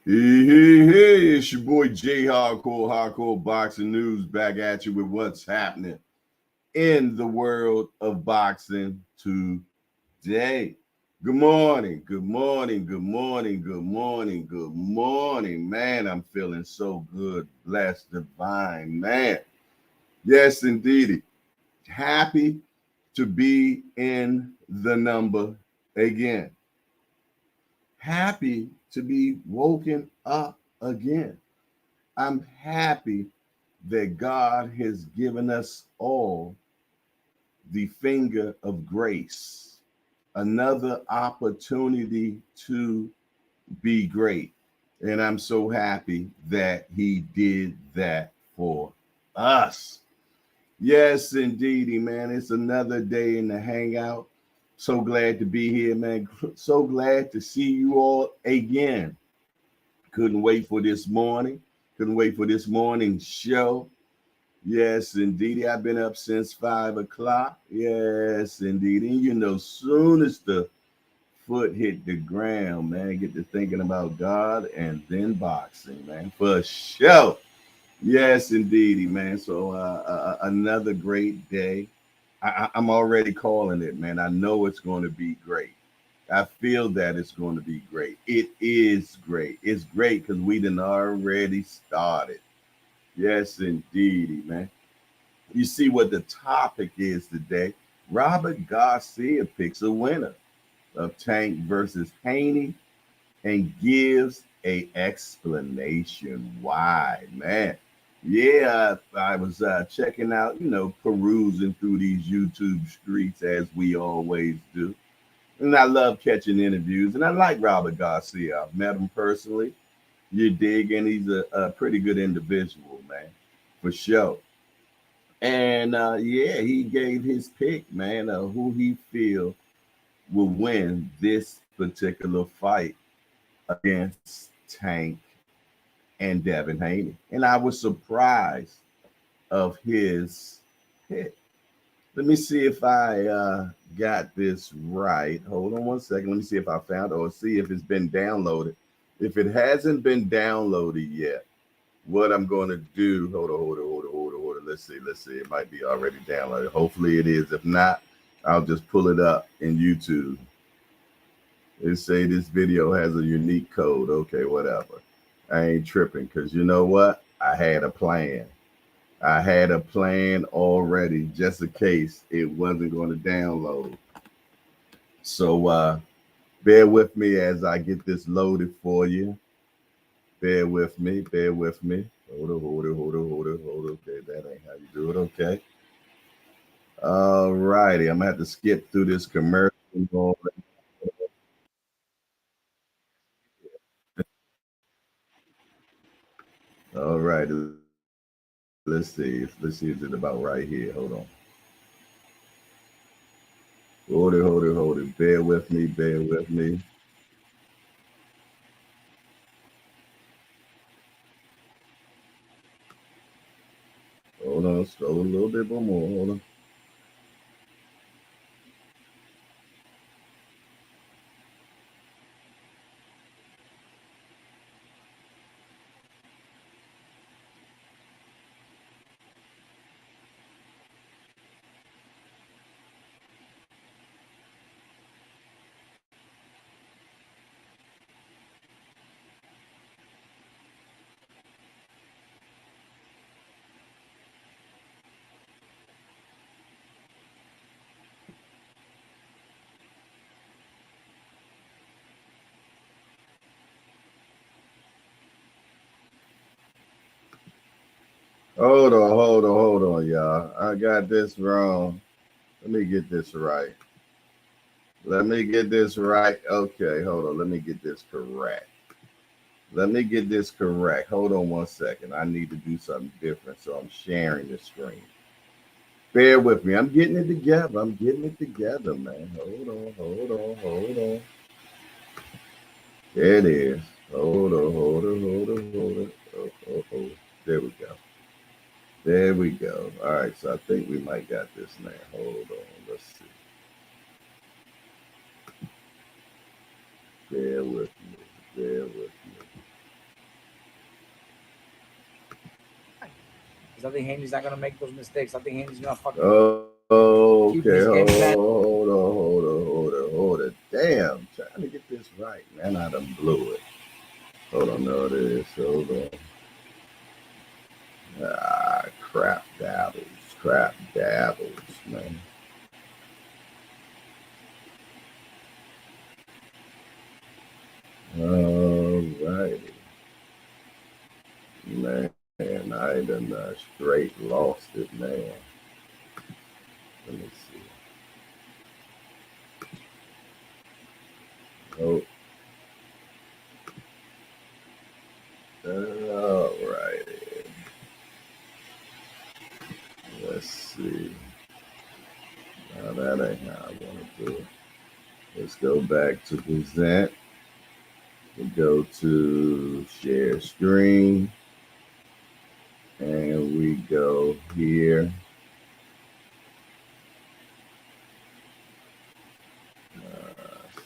Hey, it's your boy J Hardcore Boxing News back at you with what's happening in the world of boxing today. Good morning, good morning, good morning, good morning, good morning. Man, I'm feeling so good, blessed, divine, man. Yes, indeedy. Happy to be in the number again. Happy to be woken up again. I'm happy that God has given us all the finger of grace, another opportunity to be great. And I'm so happy that He did that for us. Yes, indeedy, man. It's another day in the hangout. So glad to be here, man. So glad to see you all again. Couldn't wait for this morning. Couldn't wait for this morning's show. Yes, indeed. I've been up since 5 o'clock. Yes, indeed. And soon as the foot hit the ground, man, get to thinking about God and then boxing, man, for sure. Yes, indeedy, man. So another great day. I'm already calling it, man. I know it's going to be great. I feel that it's going to be great. It is great. It's great because we done already started. Yes, indeedy, man. You see what the topic is today. Robert Garcia picks a winner of Tank versus Haney and gives a explanation why, man. Yeah, I was checking out, perusing through these YouTube streets as we always do. And I love catching interviews, and I like Robert Garcia. I've met him personally. You dig, and he's a pretty good individual, man, for sure. And yeah, he gave his pick, man, of who he feel will win this particular fight against Tank and Devin Haney. And I was surprised of his pick. Let me see if I got this right. Hold on one second. Let me see if I found it or see if it's been downloaded. If it hasn't been downloaded yet, what I'm going to do, hold on. Let's see. It might be already downloaded. Hopefully it is. If not, I'll just pull it up in YouTube. It say this video has a unique code. Okay, whatever. I ain't tripping because you know what? I had a plan. I had a plan already just in case it wasn't going to download. So bear with me as I get this loaded for you. Bear with me. Bear with me. Hold on. Okay, that ain't how you do it. Okay. All righty. I'm going to have to skip through this commercial. All right. Let's see. Let's see. Is it about right here? Hold on. Hold it. Bear with me. Bear with me. Hold on. Scroll a little bit more. Hold on. Hold on, y'all. I got this wrong. Let me get this right. Let me get this right. Okay, hold on. Let me get this correct. Let me get this correct. Hold on one second. I need to do something different, so I'm sharing the screen. Bear with me. I'm getting it together. I'm getting it together, man. Hold on. There it is. Hold on. Oh. There we go. There we go. All right, so I think we might got this now. Hold on. Let's see. Bear with me. Bear with me. because I think Haney's not gonna make those mistakes. I think Haney's gonna fucking keep Okay, his game plan. hold on. Damn, trying to get this right, man. I done blew it. Hold on, no, it is. Hold on. Crap dabbles, man. Alrighty. Man, I done straight lost it, man. Let me see. Oh. Alrighty. Let's see. Now that ain't how I want to do it. Let's go back to present. We go to share screen. And we go here.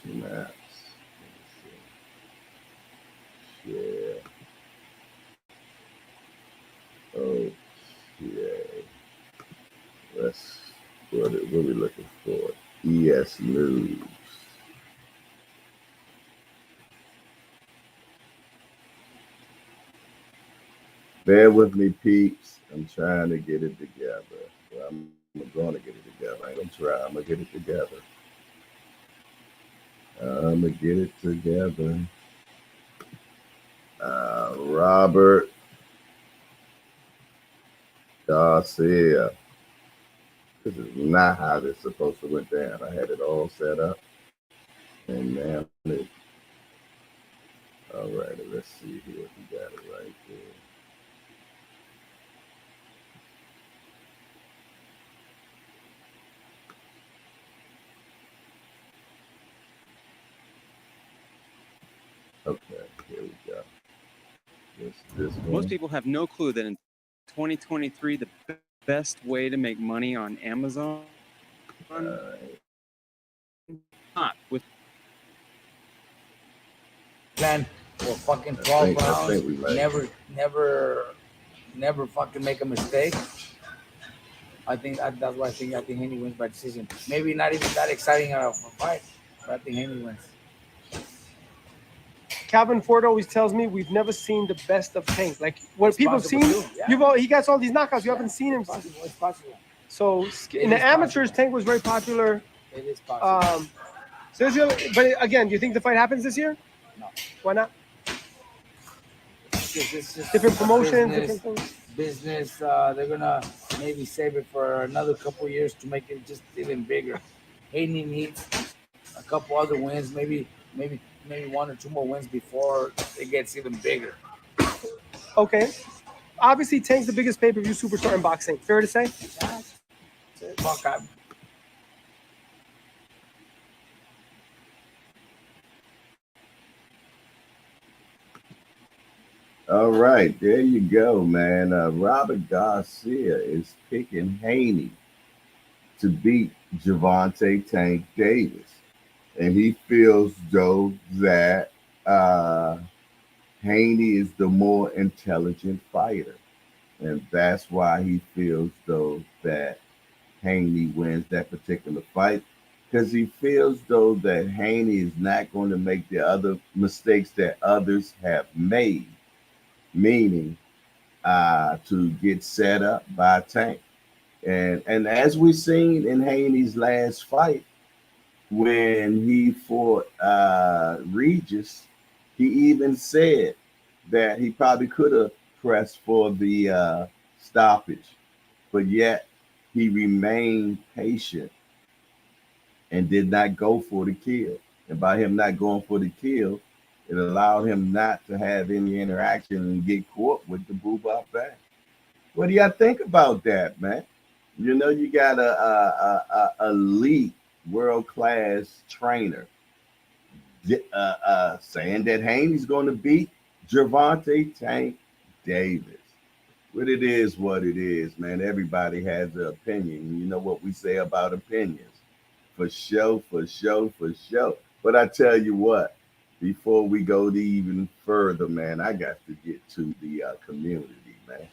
Snaps. Share. Okay. Let's what are we looking for? ES News. Bear with me, peeps. I'm trying to get it together. Well, I'm going to get it together. I ain't gonna try. I'm gonna get it together. Robert Garcia. This is not how this is supposed to went down. I had it all set up, and now it. All right, let's see here. We got it right there. Okay, here we go. This one. Most people have no clue that in 2023, the best way to make money on Amazon, not with plan for fucking 12 rounds. Never fucking make a mistake. I think that's why I think Haney wins by decision. Maybe not even that exciting of a fight, but I think Haney wins. Calvin Ford always tells me we've never seen the best of Tank. Like what people have seen, he gets all these knockouts. You haven't seen him. It's possible. So in the amateurs, Tank was very popular. It is possible. But again, do you think the fight happens this year? No. Why not? It's just different promotions, different things. Business. They're gonna maybe save it for another couple of years to make it just even bigger. Haney needs a couple other wins, maybe 1 or 2 more wins before it gets even bigger. Okay. Obviously, Tank's the biggest pay-per-view superstar in boxing. Fair to say? Fuck, All right, there you go, man. Robert Garcia is picking Haney to beat Gervonta Tank Davis. And he feels, though, that Haney is the more intelligent fighter. And that's why he feels, though, that Haney wins that particular fight. Because he feels, though, that Haney is not going to make the other mistakes that others have made. Meaning to get set up by Tank. And as we seen in Haney's last fight, when he fought Regis, he even said that he probably could have pressed for the stoppage, but yet he remained patient and did not go for the kill. And by him not going for the kill, it allowed him not to have any interaction and get caught with the boo-bop back. What do y'all think about that, man? You know, you got a elite world-class trainer saying that Haney's going to beat Gervonta Tank Davis. But it is what it is, man. Everybody has an opinion. You know what we say about opinions. For show. But I tell you what, before we go to even further, man, I got to get to the community, man.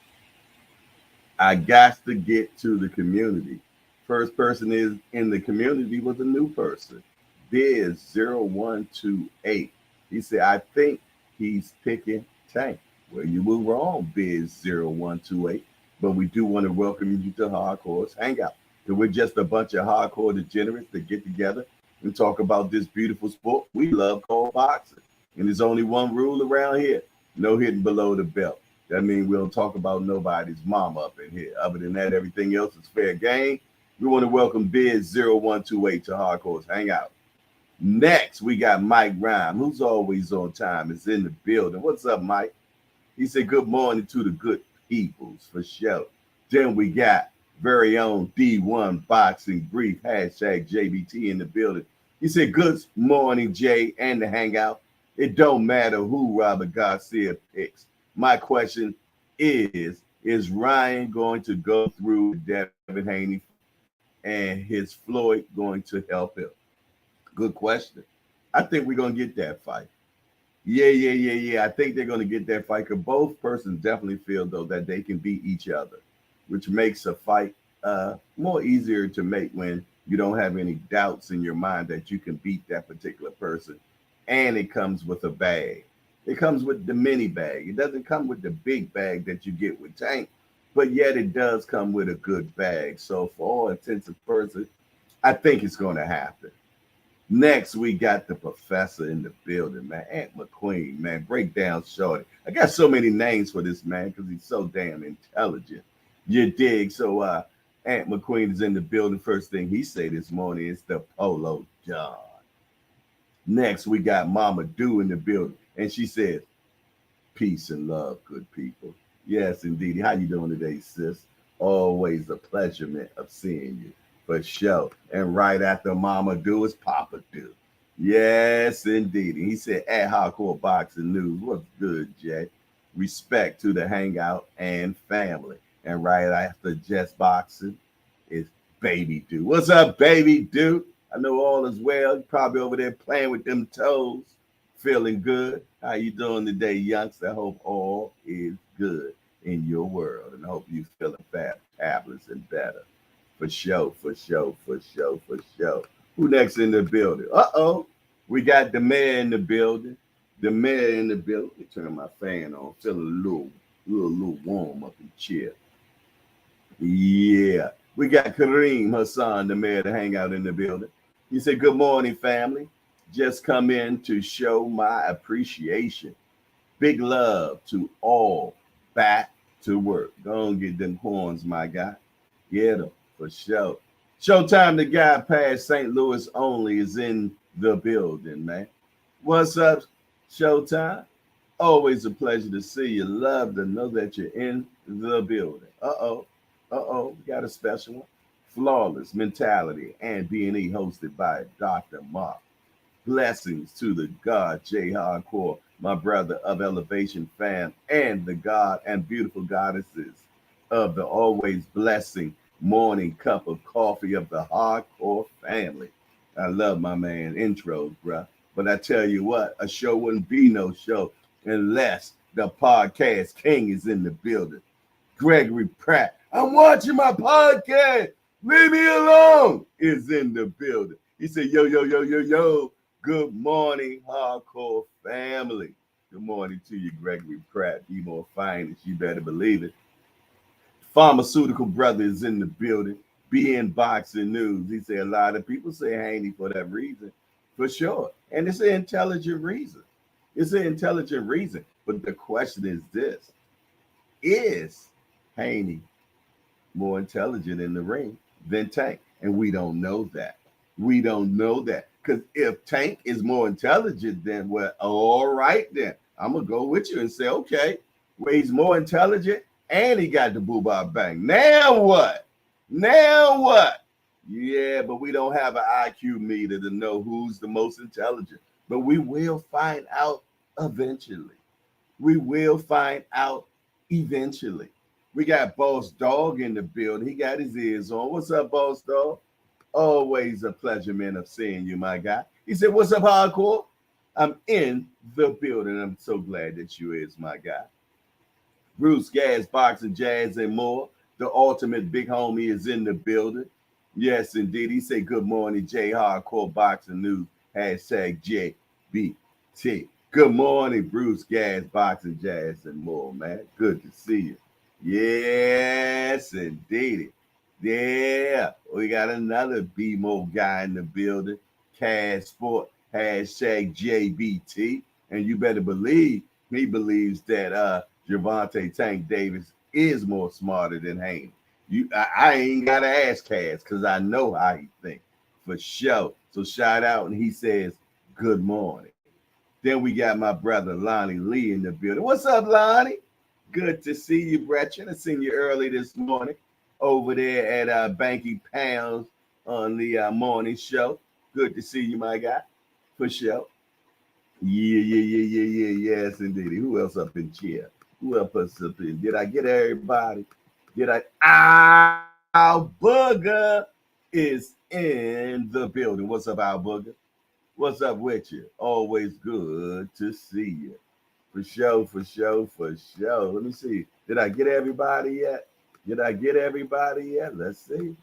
I got to get to the community. First person is in the community was a new person. Biz0128. He said, I think he's picking Tank. Well, you were wrong, Biz0128. But we do want to welcome you to Hardcore's Hangout. So we're just a bunch of hardcore degenerates that get together and talk about this beautiful sport we love called boxing. And there's only one rule around here: no hitting below the belt. That means we don't talk about nobody's mama up in here. Other than that, everything else is fair game. We want to welcome Biz0128 to Hardcore's Hangout. Next, we got Mike Rhyme, who's always on time, is in the building. What's up, Mike? He said, good morning to the good peoples, for sure. Then we got very own D1 Boxing Brief, hashtag JBT in the building. He said, good morning, Jay, and the Hangout. It don't matter who Robert Garcia picks. My question is Ryan going to go through Devin Haney and his Floyd going to help him? Good question. I think we're going to get that fight. Yeah. I think they're going to get that fight because both persons definitely feel, though, that they can beat each other, which makes a fight more easier to make when you don't have any doubts in your mind that you can beat that particular person. And it comes with a bag. It comes with the mini bag. It doesn't come with the big bag that you get with Tank, but yet it does come with a good bag. So for all intents and purposes, I think it's going to happen. Next, we got the professor in the building, man. Aunt McQueen, man. Break down Shorty. I got so many names for this man because he's so damn intelligent. You dig? So Aunt McQueen is in the building. First thing he said this morning is the Polo John. Next, we got Mama Do in the building. And she says, peace and love, good people. Yes, indeed. How you doing today, sis? Always a pleasurement of seeing you. For sure. And right after Mama Do is Papa Do. Yes, indeed. And he said, at Hardcore Boxing News, what's good, Jay? Respect to the Hangout and family. And right after Just Boxing is Baby Do. What's up, Baby Do? I know all is well. You're probably over there playing with them toes. Feeling good. How you doing today, youngster? I hope all is good in your world. And I hope you feeling fabulous and better. For sure. Who next in the building? Uh-oh. We got the mayor in the building. Let me turn my fan on. Feeling a little warm up in the chair. Yeah. We got Kareem Hassan, the mayor, to hang out in the building. He said, good morning, family. Just come in to show my appreciation. Big love to all. Back to work. Go and get them horns, my guy. Get them. For sure. Showtime, the guy past St. Louis only, is in the building, man. What's up, Showtime? Always a pleasure to see you. Love to know that you're in the building. Uh-oh. We got a special one. Flawless Mentality and B&E, hosted by Dr. Mark. Blessings to the God J Hardcore, my brother of Elevation fam, and the God and beautiful goddesses of the always blessing morning cup of coffee of the Hardcore family. I love my man intros, bruh. But I tell you what, a show wouldn't be no show unless the podcast king is in the building. Gregory Pratt, I'm watching my podcast. Leave me alone, is in the building. He said, yo. Good morning, Hardcore family. Good morning to you, Gregory Pratt. Be more finest, you better believe it. Pharmaceutical brother is in the building. Being Boxing News. He said a lot of people say Haney for that reason, for sure. And it's an intelligent reason. But the question is this: is Haney more intelligent in the ring than Tank? And we don't know that. Because if Tank is more intelligent, then well, all right, then I'm gonna go with you and say, okay, well, he's more intelligent and he got the boo-bop bang. Now what? Yeah, but we don't have an IQ meter to know who's the most intelligent. But we will find out eventually. We got Boss Dog in the building. He got his ears on. What's up, Boss Dog? Always a pleasure, man, of seeing you, my guy. He said, what's up, Hardcore? I'm in the building. I'm so glad that you is, my guy. Bruce, Gas, Boxing, Jazz, and more. The ultimate big homie is in the building. Yes, indeed. He said, good morning, J Hardcore Boxing News. Hashtag JBT. Good morning, Bruce Gas, Boxing Jazz, and more, man. Good to see you. Yes, indeed. Yeah, we got another BMO guy in the building. Cash Sport, hashtag JBT. And you better believe he believes that Gervonta Tank Davis is more smarter than Haney. I ain't gotta ask Cass because I know how he thinks for sure. So shout out, and he says good morning. Then we got my brother Lonnie Lee in the building. What's up, Lonnie? Good to see you, Bretchen. I seen you early this morning over there at Banky Pounds on the morning show. Good to see you, my guy, for sure. Yeah. Yes, indeed. Who else up in cheer? Who else up in? Did I get everybody? Did I? Our Booger is in the building. What's up, Our Booger? What's up with you? Always good to see you. For sure. Let me see. Did I get everybody yet? Let's see.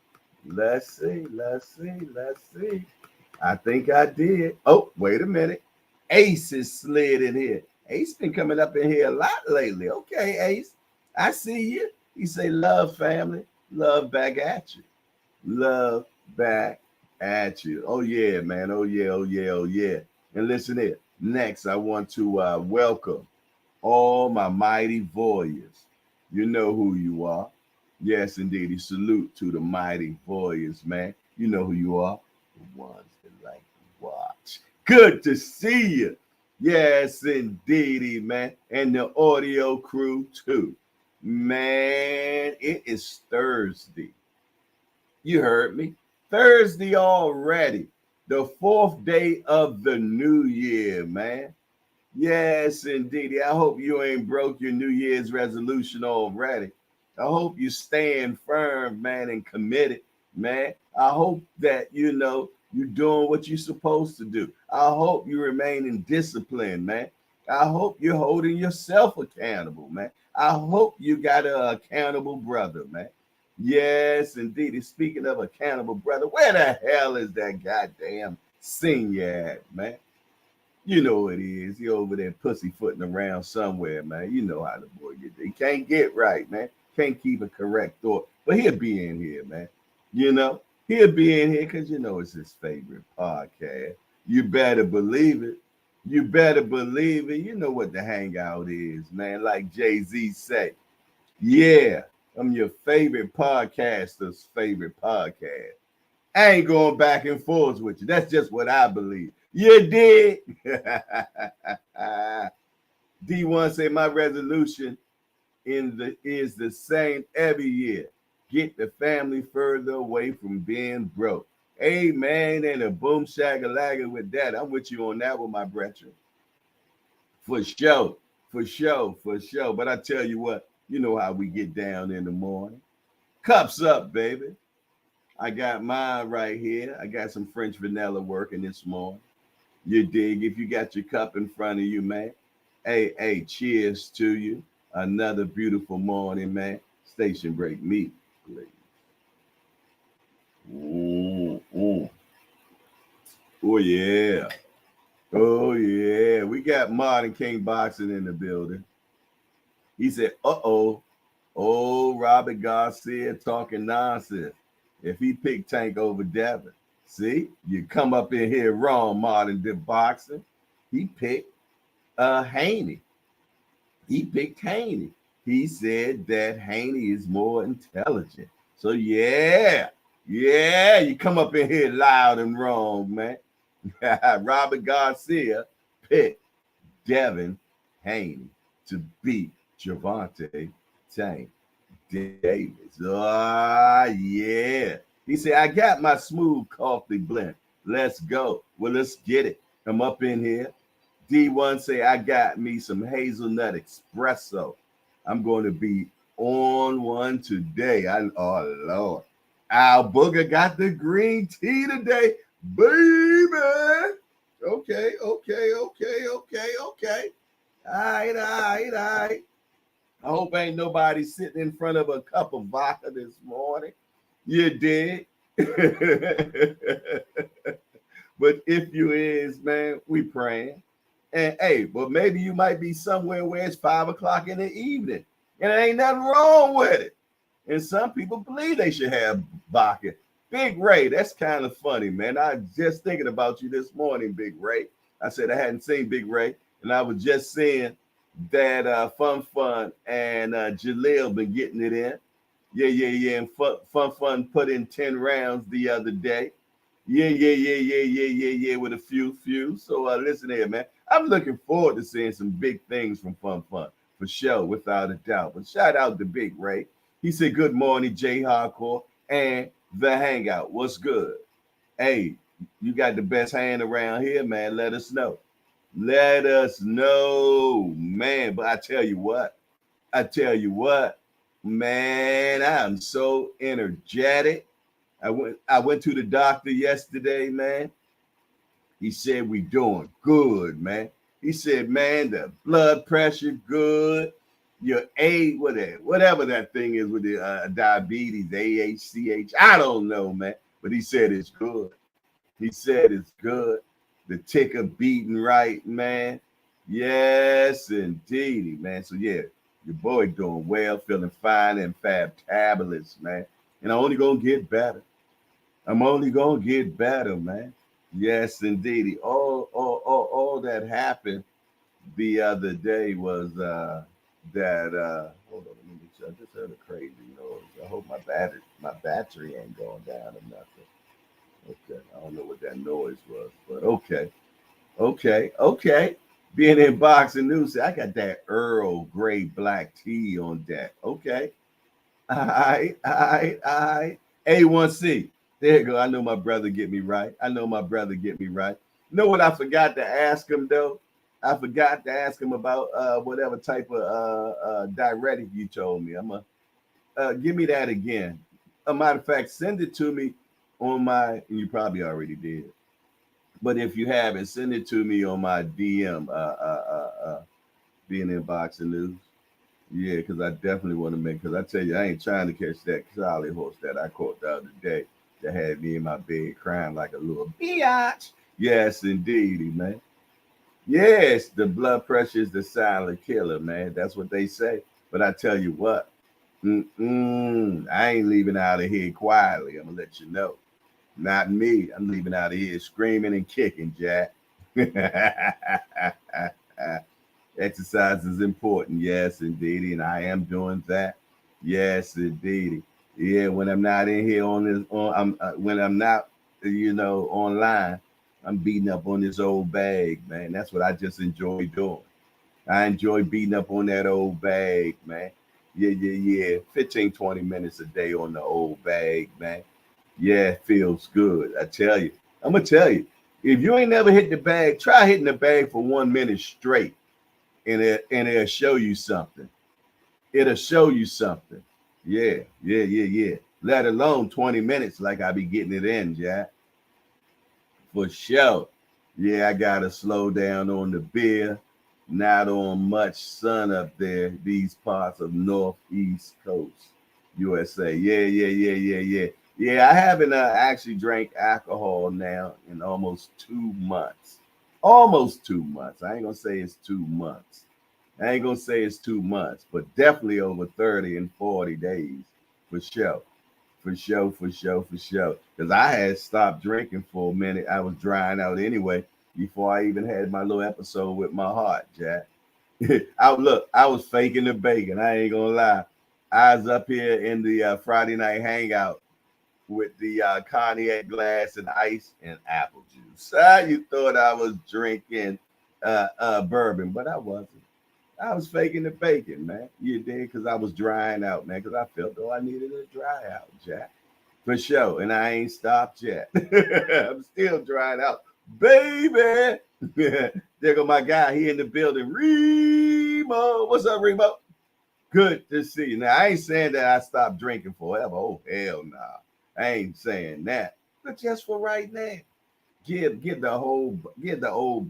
I think I did. Oh, wait a minute. Ace is slid in here. Ace been coming up in here a lot lately. Okay, Ace. I see you. He say, love, family. Love back at you. Love back at you. Oh, yeah, man. Oh, yeah. And listen here. Next, I want to welcome all my mighty warriors. You know who you are. Yes, indeed. Salute to the mighty warriors, man. You know who you are. The ones that like to watch. Good to see you. Yes, indeedy, man. And the audio crew, too. Man, it is Thursday. You heard me. Thursday already. The 4th day of the new year, man. Yes, indeed. I hope you ain't broke your New Year's resolution already. I hope you staying firm, man, and committed, man. I hope that, you're doing what you're supposed to do. I hope you remain in discipline, man. I hope you're holding yourself accountable, man. I hope you got an accountable brother, man. Yes, indeed. And speaking of accountable brother, where the hell is that goddamn senior at, man? You know it is. He over there pussyfooting around somewhere, man. You know how the boy get there. He can't get right, man. Can't keep a correct thought. But he'll be in here, man. He'll be in here because it's his favorite podcast. You better believe it. You know what the hangout is, man. Like Jay-Z say, yeah, I'm your favorite podcaster's favorite podcast. I ain't going back and forth with you. That's just what I believe. You did. D1 say my resolution is the same every year. Get the family further away from being broke. Amen. And a boom shagalagger with that. I'm with you on that one, my brethren. For sure. But I tell you what, you know how we get down in the morning. Cups up, baby. I got mine right here. I got some French vanilla working this morning. You dig? If you got your cup in front of you, man. Hey, cheers to you. Another beautiful morning, man. Station break me, please. Oh, yeah. We got Modern King Boxing in the building. He said, oh, Robert Garcia talking nonsense. If he picked Tank over Devin, see, you come up in here wrong, Modern Boxing. He picked Haney. He said that Haney is more intelligent. So yeah, you come up in here loud and wrong, man. Robert Garcia picked Devin Haney to beat Gervonta Tank Davis. Yeah. He said, I got my smooth coffee blend. Let's go. Well, let's get it. I'm up in here. D1 say, I got me some hazelnut espresso. I'm going to be on one today. Oh, Lord. Our Booger got the green tea today, baby. Okay. All right. I hope ain't nobody sitting in front of a cup of vodka this morning. You did. But if you is, man, we praying. And hey, but maybe you might be somewhere where it's 5 o'clock in the evening. And there ain't nothing wrong with it. And some people believe they should have vodka. Big Ray, that's kind of funny, man. I was just thinking about you this morning, Big Ray. I said I hadn't seen Big Ray, and I was just seeing that Fun and Jaleel been getting it in. Yeah. And Fun put in 10 rounds the other day. Yeah, with a few. So listen here, man. I'm looking forward to seeing some big things from Fun for sure, without a doubt. But shout out to Big Ray. He said, good morning, J Hardcore and the Hangout. What's good? Hey, you got the best hand around here, man. Let us know. Let us know, man. But I tell you what, man, I'm so energetic. I went to the doctor yesterday, man. He said we doing good, man. He said, man, the blood pressure good. Your whatever that thing is with the diabetes, AHCH. I don't know, man. But he said it's good. He said it's good. The ticker beating right, man. Yes, indeed, man. So yeah, your boy doing well, feeling fine and fabulous, man. And I'm only gonna get better. Man. Yes, indeed. All that happened the other day was hold on, let me make sure. I just heard a crazy noise. I hope my battery ain't going down or nothing. Okay, I don't know what that noise was, but okay. Being in boxing news, I got that Earl Grey black tea on deck. Okay. All right. A1C. There you go. I know my brother get me right. You know what I forgot to ask him, though? I forgot to ask him about whatever type of diuretic you told me. I'm going to give me that again. A matter of fact, send it to me on my, you probably already did. But if you haven't, send it to me on my DM, being in boxing news. Yeah, because I definitely want to because I tell you, I ain't trying to catch that solid horse that I caught the other day that had me in my bed crying like a little biatch. Yes, indeed, man. Yes, the blood pressure is the silent killer, man. That's what they say. But I tell you what, I ain't leaving out of here quietly. I'm going to let you know. Not me. I'm leaving out of here screaming and kicking, Jack. Exercise is important. Yes, indeed. And I am doing that. Yes, indeed. Yeah, when I'm not in here when I'm not, online, I'm beating up on this old bag, man. That's what I just enjoy doing. I enjoy beating up on that old bag, man. Yeah. 15, 20 minutes a day on the old bag, man. Yeah, it feels good. I tell you. I'm going to tell you. If you ain't never hit the bag, try hitting the bag for 1 minute straight. And it'll show you something. Yeah. Let alone 20 minutes like I be getting it in, Jack. For sure. Yeah, I gotta slow down on the beer. Not on much sun up there, these parts of Northeast Coast, USA. Yeah. Yeah, I haven't actually drank alcohol now in almost 2 months. Almost 2 months. I ain't gonna say it's 2 months. But definitely over 30 and 40 days for sure. Because I had stopped drinking for a minute. I was drying out anyway before I even had my little episode with my heart, Jack. I was faking the bacon. I ain't gonna lie. I was up here in the Friday night hangout with the cognac glass and ice and apple juice. You thought I was drinking bourbon, but I wasn't. I was faking the bacon, man. You did, because I was drying out, man, because I felt I needed to dry out, Jack. For sure. And I ain't stopped yet. I'm still drying out. Baby. There go my guy. He in the building. Remo. What's up, Remo? Good to see you. Now, I ain't saying that I stopped drinking forever. Oh, hell no. I ain't saying that. But just for right now. Give the old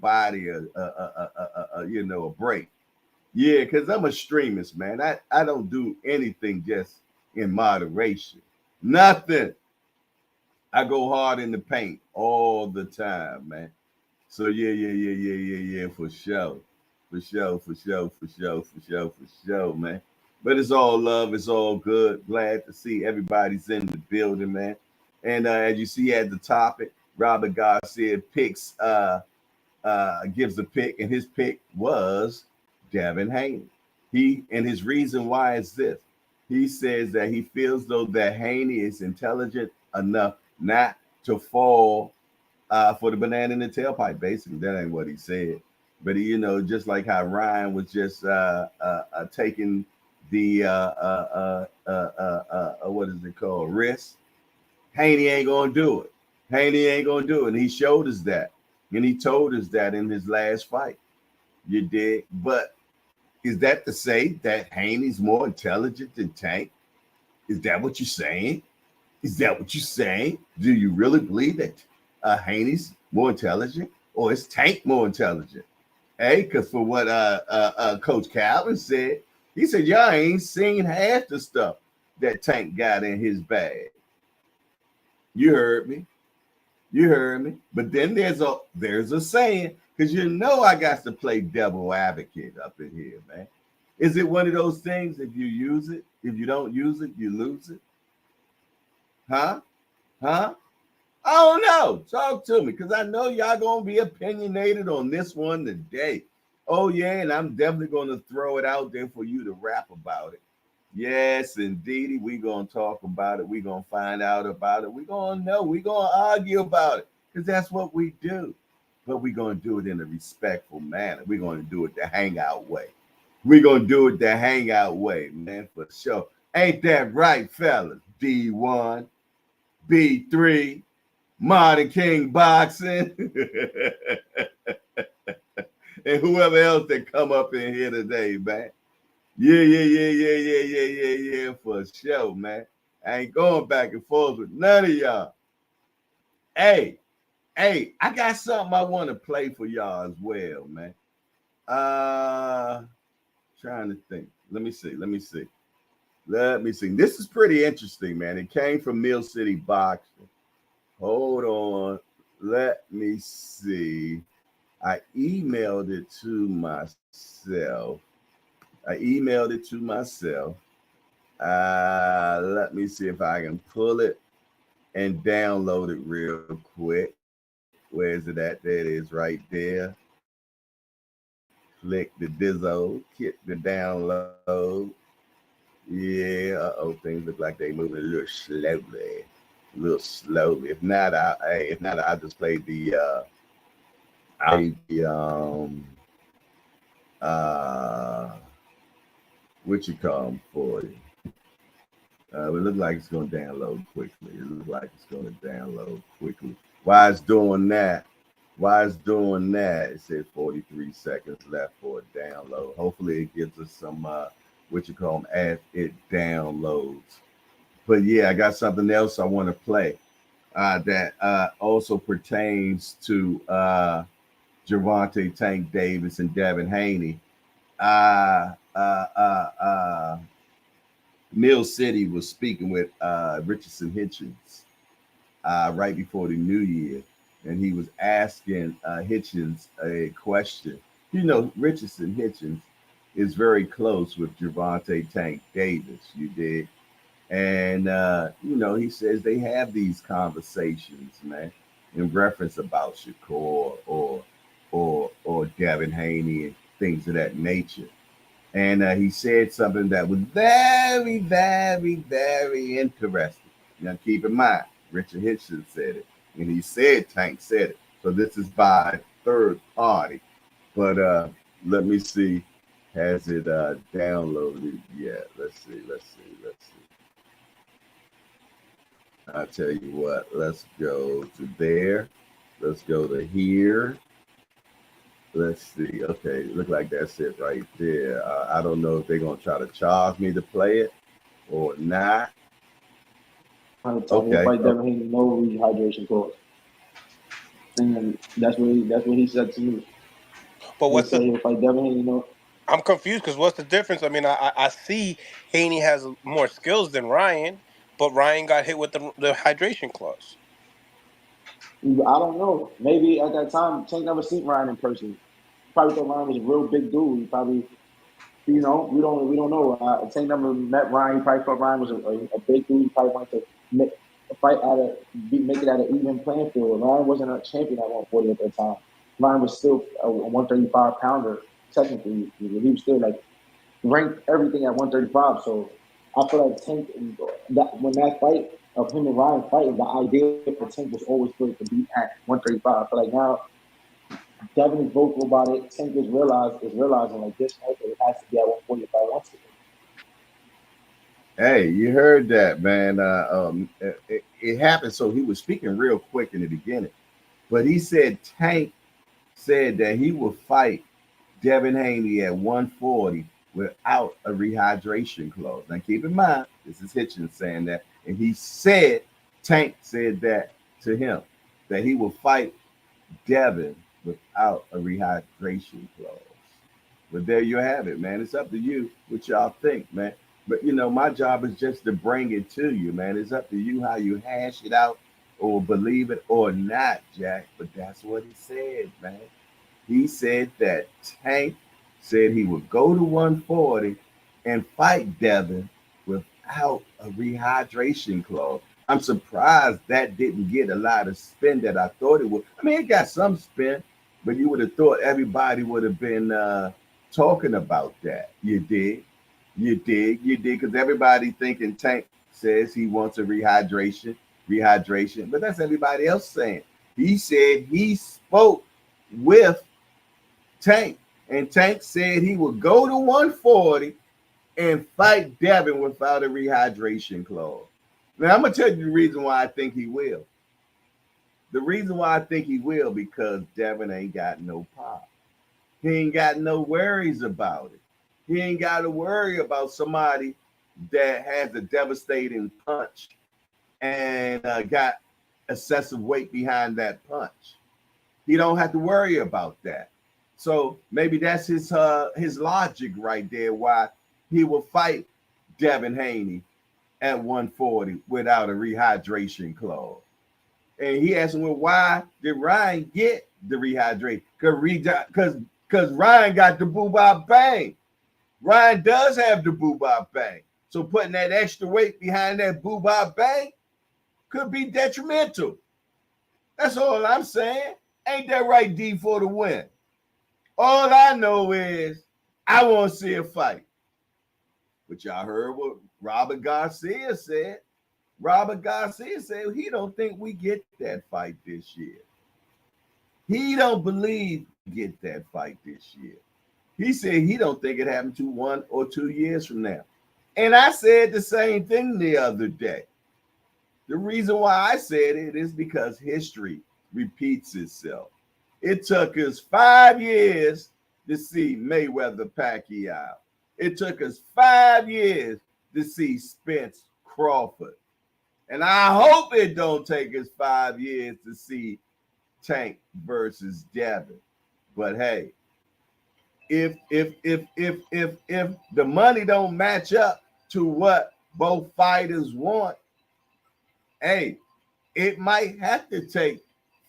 body a break. Yeah, because I'm a extremist, man. I don't do anything just in moderation. Nothing. I go hard in the paint all the time, man. So yeah, for sure. For sure, man. But it's all love, it's all good. Glad to see everybody's in the building, man. And as you see at the topic, Robert Garcia picks gives a pick, and his pick was Devin Haney. His reason why is this. He says that he feels though that Haney is intelligent enough not to fall for the banana in the tailpipe. Basically, that ain't what he said. But he, just like how Ryan was just taking the what is it called, risk. Haney ain't gonna do it. Haney ain't gonna do it. And he showed us that, and he told us that in his last fight. You did, but is that to say that Haney's more intelligent than Tank? Is that what you're saying? Is that what you're saying? Do you really believe that Haney's more intelligent, or is Tank more intelligent? Hey, because for what Coach Calvin said, he said, y'all ain't seen half the stuff that Tank got in his bag. You heard me. You heard me. But then there's a saying, because I got to play devil advocate up in here, man. Is it one of those things, if you use it, if you don't use it, you lose it? Huh? I don't know. Talk to me, because I know y'all going to be opinionated on this one today. Oh, yeah, and I'm definitely going to throw it out there for you to rap about it. Yes, indeedy. We're going to talk about it. We're going to find out about it. We're going to know. We're going to argue about it, because that's what we do. But we're going to do it in a respectful manner. We're going to do it the hangout way. We're going to do it the hangout way, man, for sure. Ain't that right, fellas? D1, B3, Modern King Boxing, and whoever else that come up in here today, man. Yeah, for sure, man. I ain't going back and forth with none of y'all. Hey, I got something I want to play for y'all as well, man. Trying to think. Let me see. This is pretty interesting, man. It came from Mill City Boxing. Hold on. Let me see. I emailed it to myself. Let me see if I can pull it and download it real quick. Where is it at? There it is right there. Click the Dizzo, hit the download. Yeah, things look like they moving a little slowly. If not, I just played what you call for you. It looks like it's going to download quickly. Why it's doing that? It says 43 seconds left for a download. Hopefully it gives us some, as it downloads. But yeah, I got something else I want to play that also pertains to Gervonta Tank Davis and Devin Haney. Mill City was speaking with Richardson Hitchens right before the new year, and he was asking Hitchens a question. Richardson Hitchens is very close with Gervonta Tank Davis, you dig? And he says they have these conversations, man, in reference about Shakur or Devin Haney and things of that nature. And he said something that was very, very, very interesting. Now, keep in mind, Richard Hitchens said it, and he said Tank said it. So this is by third party. But let me see. Has it downloaded yet? Let's see. I'll tell you what. Let's go to there. Let's go to here. Let's see. Okay, look like that's it right there. I don't know if they're gonna try to charge me to play it or not. Okay. Fight Devin Haney, no rehydration course. And that's what he said to me. But what's the fight Devin Haney, I'm confused because what's the difference? I mean, I see Haney has more skills than Ryan, but Ryan got hit with the hydration clause. I don't know. Maybe at that time, Tank never seen Ryan in person. Probably thought Ryan was a real big dude. He probably, we don't know. Tank never met Ryan. He probably thought Ryan was a big dude. He probably wanted to make, fight make it at an even playing field. Ryan wasn't a champion at 140 at that time. Ryan was still a 135 pounder. Technically, he was still like ranked everything at 135. So I feel like Tank, when that fight of him and Ryan fighting, the idea for Tank was always good to be at 135. I feel like now Devin is vocal about it. Tank is realizing like this fight it has to be at 140 if I want to. Hey, you heard that, man. It happened. So he was speaking real quick in the beginning, but he said Tank said that he would fight Devin Haney at 140 without a rehydration clause. Now, keep in mind, this is Hitchens saying that, and he said Tank said that to him that he will fight Devin without a rehydration clause. But there you have it, man. It's up to you what y'all think, man. But my job is just to bring it to you, man. It's up to you how you hash it out or believe it or not, Jack. But that's what he said, man. He said that Tank said he would go to 140 and fight Devin without a rehydration clause. I'm surprised that didn't get a lot of spin that I thought it would. I mean, it got some spin, but you would have thought everybody would have been talking about that. You did, because everybody thinking Tank says he wants a rehydration, but that's everybody else saying. He said he spoke with Tank, and Tank said he would go to 140 and fight Devin without a rehydration clause. Now, I'm going to tell you the reason why I think he will. The reason why I think he will, because Devin ain't got no pop. He ain't got no worries about it. He ain't got to worry about somebody that has a devastating punch and got excessive weight behind that punch. He don't have to worry about that. So maybe that's his logic right there, why he will fight Devin Haney at 140 without a rehydration clause. And he asked him, well, why did Ryan get the rehydration? Because Ryan got the boo-bop bang. Ryan does have the boo-bop bang. So putting that extra weight behind that boo-bop bang could be detrimental. That's all I'm saying. Ain't that right, D, for the win? All I know is I want to see a fight. But y'all heard what Robert Garcia said. Robert Garcia said he don't think we get that fight this year. He don't believe we get that fight this year. He said he don't think it happened to 1 or 2 years from now. And I said the same thing the other day. The reason why I said it is because history repeats itself. It took us 5 years to see Mayweather Pacquiao. It took us 5 years to see Spence Crawford. And I hope it don't take us 5 years to see Tank versus Devin. But hey, if the money don't match up to what both fighters want, hey, it might have to take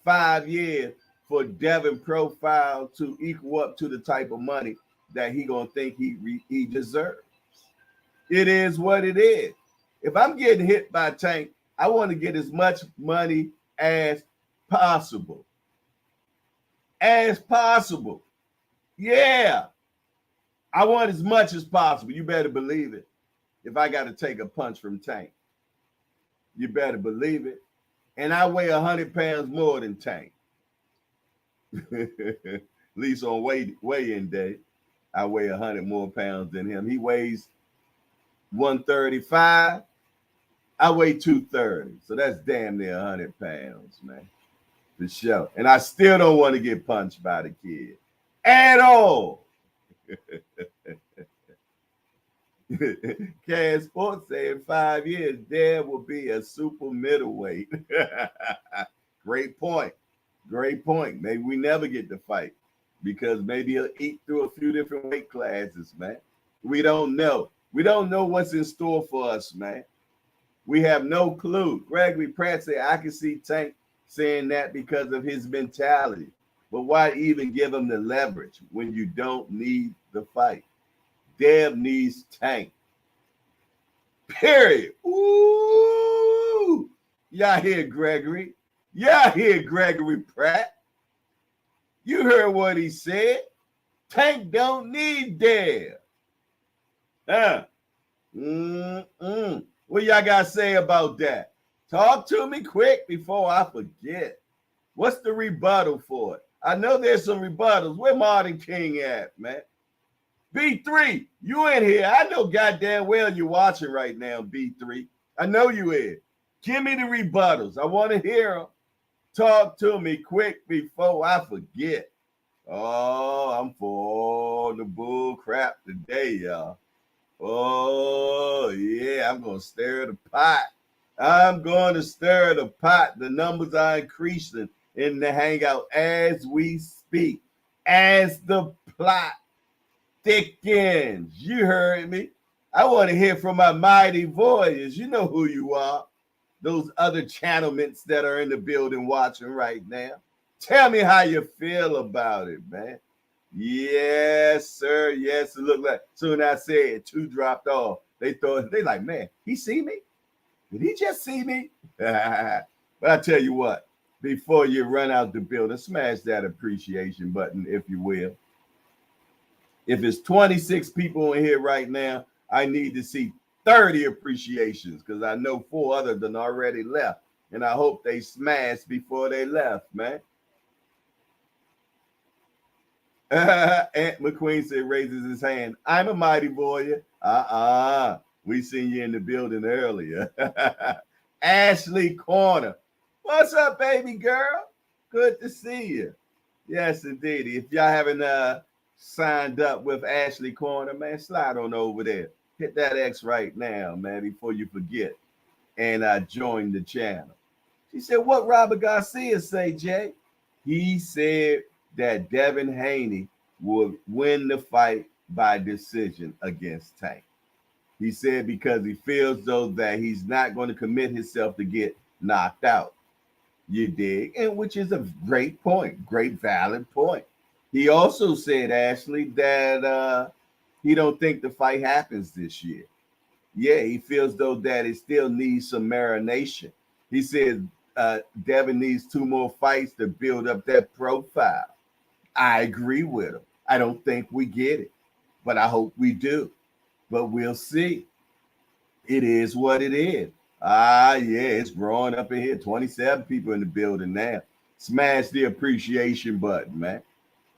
5 years for Devin profile to equal up to the type of money that he gonna think he deserves. It is what it is. If I'm getting hit by Tank, I want to get as much money as possible. As possible. Yeah. I want as much as possible. You better believe it. If I got to take a punch from Tank, you better believe it. And I weigh 100 pounds more than Tank. At least on weigh-in day, I weigh 100 more pounds than him. He weighs 135. I weigh 230. So that's damn near 100 pounds, man. For sure. And I still don't want to get punched by the kid at all. Cash Sports say in 5 years, there will be a super middleweight. Great point. Great point. Maybe we never get to fight because maybe he'll eat through a few different weight classes, man. We don't know. We don't know what's in store for us, man. We have no clue. Gregory Pratt said, I can see Tank saying that because of his mentality. But why even give him the leverage when you don't need the fight? Dev needs Tank. Period. Ooh. Y'all hear Gregory? Y'all hear Gregory Pratt? You heard what he said. Tank don't need Dev. Huh? What y'all got to say about that? Talk to me quick before I forget. What's the rebuttal for it? I know there's some rebuttals. Where Martin King at, man? B3, you in here. I know goddamn well you're watching right now, B3. I know you is. Give me the rebuttals. I want to hear them. Talk to me quick before I forget. Oh, I'm for the bull crap today, y'all. Oh, yeah, I'm going to stir the pot. I'm going to stir the pot. The numbers are increasing in the hangout as we speak, as the plot thickens. You heard me. I want to hear from my mighty voyeurs. You know who you are. Those other channelments that are in the building watching right now. Tell me how you feel about it, man. Yes, sir. Yes, it looked like soon as I said 2 dropped off. They like, man, he see me? Did he just see me? But I tell you what, before you run out the building, smash that appreciation button, if you will. If it's 26 people in here right now, I need to see 30 appreciations because I know 4 others done already left. And I hope they smashed before they left, man. Aunt McQueen said, raises his hand. I'm a mighty warrior. We seen you in the building earlier. Ashley Corner. What's up, baby girl? Good to see you. Yes, indeed. If y'all haven't signed up with Ashley Corner, man, slide on over there. Hit that X right now, man, before you forget. And join the channel. She said, what Robert Garcia say, Jay? He said that Devin Haney will win the fight by decision against Tank. He said because he feels though that he's not going to commit himself to get knocked out. You dig? And which is a great point, great valid point. He also said, Ashley, that he don't think the fight happens this year. Yeah, he feels though that it still needs some marination. He said Devin needs 2 more fights to build up that profile. I agree with him. I don't think we get it, but I hope we do. But we'll see. It is what it is. Yeah, it's growing up in here. 27 people in the building now. Smash the appreciation button, man.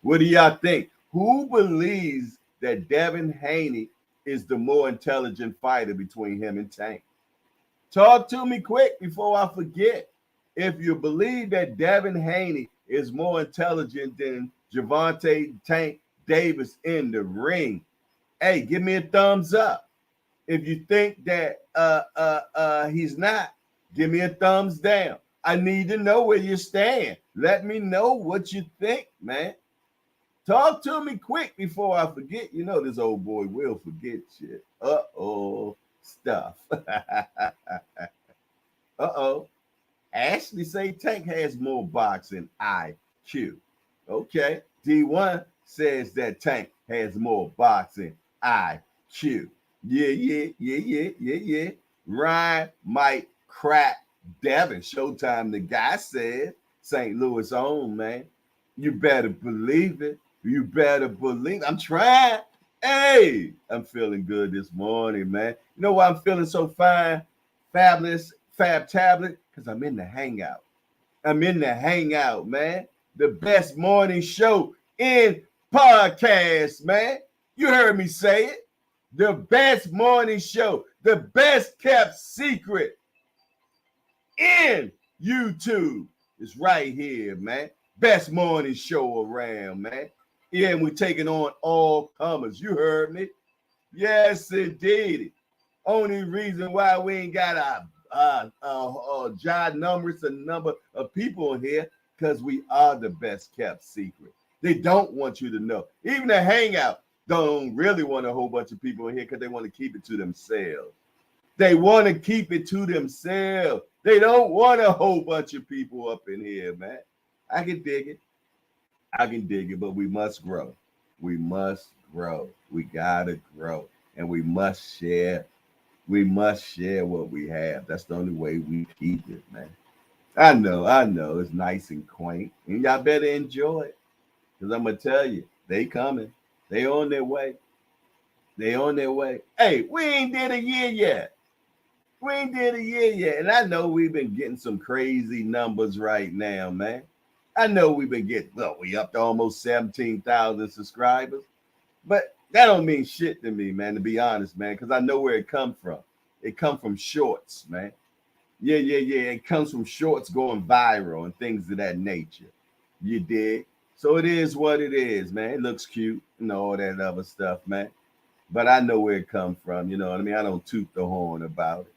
What do y'all think? Who believes that Devin Haney is the more intelligent fighter between him and Tank? Talk to me quick before I forget. If you believe that Devin Haney is more intelligent than Gervonta Tank Davis in the ring, hey, give me a thumbs up. If you think that he's not, give me a thumbs down. I need to know where you stand. Let me know what you think, man. Talk to me quick before I forget. You know this old boy will forget shit. Stuff. Ashley say Tank has more boxing IQ. Okay. D1 says that Tank has more boxing IQ. Yeah. Ryan might crack Devin. Showtime, the guy said. St. Louis own, man. You better believe it. You better believe it. I'm trying. Hey, I'm feeling good this morning, man. You know why I'm feeling so fine? Fabulous, Fab Tablet, because I'm in the hangout. I'm in the hangout, man. The best morning show in podcast, man. You heard me say it. The best morning show, the best kept secret in YouTube is right here, man. Best morning show around, man. Yeah, and we're taking on all comers. You heard me. Yes, indeed. Only reason why we ain't got a number of people in here because we are the best kept secret. They don't want you to know. Even the hangout don't really want a whole bunch of people in here because they want to keep it to themselves. They want to keep it to themselves. They don't want a whole bunch of people up in here, man. I can dig it. I can dig it, but we must grow. We must grow. We gotta grow. And we must share. We must share what we have. That's the only way we keep it, man. I know. It's nice and quaint. And y'all better enjoy it. Because I'm gonna tell you, they coming. They on their way. They on their way. Hey, we ain't did a year yet. We ain't did a year yet. And I know we've been getting some crazy numbers right now, man. I know we've been getting, well, we up to almost 17,000 subscribers. But that don't mean shit to me, man, to be honest, man, because I know where it come from. It come from shorts, man. Yeah. It comes from shorts going viral and things of that nature. You dig? So it is what it is, man. It looks cute and all that other stuff, man. But I know where it come from. You know what I mean? I don't toot the horn about it.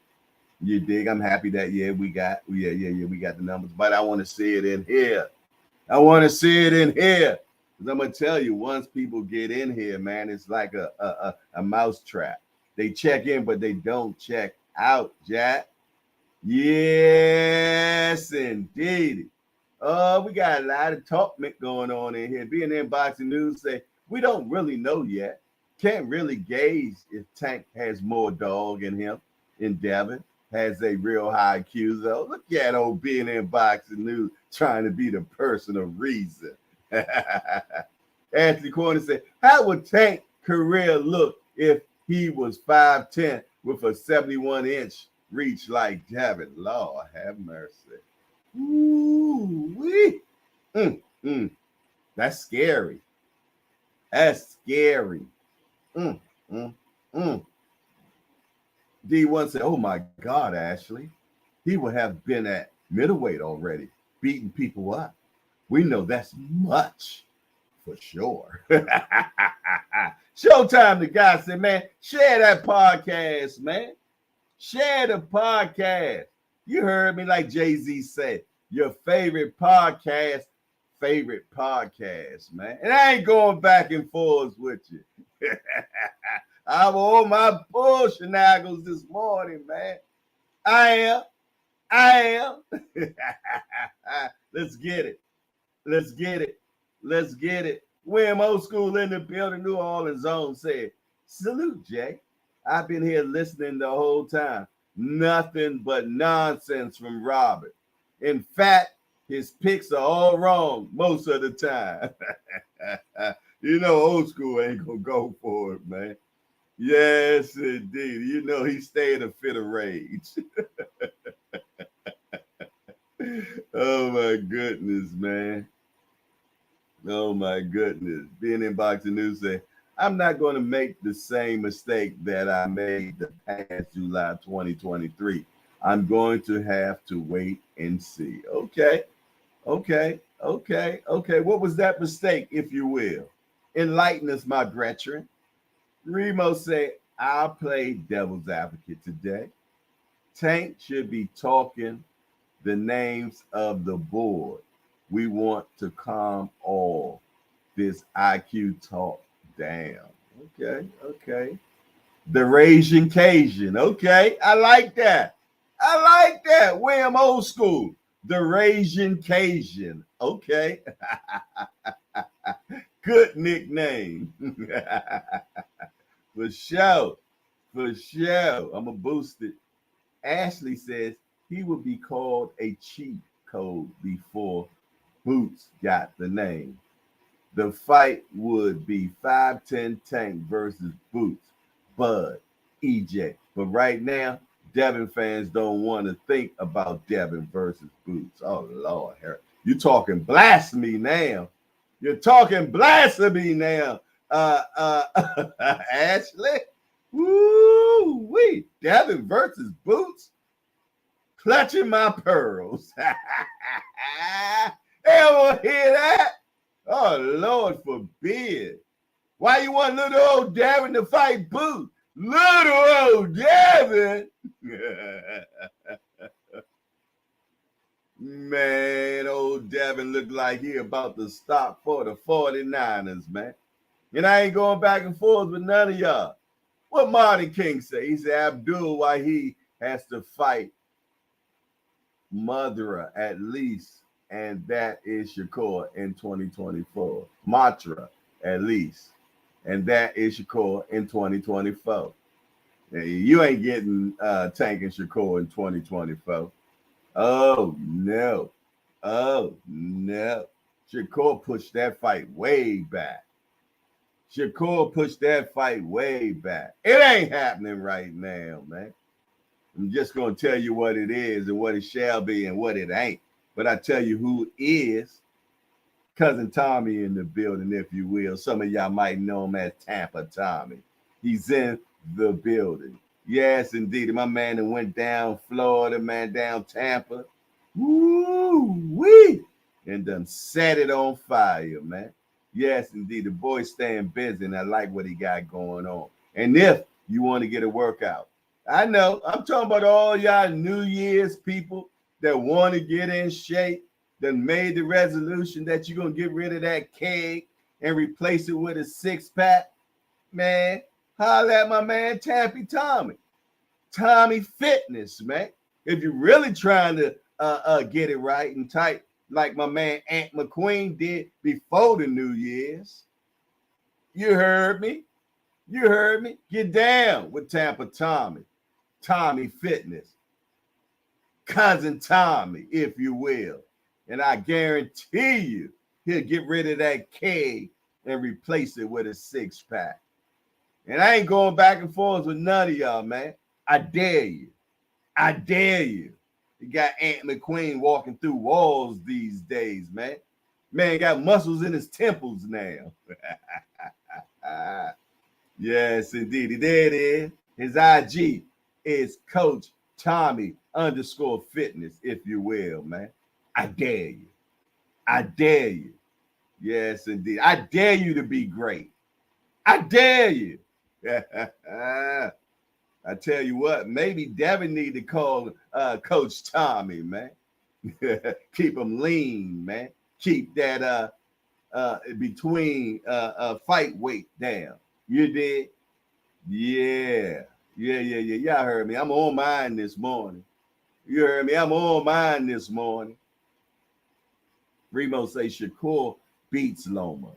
You dig? I'm happy that we got the numbers, but I want to see it in here. I want to see it in here. Because I'm gonna tell you, once people get in here, man, it's like a mouse trap. They check in, but they don't check out, Jack. Yes, indeed. We got a lot of talk going on in here. Being in Boxing News say we don't really know yet. Can't really gauge if Tank has more dog in him. In Devin has a real high IQ though. Look at old being in Boxing News trying to be the person of reason. Anthony Corner said, how would Tank career look if he was 5'10 with a 71-inch reach like Devin? Lord have mercy. Ooh-wee. That's scary. That's scary. D1 said, oh my God, Ashley. He would have been at middleweight already, beating people up. We know that's much for sure. Showtime, the guy said, man, share that podcast, man. Share the podcast. You heard me, like Jay-Z said, your favorite podcast, man. And I ain't going back and forth with you. I'm on my bull shenanigans this morning, man. I am. Let's get it. William Old School in the building, New Orleans Zone said, salute, Jay. I've been here listening the whole time. Nothing but nonsense from Robert. In fact, his picks are all wrong most of the time. You know, Old School ain't gonna go for it, man. Yes, indeed. You know, he stayed in a fit of rage. Oh, my goodness, man. Oh, my goodness. Being in Boxing News say, I'm not going to make the same mistake that I made the past July 2023. I'm going to have to wait and see. Okay. What was that mistake, if you will? Enlighten us, my brethren. Remo said, I'll play devil's advocate today. Tank should be talking the names of the board. We want to calm all this IQ talk down. Okay. The Raging Cajun. Okay, I like that. William Old School. The Raging Cajun. Okay. Good nickname. For sure. I'm going to boost it. Ashley says he would be called a cheat code before Boots got the name. The fight would be 5'10 Tank versus Boots, Bud, EJ. But right now, Devin fans don't want to think about Devin versus Boots. Oh, Lord. You're talking blasphemy now. Ashley. Woo-wee. Devin versus Boots. Clutching my pearls. Ever hear that? Oh, Lord forbid. Why you want little old Devin to fight Boots? Little old Devin. Man, old Devin looked like he about to stop for the 49ers, man. And I ain't going back and forth with none of y'all. What Martin King say? He said Abdul, why he has to fight Madra at least, and that is Shakur in 2024. Matra at least, and that is Shakur in 2024. You ain't getting Tank and Shakur in 2024. Oh no. Oh no. Shakur pushed that fight way back. Shakur pushed that fight way back. It ain't happening right now, man. I'm just going to tell you what it is and what it shall be and what it ain't. But I tell you who is. Cousin Tommy in the building, if you will. Some of y'all might know him as Tampa Tommy. He's in the building. Yes, indeed. My man that went down Florida, man, down Tampa. Woo-wee. And done set it on fire, man. Yes, indeed. The boy's staying busy, and I like what he got going on. And if you want to get a workout, I know I'm talking about all y'all New Year's people that want to get in shape, that made the resolution that you're going to get rid of that keg and replace it with a six-pack. Man, holla at my man Tappy Tommy. Tommy Fitness, man. If you're really trying to get it right and tight, like my man Ant McQueen did before the New Year's. You heard me. You heard me. Get down with Tampa Tommy. Tommy Fitness. Cousin Tommy, if you will. And I guarantee you, he'll get rid of that keg and replace it with a six-pack. And I ain't going back and forth with none of y'all, man. I dare you. I dare you. You got Ant McQueen walking through walls these days, man. Man got muscles in his temples now. Yes, indeed. There it is. His IG is Coach Tommy _fitness, if you will, man. I dare you. I dare you. Yes, indeed. I dare you to be great. I dare you. I tell you what, maybe Devin need to call Coach Tommy, man. Keep him lean, man. Keep that between fight weight down. You did? Yeah. Y'all heard me. I'm on mine this morning. You heard me? I'm on mine this morning. Remo say Shakur beats Loma.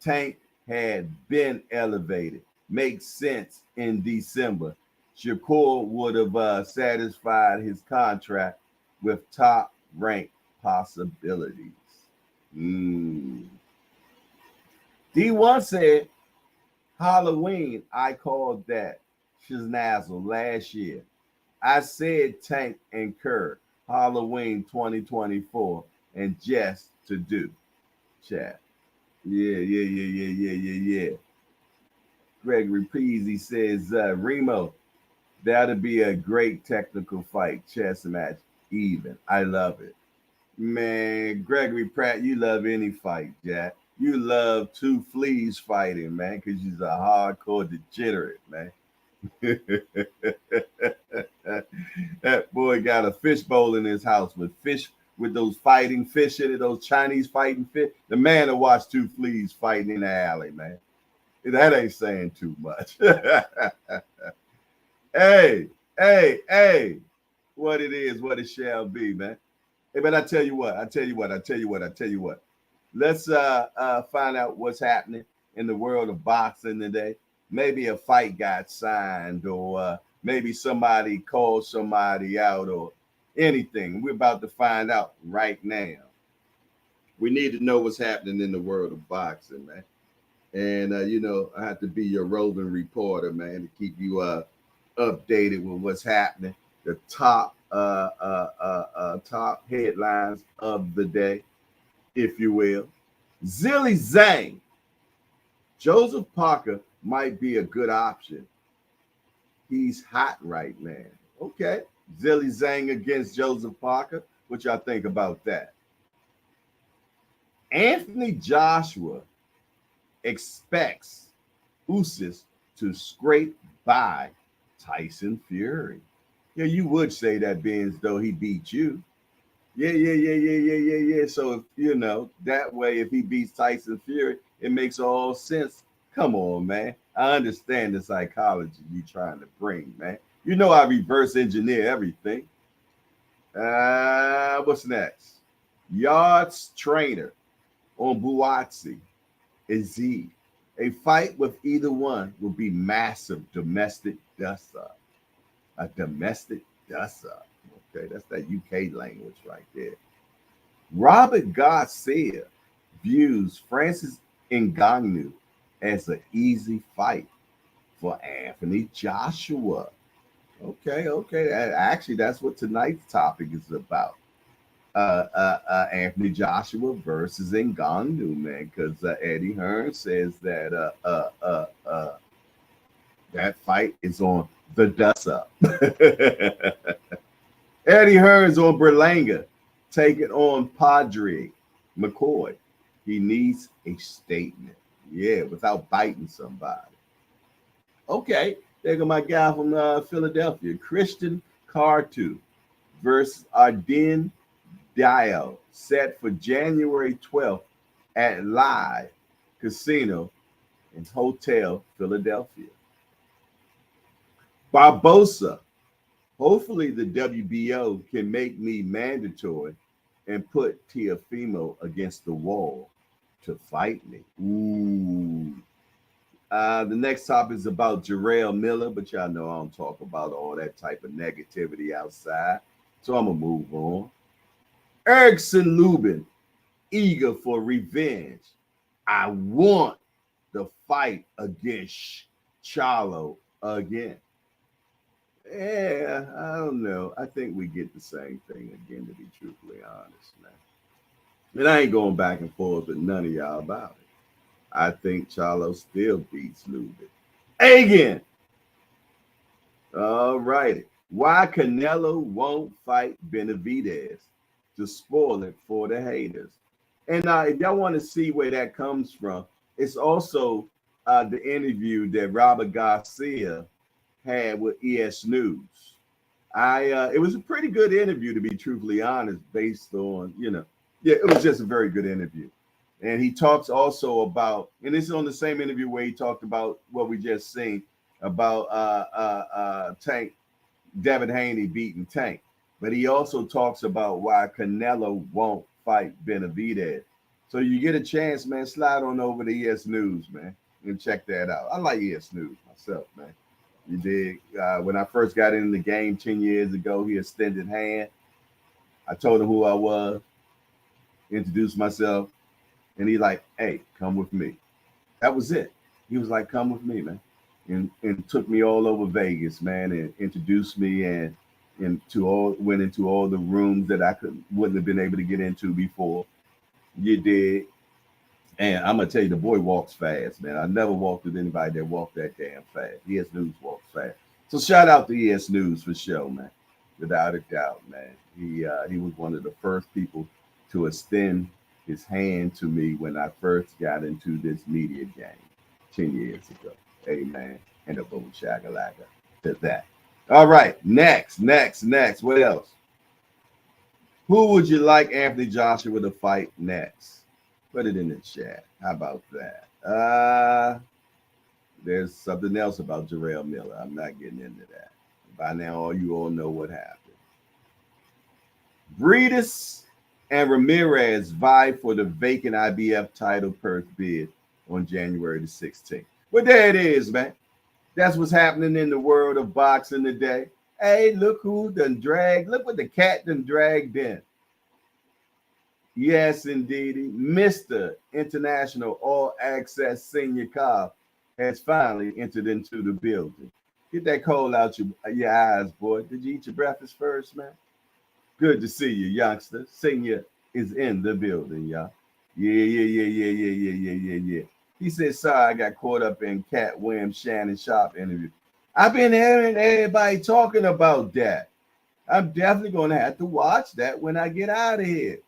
Tank had been elevated. Makes sense in December. Shakur would have satisfied his contract with top rank possibilities. D1 said, Halloween, I called that shiznazzle last year. I said Tank and Kerr, Halloween 2024, and just to do. Chat. Yeah. Gregory Peasy says, Remo, that'll be a great technical fight, chess match, even. I love it. Man, Gregory Pratt, you love any fight, Jack. You love two fleas fighting, man, because you're a hardcore degenerate, man. That boy got a fishbowl in his house with fish, with those fighting fish in it, those Chinese fighting fish. The man that watched two fleas fighting in the alley, man. That ain't saying too much. Hey, what it is, what it shall be, man. Hey, but I tell you what. Let's find out what's happening in the world of boxing today. Maybe a fight got signed, or maybe somebody called somebody out, or anything. We're about to find out right now. We need to know what's happening in the world of boxing, man. And, I have to be your roving reporter, man, to keep you updated with what's happening. The top headlines of the day, if you will. Zilly Zhang. Joseph Parker might be a good option. He's hot right now. Okay. Zilly Zhang against Joseph Parker. What y'all think about that? Anthony Joshua expects Usyk to scrape by Tyson Fury. Yeah, you would say that being as though he beat you. Yeah. So if, that way, if he beats Tyson Fury, it makes all sense. Come on, man. I understand the psychology you trying to bring, man. I reverse engineer everything. What's next? Yards trainer on Buatsi is he. A fight with either one will be massive domestic dust up. A domestic dust up. Okay, that's that UK language right there. Robert Garcia views Francis Ngannou as an easy fight for Anthony Joshua. Okay. Actually, that's what tonight's topic is about. Anthony Joshua versus Ngannou, man, because Eddie Hearn says that that fight is on the dust up. Eddie Hearn's on Berlanga, taking on Padre McCoy. He needs a statement, without biting somebody. Okay, there go my guy from Philadelphia, Christian Cartu versus Arden Dial, set for January 12th at Live Casino and Hotel Philadelphia. Barbosa, hopefully the WBO can make me mandatory and put Teofimo against the wall to fight me. Ooh. The next topic is about Jarrell Miller, but y'all know I don't talk about all that type of negativity outside, so I'm going to move on. Erickson Lubin, eager for revenge. I want the fight against Charlo again. Yeah, I don't know. I think we get the same thing again, to be truthfully honest, man. And I ain't going back and forth with none of y'all about it. I think Charlo still beats Lubin. Again. All righty. Why Canelo won't fight Benavidez to spoil it for the haters. And if y'all want to see where that comes from, it's also the interview that Robert Garcia had with ES News. It was a pretty good interview, to be truthfully honest, based on, it was just a very good interview. And he talks also about, and this is on the same interview where he talked about what we just seen about Tank, Devin Haney beating Tank. But he also talks about why Canelo won't fight Benavidez. So you get a chance, man, slide on over to ES News, man, and check that out. I like ES News myself, man. You dig? When I first got into the game 10 years ago, he extended hand. I told him who I was, introduced myself, and he like, hey, come with me. That was it. He was like, come with me, man. And took me all over Vegas, man, and introduced me and went into all the rooms that I wouldn't have been able to get into before. You did. And I'm gonna tell you, the boy walks fast, man. I never walked with anybody that walked that damn fast. ES News walks fast. So shout out to ES News for sure, man. Without a doubt, man. He was one of the first people to extend his hand to me when I first got into this media game 10 years ago. Amen. And a boom shakalaka to that. All right, next. What else? Who would you like Anthony Joshua to fight next? Put it in the chat. How about that? There's something else about Jarrell Miller. I'm not getting into that. By now, you all know what happened. Breedis and Ramirez vie for the vacant IBF title Perth bid on January the 16th. Well, there it is, man. That's what's happening in the world of boxing today. Hey, look who done dragged. Look what the cat done dragged in. Yes, indeed. Mr. International All Access Senior Cobb has finally entered into the building. Get that coal out your eyes, boy. Did you eat your breakfast first, man? Good to see you, youngster. Senior is in the building, y'all. Yeah. He said, sorry, I got caught up in Cat Williams, Shannon Sharp interview. I've been hearing everybody talking about that. I'm definitely going to have to watch that when I get out of here.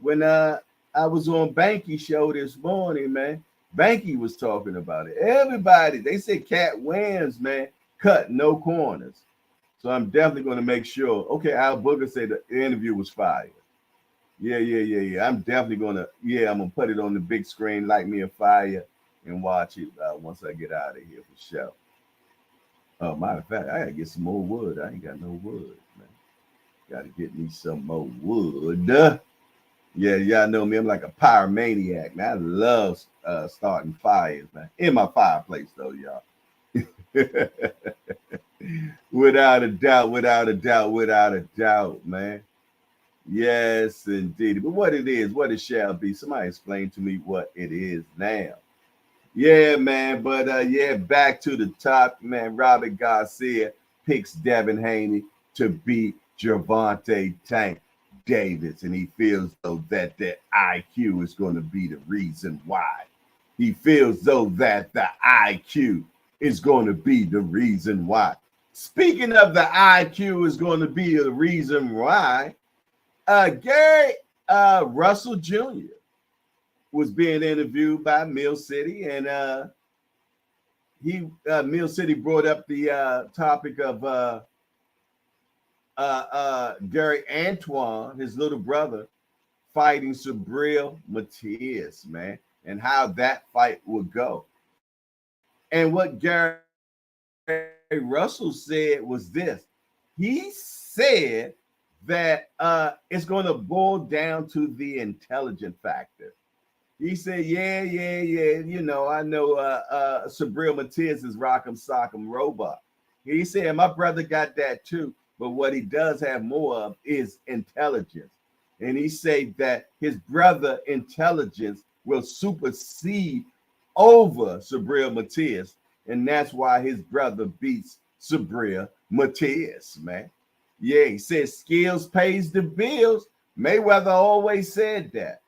When I was on Banky's show this morning, man, Banky was talking about it. Everybody, they said Cat Williams, man, cut no corners. So I'm definitely going to make sure. Okay, Al Booker said the interview was fire. Yeah. I'm definitely gonna. Yeah, I'm gonna put it on the big screen, light me a fire, and watch it once I get out of here for sure. Oh, matter of fact, I gotta get some more wood. I ain't got no wood, man. Gotta get me some more wood. Yeah, y'all know me. I'm like a pyromaniac, man. I love starting fires, man. In my fireplace, though, y'all. Without a doubt, man. Yes, indeed. But what it shall be. Somebody explain to me what it is now. Yeah, man. But yeah, back to the top, man. Robert Garcia picks Devin Haney to beat Gervonta Tank Davis, and he feels though that the IQ is going to be the reason why. He feels though that the IQ is going to be the reason why. Speaking of the IQ is going to be the reason why, Gary Russell Jr. was being interviewed by Mill City, and Mill City brought up the topic of Gary Antoine, his little brother, fighting Subriel Matias, man, and how that fight would go. And what Gary Russell said was this. He said that it's going to boil down to the intelligent factor. He said, yeah. You know, I know Subriel Matias is Rock'em Sock'em Robot. He said, my brother got that too. But what he does have more of is intelligence. And he said that his brother intelligence will supersede over Subriel Matias. And that's why his brother beats Subriel Matias, man. Yeah, he says skills pays the bills. Mayweather always said that.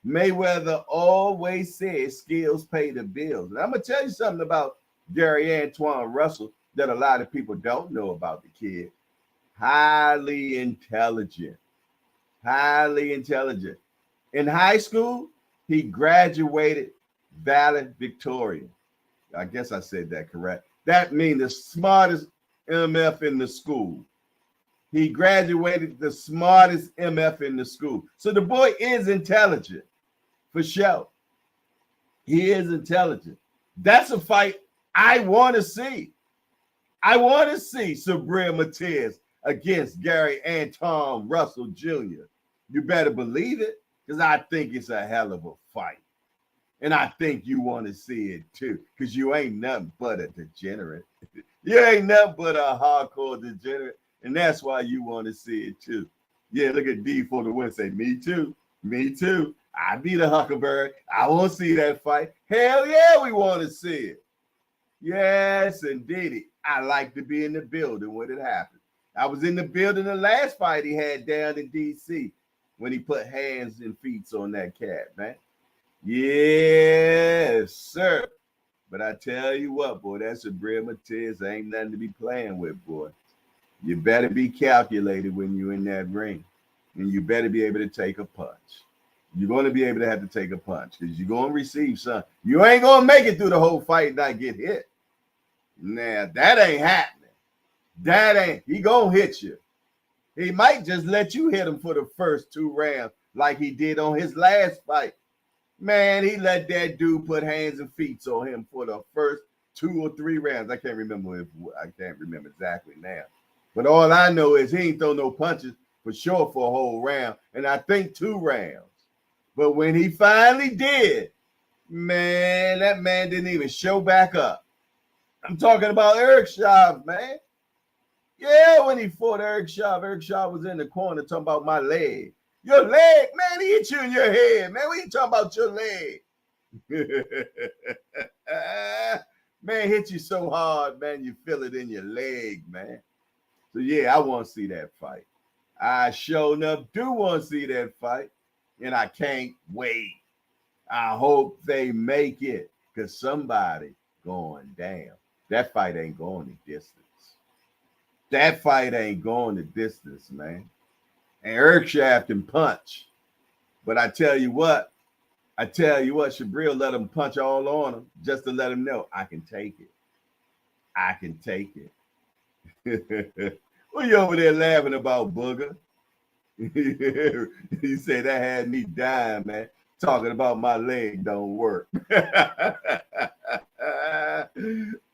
Mayweather always said skills pay the bills. And I'm going to tell you something about Gary Antoine Russell that a lot of people don't know about the kid. Highly intelligent. In high school, he graduated valedictorian. I guess I said that correct. That means the smartest MF in the school. He graduated the smartest MF in the school. So the boy is intelligent, for sure. He is intelligent. That's a fight I want to see. I want to see Subriel Matias against Gary Antoine Russell Jr. You better believe it, because I think it's a hell of a fight. And I think you want to see it too, because you ain't nothing but a degenerate. You ain't nothing but a hardcore degenerate, and that's why you want to see it too. Yeah, look at D for the win. Say, me too. I be the Huckleberry. I want to see that fight. Hell yeah, we want to see it. Yes, indeed. I like to be in the building when it happens. I was in the building the last fight he had down in D.C. when he put hands and feet on that cat, man. Yes, sir. But I tell you what, boy, that's Subriel Matias. Ain't nothing to be playing with, boy. You better be calculated when you're in that ring. And you better be able to take a punch. You're going to be able to have to take a punch because you're going to receive something. You ain't going to make it through the whole fight and not get hit. Nah, that ain't happening. He going to hit you. He might just let you hit him for the first 2 rounds like he did on his last fight. Man, he let that dude put hands and feet on him for the first 2 or 3 rounds. I can't remember exactly now. But all I know is he ain't throw no punches for sure for a whole round. And I think 2 rounds. But when he finally did, man, that man didn't even show back up. I'm talking about Eric Shaw, man. Yeah, when he fought Eric Shaw was in the corner talking about my leg. Your leg, man, he hit you in your head, man. What are you talking about your leg? Man, hit you so hard, man, you feel it in your leg, man. So, yeah, I want to see that fight. I sure enough do want to see that fight, and I can't wait. I hope they make it, because somebody going down. That fight ain't going the distance. That fight ain't going the distance, man. And Eric Shaft can punch. But I tell you what, Subriel let him punch all on him just to let him know, I can take it. I can take it. What you over there laughing about, Booger? He said that had me dying, man. Talking about my leg don't work.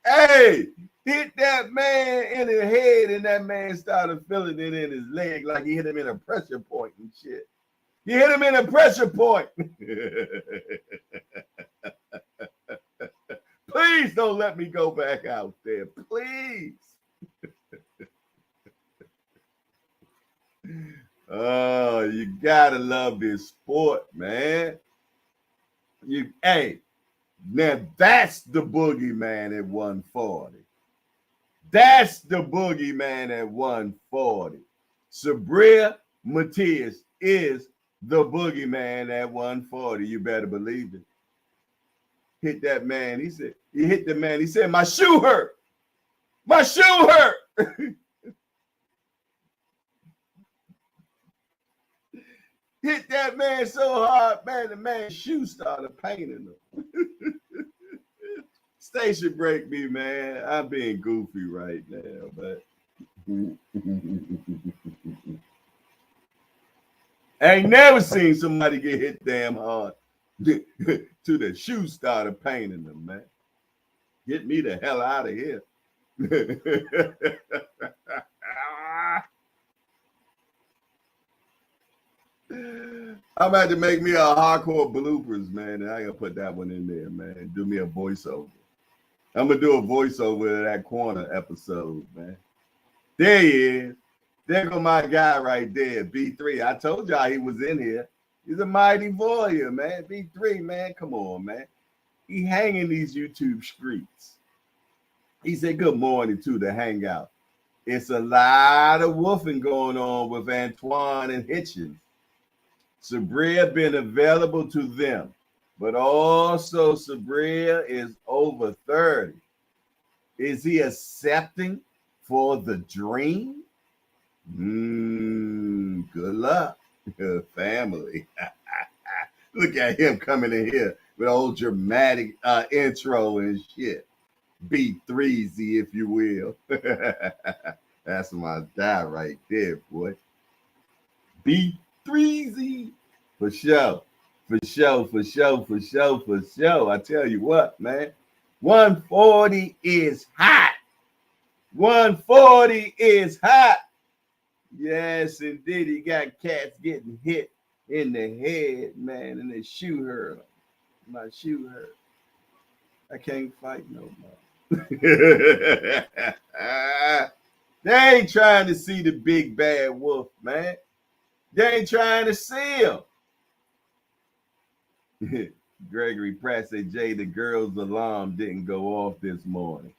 Hey, hit that man in the head, and that man started feeling it in his leg like he hit him in a pressure point and shit. You hit him in a pressure point. Please don't let me go back out there. Please. Oh, you gotta love this sport, man. Hey, now that's the boogeyman at 140. That's the boogeyman at 140. Sabria Matias is the boogeyman at 140. You better believe it. Hit that man. He hit the man. He said, my shoe hurt. My shoe hurt. Hit that man so hard, man, the man's shoe started paining him. Station break me, man. I'm being goofy right now, but I ain't never seen somebody get hit damn hard to the shoe started paining them, man. Get me the hell out of here. I'm about to make me a hardcore bloopers, man. And I gotta put that one in there, man. Do me a voiceover. I'm gonna do a voiceover of that corner episode, man. There he is. There go my guy right there, B3. I told y'all he was in here. He's a mighty warrior, man. B3, man. Come on, man. He hanging these YouTube streets. He said good morning to the hangout. It's a lot of woofing going on with Antoine and Hitchens. Sabria been available to them, but also Sabria is over 30. Is he accepting for the dream? Good luck, family. Look at him coming in here with old dramatic intro and shit. B3Z, if you will. That's my guy right there, boy. B3Z. For sure. For sure, for sure, for sure, for sure. I tell you what, man. 140 is hot. 140 is hot. Yes, indeed. He got cats getting hit in the head, man, and their shoe hurt. My shoe hurt. I can't fight no more. They ain't trying to see the big bad wolf, man. They ain't trying to see him. Gregory Pratt said, Jay, the girl's alarm didn't go off this morning.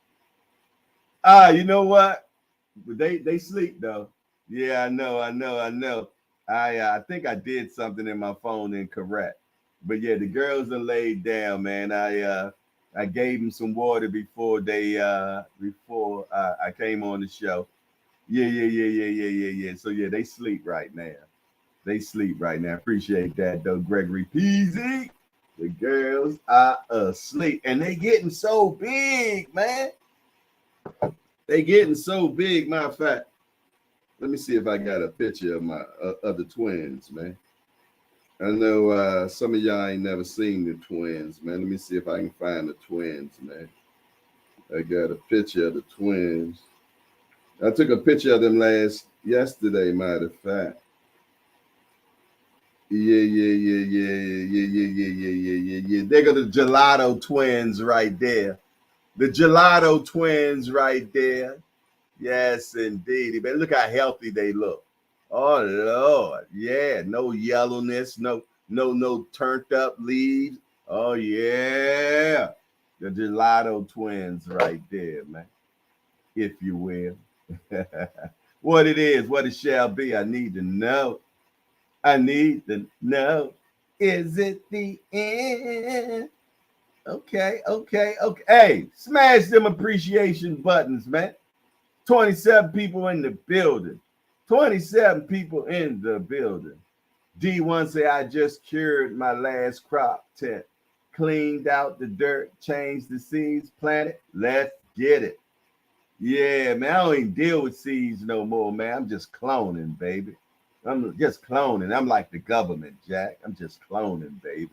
You know what? They sleep though. Yeah, I know. I think I did something in my phone incorrect. But yeah, the girls are laid down, man. I gave them some water before I came on the show. Yeah. So yeah, they sleep right now. Appreciate that though, Gregory Peasy. The girls are asleep and they getting so big, man. They getting so big. Matter of fact, let me see if I got a picture of my of the twins, man. I know some of y'all ain't never seen the twins, man. Let me see if I can find the twins, man. I got a picture of the twins. I took a picture of them yesterday, matter of fact. Yeah. They got the Gelato twins right there. The Gelato twins right there. Yes, indeed. Man, look how healthy they look. Oh Lord, yeah. No yellowness, no turned up leaves. Oh yeah, the Gelato twins right there, man. If you will, what it is, what it shall be. I need to know. Is it the end? Okay. Hey, smash them appreciation buttons, man. 27 people in the building. 27 people in the building. D1 say, I just cured my last crop tent. Cleaned out the dirt, changed the seeds, planted. Let's get it. Yeah, man, I don't even deal with seeds no more, man. I'm just cloning, baby. I'm just cloning. I'm like the government, Jack. I'm just cloning, baby.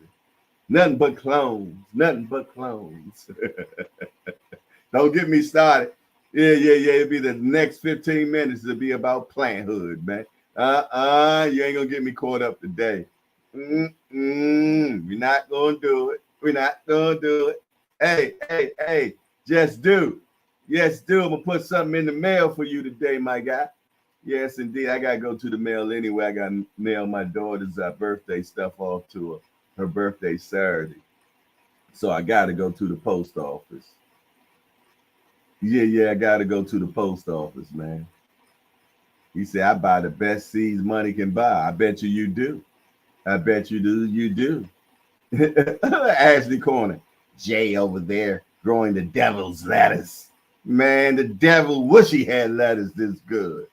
Nothing but clones. Nothing but clones. Don't get me started. Yeah. It'll be the next 15 minutes. It'll be about planthood, man. You ain't gonna get me caught up today. We're not gonna do it. We're not gonna do it. Hey, just do. Yes, do. I'm gonna put something in the mail for you today, my guy. Yes, indeed. I gotta go to the mail anyway. I gotta mail my daughter's birthday stuff off to her. Her birthday Saturday. So I gotta go to the post office. Yeah, I gotta go to the post office, man. He said, I buy the best seeds money can buy. I bet you do. I bet you do. Ashley Corner. Jay over there growing the devil's lettuce. Man, the devil wish he had lettuce this good.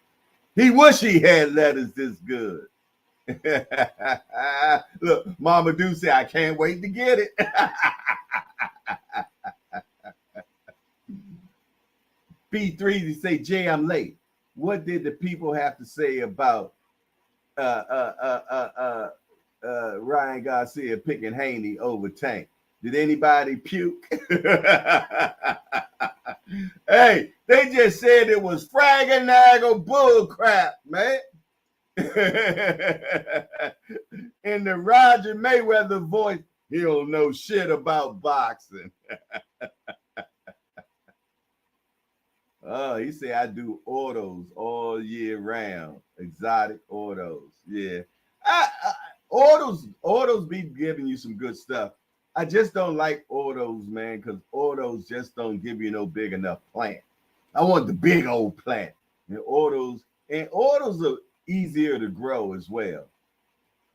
He wish he had lettuce this good. Look, Mama do say, I can't wait to get it. B3 to say, Jay, I'm late. What did the people have to say about Ryan Garcia picking Haney over Tank? Did anybody puke? Hey, they just said it was frag-a-naggle bull crap, man. In the Roger Mayweather voice, he don't know shit about boxing. Oh, he said I do autos all year round. Exotic autos. Yeah. Autos be giving you some good stuff. I just don't like autos, man, because autos just don't give you no big enough plant. I want the big old plant. And autos are easier to grow as well.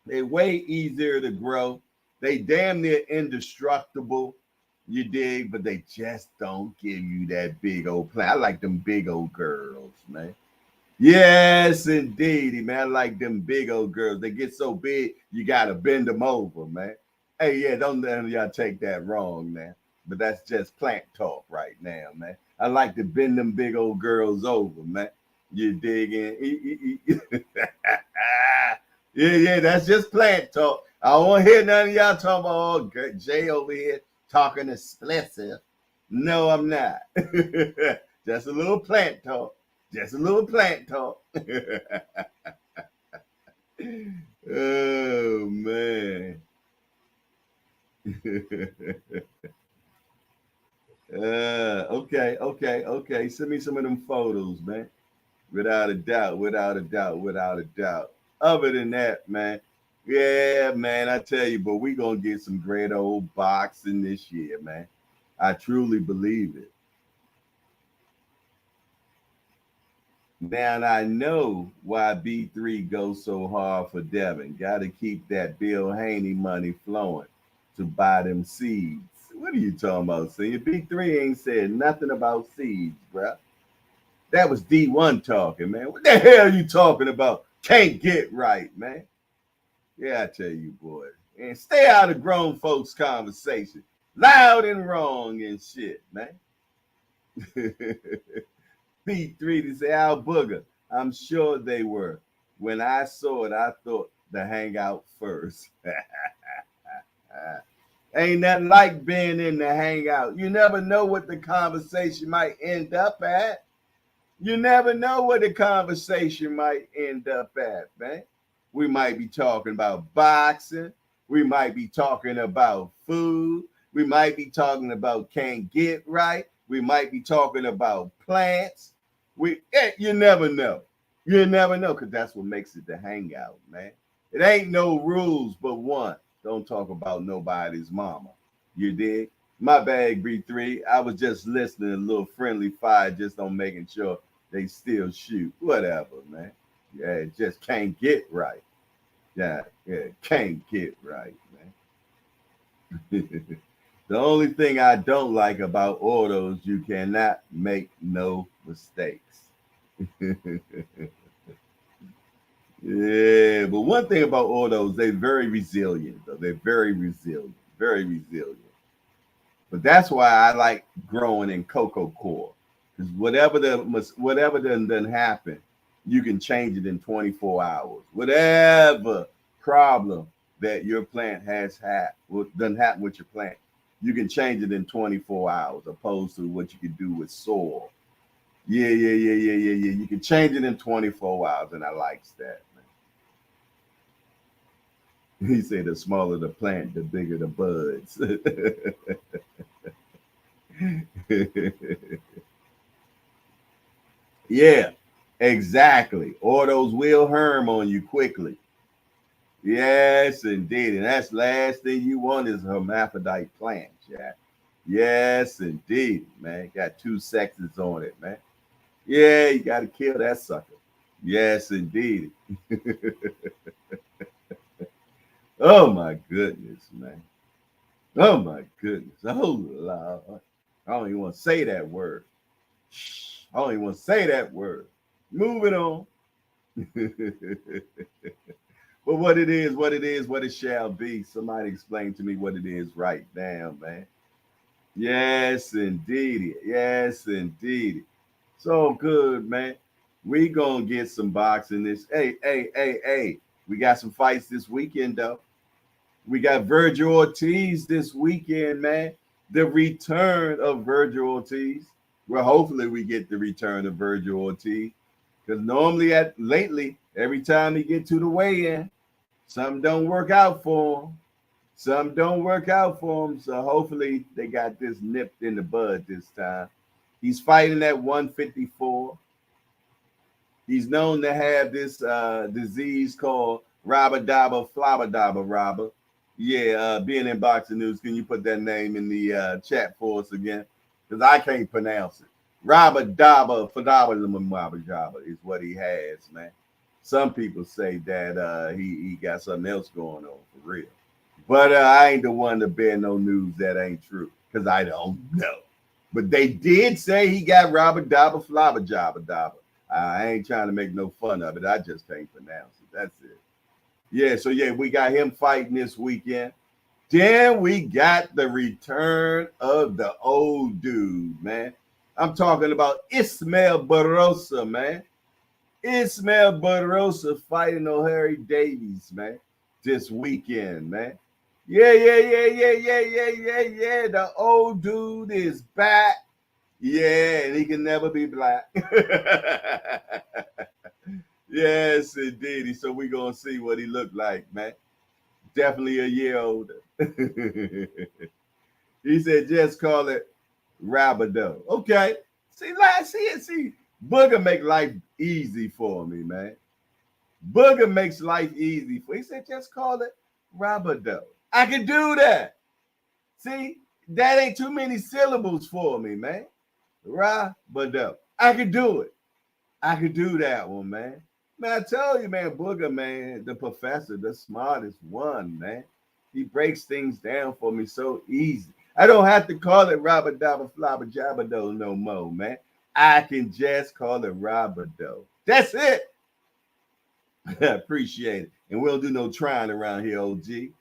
They're way easier to grow. They damn near indestructible. You dig, but they just don't give you that big old plant. I like them big old girls, man. Yes, indeed, man. I like them big old girls. They get so big, you gotta bend them over, man. Hey, yeah, don't let y'all take that wrong, man. But that's just plant talk right now, man. I like to bend them big old girls over, man. You dig in? Yeah, that's just plant talk. I don't want to hear none of y'all talking about Jay over here talking explicit. No, I'm not. Just a little plant talk. Just a little plant talk. Oh, man. Okay. Send me some of them photos, man. Without a doubt. Other than that, man, yeah, man, I tell you, but we gonna get some great old boxing this year, man. I truly believe it. Now I know why B3 goes so hard for Devin. Got to keep that Bill Haney money flowing to buy them seeds. What are you talking about, senior? B3 ain't said nothing about seeds, bro. That was D1 talking, man. What the hell are you talking about? Can't get right, man. Yeah, I tell you, boy. And stay out of grown folks' conversation. Loud and wrong and shit, man. B3 to say, Al Booger. I'm sure they were. When I saw it, I thought the hangout first. Ain't nothing like being in the hangout. You never know what the conversation might end up at. You never know what the conversation might end up at, man. We might be talking about boxing. We might be talking about food. We might be talking about can't get right. We might be talking about plants. You never know. You never know, because that's what makes it the hangout, man. It ain't no rules but one. Don't talk about nobody's mama. You dig? My bad, B3. I was just listening, a little friendly fire just on making sure they still shoot. Whatever, man. Yeah, it just can't get right. Yeah, can't get right, man. The only thing I don't like about autos, you cannot make no mistakes. Yeah, but one thing about autos, they're very resilient, though. They're very resilient. But that's why I like growing in cocoa core. Because whatever done happen, you can change it in 24 hours. Whatever problem that your plant has had, doesn't happen with your plant, you can change it in 24 hours, opposed to what you could do with soil. Yeah. You can change it in 24 hours, and I likes that, man. He said the smaller the plant, the bigger the buds. Yeah, exactly. Or those will herm on you quickly. Yes, indeed. And that's the last thing you want is hermaphrodite plants, yeah. Yes, indeed, man. Got 2 sexes on it, man. Yeah, you got to kill that sucker. Yes, indeed. Oh, my goodness, man. Oh, my goodness. Oh, Lord. I don't even want to say that word. I don't even want to say that word. Moving on. But what it is, what it shall be. Somebody explain to me what it is right now, man. Yes, indeed. Yes, indeed. So good, man. We gonna get some boxing this. Hey. We got some fights this weekend, though. We got Virgil Ortiz this weekend, man. The return of Virgil Ortiz. Well, hopefully we get the return of Virgil Ortiz. Because normally lately, every time he get to the weigh-in, something don't work out for him. Some don't work out for him. So hopefully they got this nipped in the bud this time. He's fighting at 154. He's known to have this disease called Rabadaba Flabadaba Rabba. Yeah, being in boxing news, can you put that name in the chat for us again? Because I can't pronounce it. Rabadaba Flabadaba is what he has, man. Some people say that he got something else going on for real. But I ain't the one to bear no news that ain't true, because I don't know. But they did say he got Rabadaba Flabadaba. I ain't trying to make no fun of it. I just can't pronounce it. That's it. Yeah, so yeah, we got him fighting this weekend. Then we got the return of the old dude, man. I'm talking about Ismael Barrosa, man. Ismael Barrosa fighting O'Hare Davies, man, this weekend, man. Yeah. The old dude is back. Yeah, and he can never be black. Yes, indeed. So we're going to see what he looked like, man. Definitely a year older. He said, just call it Rabado. Okay. See, Booger make life easy for me, man. Booger makes life easy for me. He said, just call it Rabado. I can do that. See, that ain't too many syllables for me, man. Rabado. I can do it. I could do that one, man. Man, I tell you, man, Booger, man, the professor, the smartest one, man. He breaks things down for me so easy. I don't have to call it Rabadaba Flabajabado no more, man. I can just call it Rabado. That's it. I appreciate it. And we don't do no trying around here, OG.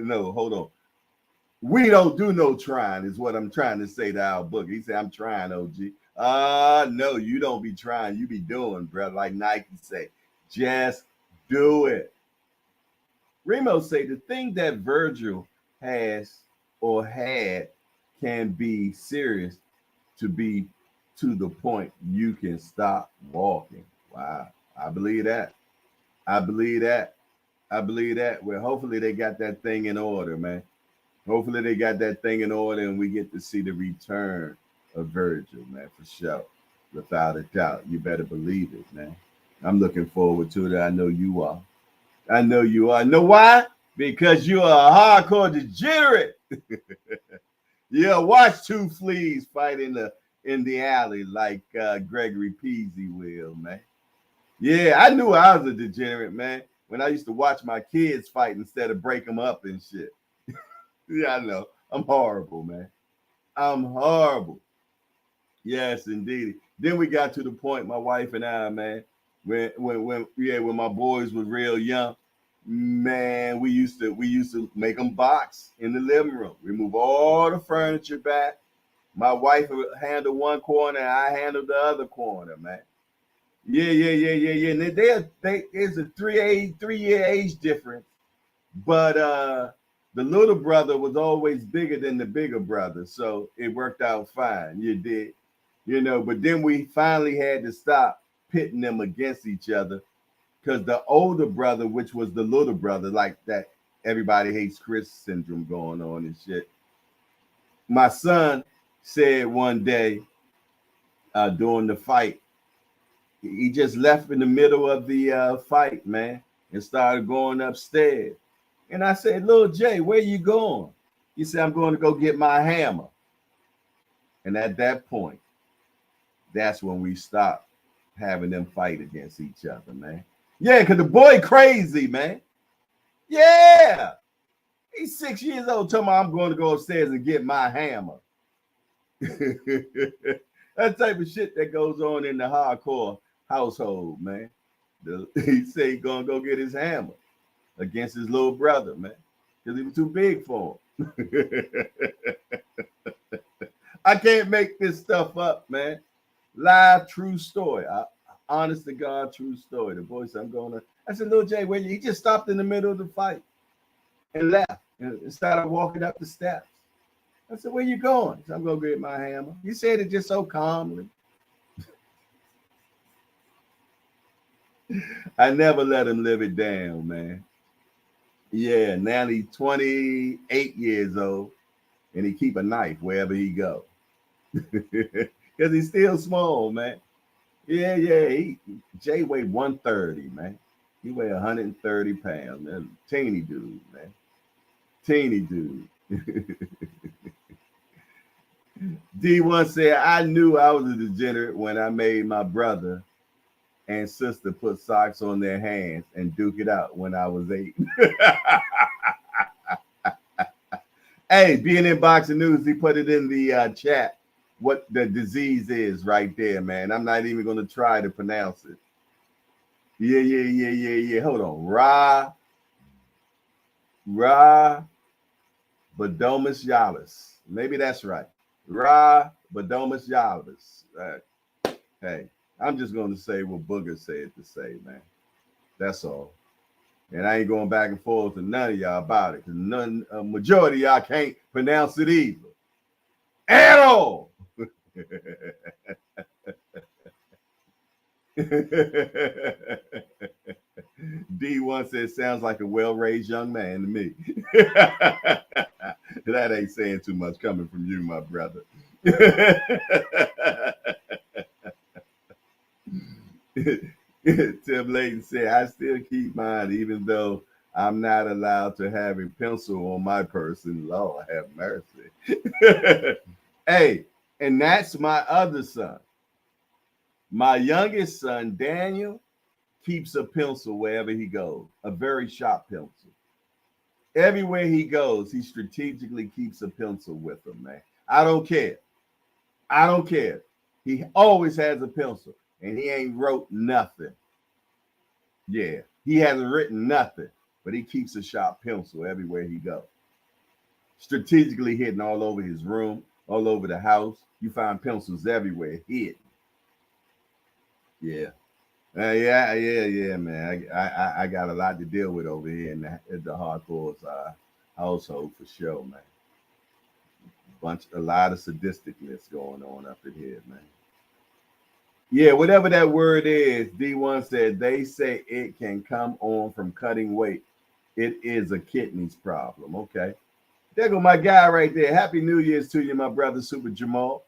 No, hold on. We don't do no trying, is what I'm trying to say to our Booger. He said, I'm trying, OG. No, you don't be trying. You be doing, bro. Like Nike say, just do it. Remo say the thing that Virgil has or had can be serious to be to the point you can stop walking. Wow. I believe that. Well, hopefully they got that thing in order, man. Hopefully they got that thing in order and we get to see the return of Virgil, man, for sure. Without a doubt. You better believe it, man. I'm looking forward to it. I know you are. Know why? Because you're a hardcore degenerate. Yeah, watch 2 fleas fight in the alley like Gregory Peasy will, man. Yeah, I knew I was a degenerate, man, when I used to watch my kids fight instead of break them up and shit. Yeah, I know. I'm horrible, man. I'm horrible. Yes, indeed. Then we got to the point, my wife and I, man, when my boys were real young, man, we used to make them box in the living room. We move all the furniture back. My wife would handle one corner, and I handled the other corner, man. Yeah. And there's a 3-year age difference, but the little brother was always bigger than the bigger brother, so it worked out fine. You did, But then we finally had to stop pitting them against each other because the older brother, which was the little brother, like that everybody hates Chris syndrome going on and shit. My son said one day during the fight, he just left in the middle of the fight, man, and started going upstairs. And I said, "Little Jay, where you going?" He said, "I'm going to go get my hammer." And at that point, that's when we stopped having them fight against each other, man. Yeah, because the boy crazy, man. Yeah. He's 6 years old, telling me I'm going to go upstairs and get my hammer. That type of shit that goes on in the hardcore household, man. He say he's going to go get his hammer against his little brother, man, because he was too big for him. I can't make this stuff up, man. Live, true story. Honest to God, true story. The boy said, I said, "Little Jay, where you?" He just stopped in the middle of the fight and left and started walking up the steps. I said, "Where you going?" He said, "I'm going to get my hammer." He said it just so calmly. I never let him live it down, man. Yeah, now he's 28 years old, and he keep a knife wherever he go. Because he's still small, man. Yeah. Jay weighed 130, man. He weighed 130 pounds, man. Teeny dude, man. Teeny dude. D1 said, "I knew I was a degenerate when I made my brother and sister put socks on their hands and duke it out when I was 8. Hey, being in boxing news, he put it in the chat what the disease is right there, man. I'm not even going to try to pronounce it. Yeah. Hold on. Rhabdomyolysis. Maybe that's right. Rhabdomyolysis. Hey, I'm just going to say what Booger said to say, man. That's all. And I ain't going back and forth to none of y'all about it, because majority of y'all can't pronounce it either. At all. D1 says, "Sounds like a well-raised young man to me." That ain't saying too much coming from you, my brother. Tim Layton said, "I still keep mine even though I'm not allowed to have a pencil on my person. Lord have mercy." Hey, and that's my other son. My youngest son, Daniel, keeps a pencil wherever he goes, a very sharp pencil. Everywhere he goes, he strategically keeps a pencil with him, man. I don't care. He always has a pencil, and he ain't wrote nothing. Yeah, he hasn't written nothing, but he keeps a sharp pencil everywhere he goes. Strategically hidden all over his room, all over the house. You find pencils everywhere hidden. Yeah. Yeah, man. I got a lot to deal with over here in the hardcore household for sure, man. A lot of sadisticness going on up in here, man. Yeah, whatever that word is, D1 said they say it can come on from cutting weight. It is a kidneys problem. Okay. There go my guy right there. Happy New Year's to you, my brother, Super Jamal.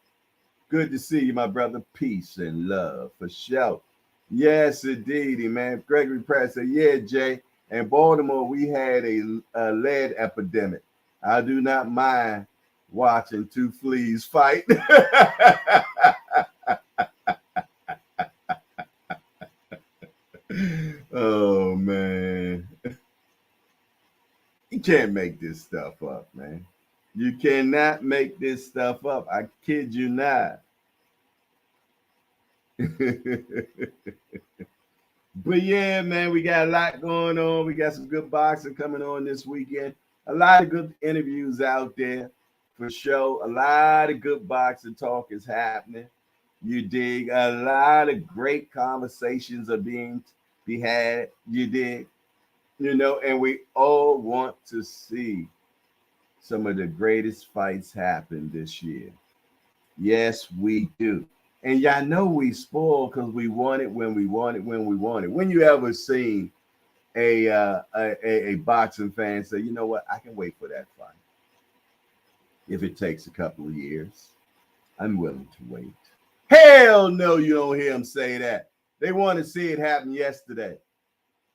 Good to see you, my brother. Peace and love for sure. Yes, indeedy, man. Gregory Pratt said, "Yeah, Jay. In Baltimore, we had a lead epidemic. I do not mind watching two fleas fight." Oh, man. You can't make this stuff up, man. You cannot make this stuff up. I kid you not. But yeah, man, we got a lot going on. We got some good boxing coming on this weekend. A lot of good interviews out there for sure. A lot of good boxing talk is happening. You dig? A lot of great conversations are being be had. You dig? You know, and we all want to see some of the greatest fights happen this year. Yes, we do. And y'all know we spoil because we want it when we want it when we want it. When you ever seen a boxing fan say, you know what, I can wait for that fight. If it takes a couple of years, I'm willing to wait. Hell no, you don't hear them say that. They want to see it happen yesterday.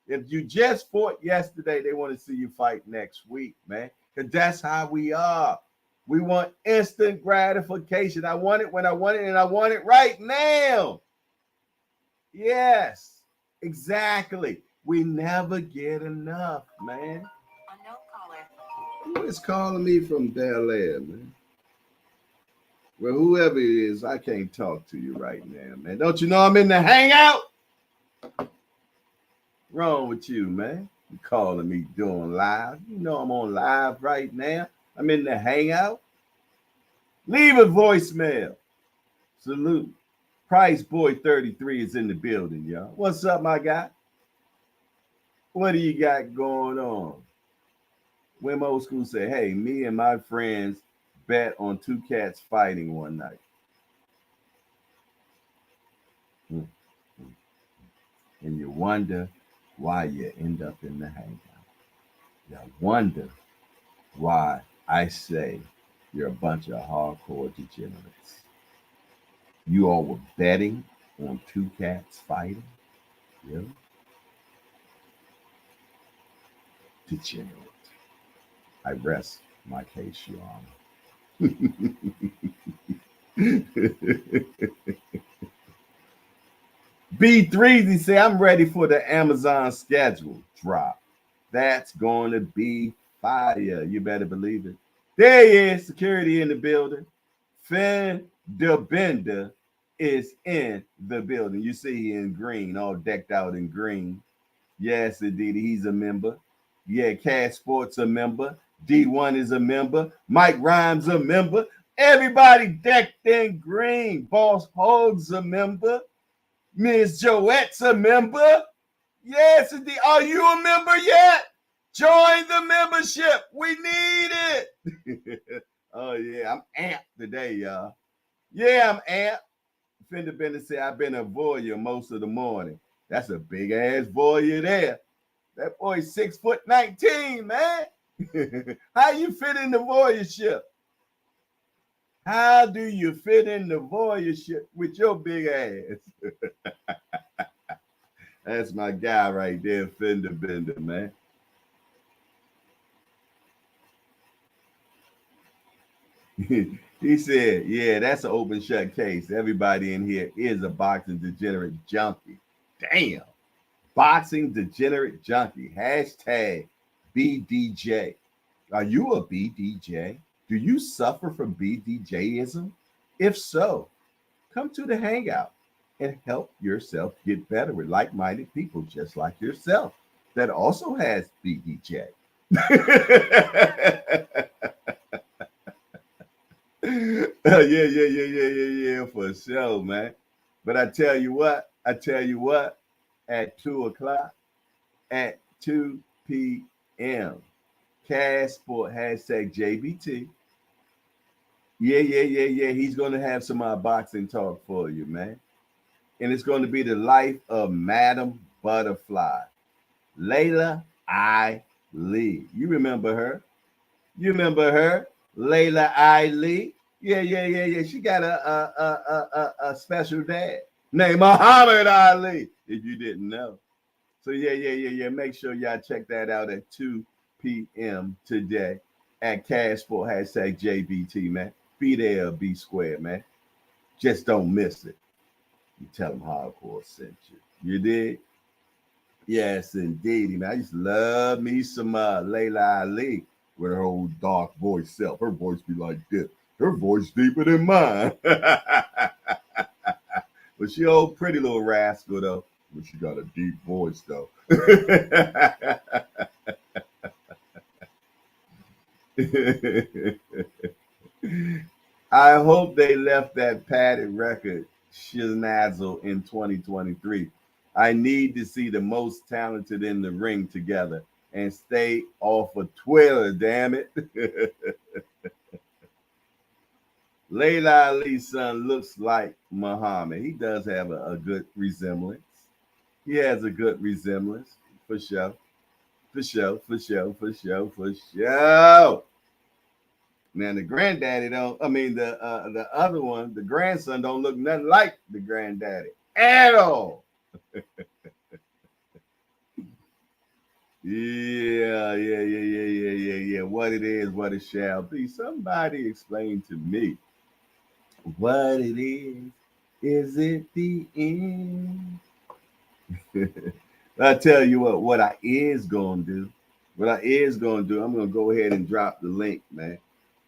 If you just fought yesterday, they want to see you fight next week, man. Because that's how we are. We want instant gratification. I want it when I want it, and I want it right now. Yes, exactly. We never get enough, man. Who is calling me from Bel Air, man? Well, whoever it is, I can't talk to you right now, man. Don't you know I'm in the hangout? Wrong with you, man? You calling me doing live? You know I'm on live right now. I'm in the hangout. Leave a voicemail. Salute. Price Boy 33 is in the building, y'all. What's up, my guy? What do you got going on? Wim Old School said, hey, me and my friends bet on two cats fighting one night. And you wonder why you end up in the hangout. You wonder why I say you're a bunch of hardcore degenerates. You all were betting on two cats fighting? Really? Degenerate. I rest my case, Your Honor. B3Z say, I'm ready for the Amazon schedule drop. That's going to be fire. You better believe it. There he is, security in the building. Finn the Bender is in the building. You see he in green, all decked out in green. Yes, indeed, he's a member. Yeah, Cash Sports a member. D1 is a member. Mike Rhymes a member. Everybody decked in green. Boss Hogg's a member. Ms. Joette's a member. Yes, indeed. Are you a member yet? Join the membership. We need it. Oh, yeah. I'm amped today, y'all. Yeah, I'm amped. Fender Bender said, I've been a voyeur most of the morning. That's a big-ass voyeur there. That boy's 6'19", man. How you fit in the voyeurship? How do you fit in the voyeurship with your big ass? That's my guy right there, Fender Bender, man. He said, yeah, that's an open shut case. Everybody in here is a boxing degenerate junkie. Damn. Boxing degenerate junkie. Hashtag BDJ. Are you a BDJ? Do you suffer from BDJism? If so, come to the hangout and help yourself get better with like-minded people just like yourself that also has BDJ. Yeah, for sure, man. But I tell you what, at 2 o'clock, at 2 p.m., Cash Sport hashtag JBT. Yeah. He's going to have some boxing talk for you, man. And it's going to be the life of Madam Butterfly, Layla I. Lee. You remember her? Layla I. Lee? Yeah. She got a special dad named Muhammad Ali, if you didn't know. So yeah. Make sure y'all check that out at 2 p.m. today at Cash Sport hashtag JBT, man. Be there or be square, man. Just don't miss it. You tell them Hardcore sent you. You did? Yes, indeed, man. I used to love me some Layla Ali with her old dark voice self. Her voice be like this. Her voice deeper than mine. But she old pretty little rascal, though. But she got a deep voice, though. I hope they left that padded record Schnazzle in 2023. I need to see the most talented in the ring together and stay off of Twitter, damn it. Layla Ali's son looks like Muhammad. He does have a good resemblance. He has a good resemblance, for sure. For sure, for sure, for sure, for sure. Now the granddaddy don't. I mean the other one, the grandson don't look nothing like the granddaddy at all. Yeah. What it is, what it shall be. Somebody explain to me what it is. Is it the end? I tell you what I is gonna do. What I is gonna do, I'm gonna go ahead and drop the link, man.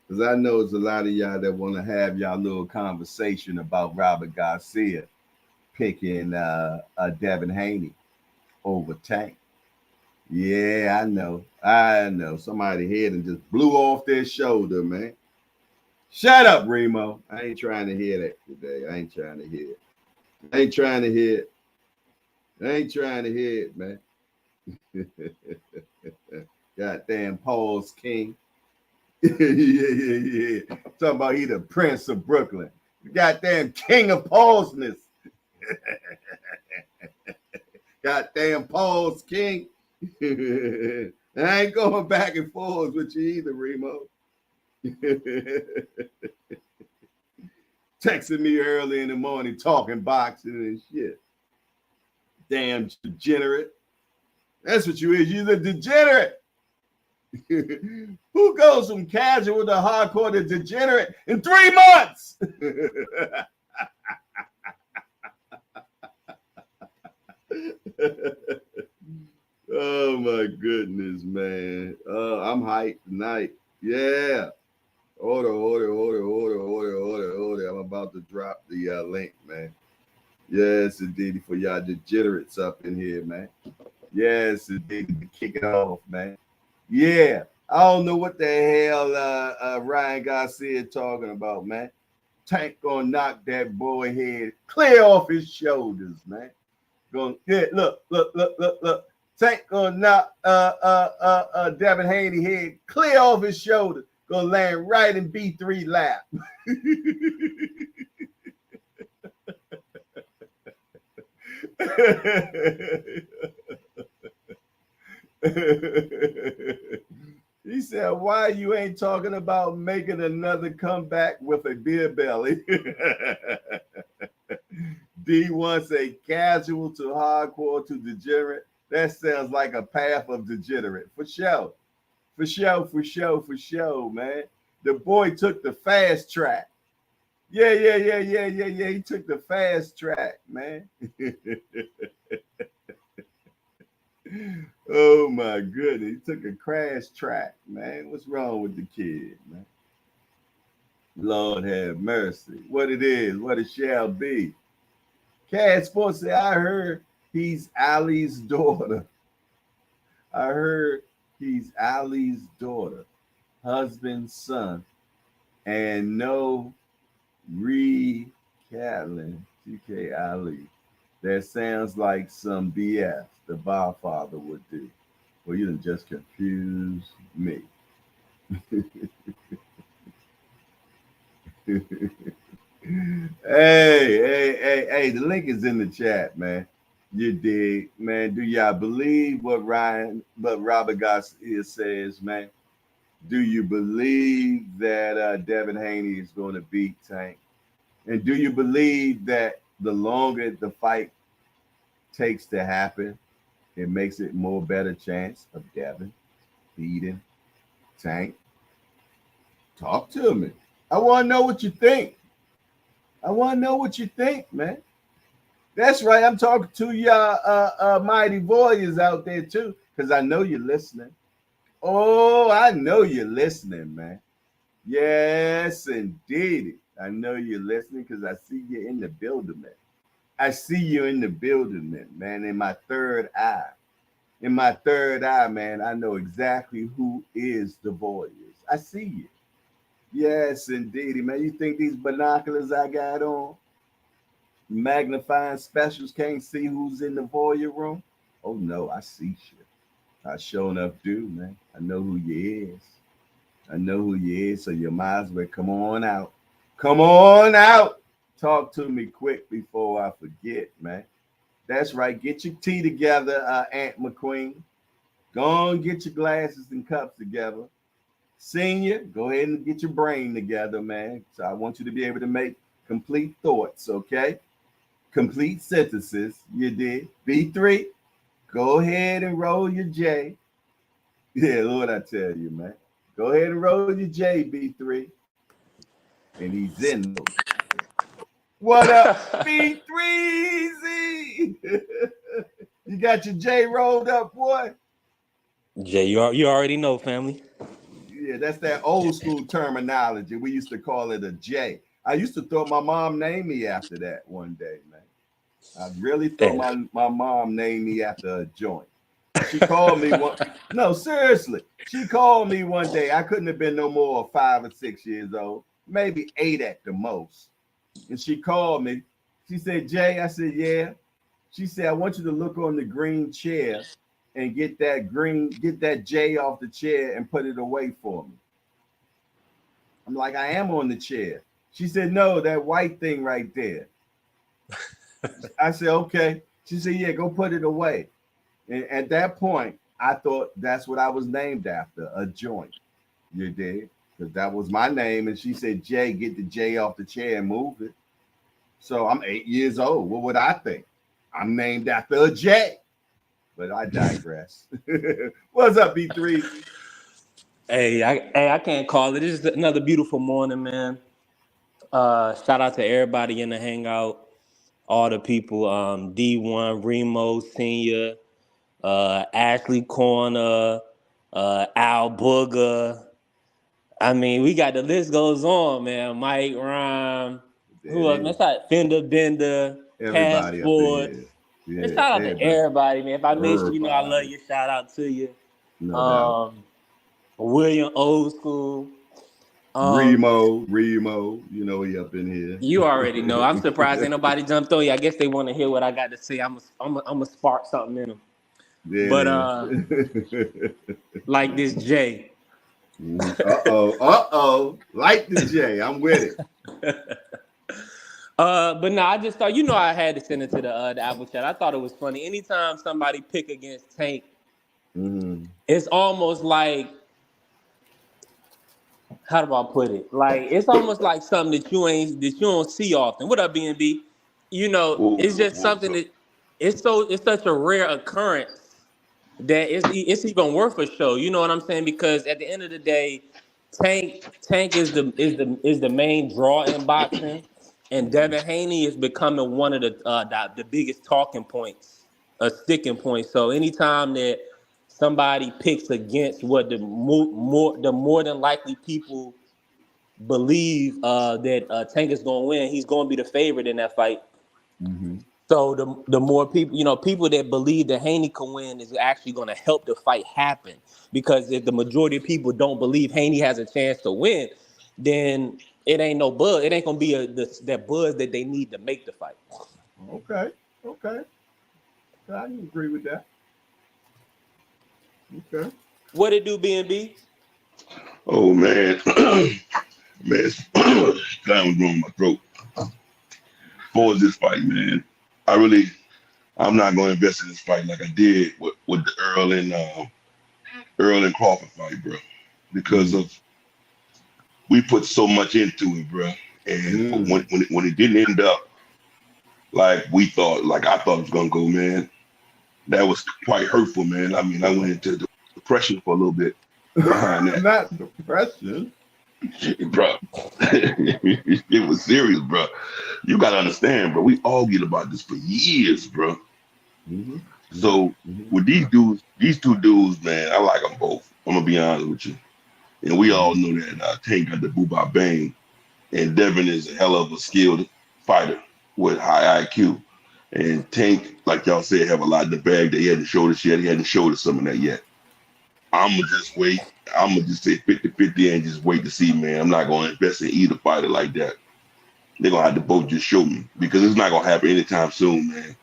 Because I know there's a lot of y'all that want to have y'all little conversation about Robert Garcia picking Devin Haney over Tank. Yeah, I know. Somebody hit and just blew off their shoulder, man. Shut up, Remo. I ain't trying to hear that today. I ain't trying to hear it, man. Goddamn Paul's King. Yeah. Talking about he the Prince of Brooklyn. Goddamn King of Paulsness. Goddamn Paul's King. I ain't going back and forth with you either, Remo. Texting me early in the morning talking boxing and shit. Damn degenerate. That's what you is. You're the degenerate. Who goes from casual to hardcore to degenerate in 3 months? Oh my goodness, man. I'm hyped tonight. Yeah. Order. I'm about to drop the link, man. Yes, indeed, for y'all degenerates up in here, man. Yes, indeed, to kick it off, man. Yeah, I don't know what the hell Ryan Garcia talking about, man. Tank gonna knock that boy head clear off his shoulders, man. Look. Tank gonna knock Devin Haney head clear off his shoulders. Gonna land right in B3 lap. He said, why you ain't talking about making another comeback with a beer belly? D wants a casual to hardcore to degenerate. That sounds like a path of degenerate. For sure, man. The boy took the fast track. Yeah. He took the fast track, man. Oh my goodness. He took a crash track, man. What's wrong with the kid, man? Lord have mercy. What it is, what it shall be. Cat Sports said, I heard he's Ali's daughter. Husband, son, and no recattling TK Ali. That sounds like some BS the Godfather would do. Well, you done just confused me. Hey, the link is in the chat, man. You dig, man. Do y'all believe what Robert Garcia says, man? Do you believe that Devin Haney is going to beat Tank? And do you believe that the longer the fight takes to happen, it makes it more better chance of Devin beating Tank? Talk to me. I want to know what you think. Man. That's right. I'm talking to y'all mighty warriors out there too, because I know you're listening. Oh, I know you're listening, man. Yes, indeed. I know you're listening because I see you in the building, man. I see you in the building, man, in my third eye. Man, I know exactly who is the warriors. I see you. Yes, indeed, man. You think these binoculars I got on? magnifying specials can't see who's in the voyeur room? Oh no, I see shit. I sure enough do, man. I know who you is. I know who you is, so you might as well come on out. Come on out. Talk to me quick before I forget, man. That's right. Get your tea together, Aunt McQueen. Go on, get your glasses and cups together. Senior, go ahead and get your brain together, man. So I want you to be able to make complete thoughts, okay? Complete sentences. You did. B3, go ahead and roll your J. Yeah, Lord, I tell you, man. Go ahead and roll your J, B3. And he's in those. What up, B3Z? You got your J rolled up, boy? Jay, you already know, family. Yeah, that's that old school terminology. We used to call it a J. I used to thought my mom named me after that one day, man. I really thought my mom named me after a joint. She called me one. No, seriously. She called me one day. I couldn't have been no more 5 or 6 years old, maybe 8 at the most. And she called me. She said, Jay, I said, yeah. She said, I want you to look on the green chair and get that J off the chair and put it away for me. I'm like, I am on the chair. She said, no, that white thing right there. I said, okay. She said, yeah, go put it away. And at that point, I thought that's what I was named after, a joint. You did? Because that was my name. And she said, Jay, get the J off the chair and move it. So I'm 8 years old. What would I think? I'm named after a J. But I digress. What's up, B3? Hey, I can't call it. This is another beautiful morning, man. Shout out to everybody in the hangout, all the people, D1, Remo, Senior, Ashley Corner, Al Booger. I mean, we got the list goes on, man. Mike Rhyme, who else? That's like Fender Bender, Everybody Passport. up in here. Yeah, Shout out to everybody, man. If I missed you, I love you. Shout out to you. No doubt. William Old School. Remo, you know he up in here. You already know. I'm surprised ain't nobody jumped on you. I guess they want to hear what I got to say. I'm a spark something in them. Yeah, but like this J. Like the J. I'm with it. But no, I just thought, I had to send it to the Apple chat. I thought it was funny. Anytime somebody pick against Tank, it's almost like, how do I put it? Like, it's almost like something that you don't see often. What up, BNB? It's just something that it's such a rare occurrence that it's even worth a show. You know what I'm saying? Because at the end of the day, Tank is the main draw in boxing. And Devin Haney is becoming one of the biggest talking points, a sticking point. So anytime that somebody picks against what the more than likely people believe that Tank is going to win, he's going to be the favorite in that fight. Mm-hmm. So the more people, people that believe that Haney can win is actually going to help the fight happen. Because if the majority of people don't believe Haney has a chance to win, then it ain't no buzz. It ain't gonna be that buzz that they need to make the fight. Okay. I can agree with that. Okay. What it do, BNB? Oh man, man, time was growing my throat. For this fight, man, I'm not gonna invest in this fight like I did with the Earl and Crawford fight, bro, because of. We put so much into it, bro, and when it didn't end up like I thought it was gonna go, man, that was quite hurtful, man. I mean, I went into depression for a little bit behind that. Not depression, bro. It was serious, bro. You gotta understand, bro. We argued about this for years, bro. Mm-hmm. So with these two dudes, man, I like them both. I'm gonna be honest with you. And we all know that Tank got the boo-bop bang, and Devin is a hell of a skilled fighter with high IQ. And Tank, like y'all said, have a lot in the bag that he hadn't showed us yet. He hadn't showed us some of that yet. I'm going to just wait. I'm going to just say 50-50 and just wait to see, man. I'm not going to invest in either fighter like that. they're gonna have to both just show me because it's not gonna happen anytime soon, man.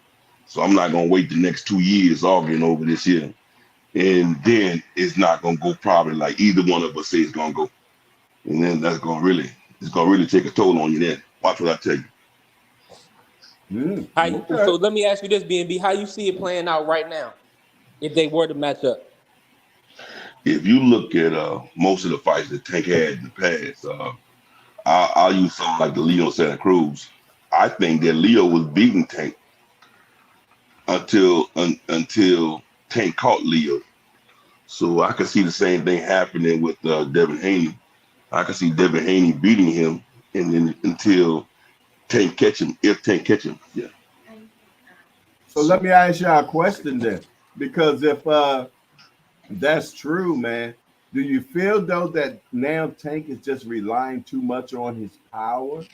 So I'm not gonna wait the next 2 years arguing over this here, and then it's not gonna go probably like either one of us say it's gonna go, and then it's gonna really take a toll on you. Then watch what I tell you. So let me ask you this, B&B, how you see it playing out right now if they were to match up? If you look at most of the fights that Tank had in the past, I'll use something like the Leo Santa Cruz. I think that Leo was beating Tank until Tank caught Leo. So I could see the same thing happening with Devin Haney. I could see Devin Haney beating him, and then until Tank catch him, if Tank catch him, yeah. So let me ask y'all a question then, because if that's true, man, do you feel though that now Tank is just relying too much on his power?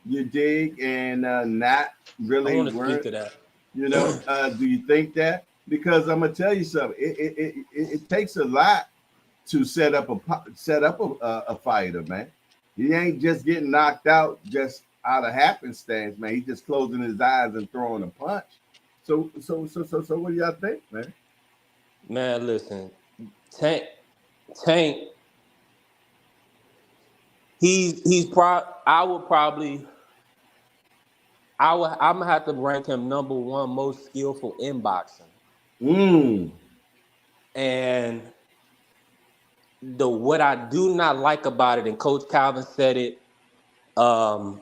You dig, and not really. I want to speak to that. You know, do you think that? Because I'm gonna tell you something. It takes a lot to set up a fighter, man. He ain't just getting knocked out just out of happenstance, man. He's just closing his eyes and throwing a punch. So what do y'all think, man? Man, listen, Tank. I'm gonna have to rank him number one most skillful in boxing. And what I do not like about it, and Coach Calvin said it, I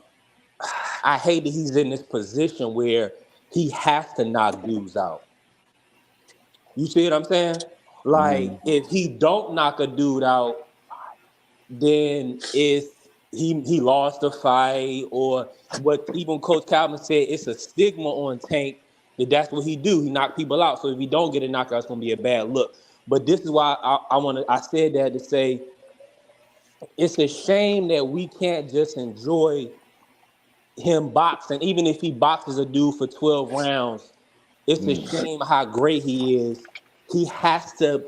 hate that he's in this position where he has to knock dudes out. You see what I'm saying? Like, if he don't knock a dude out, then he lost the fight, or what even Coach Calvin said, it's a stigma on Tank that's what he do. He knock people out. So if he don't get a knockout, it's gonna be a bad look. But this is why I said that to say it's a shame that we can't just enjoy him boxing, even if he boxes a dude for 12 rounds. It's a shame how great he is. He has to,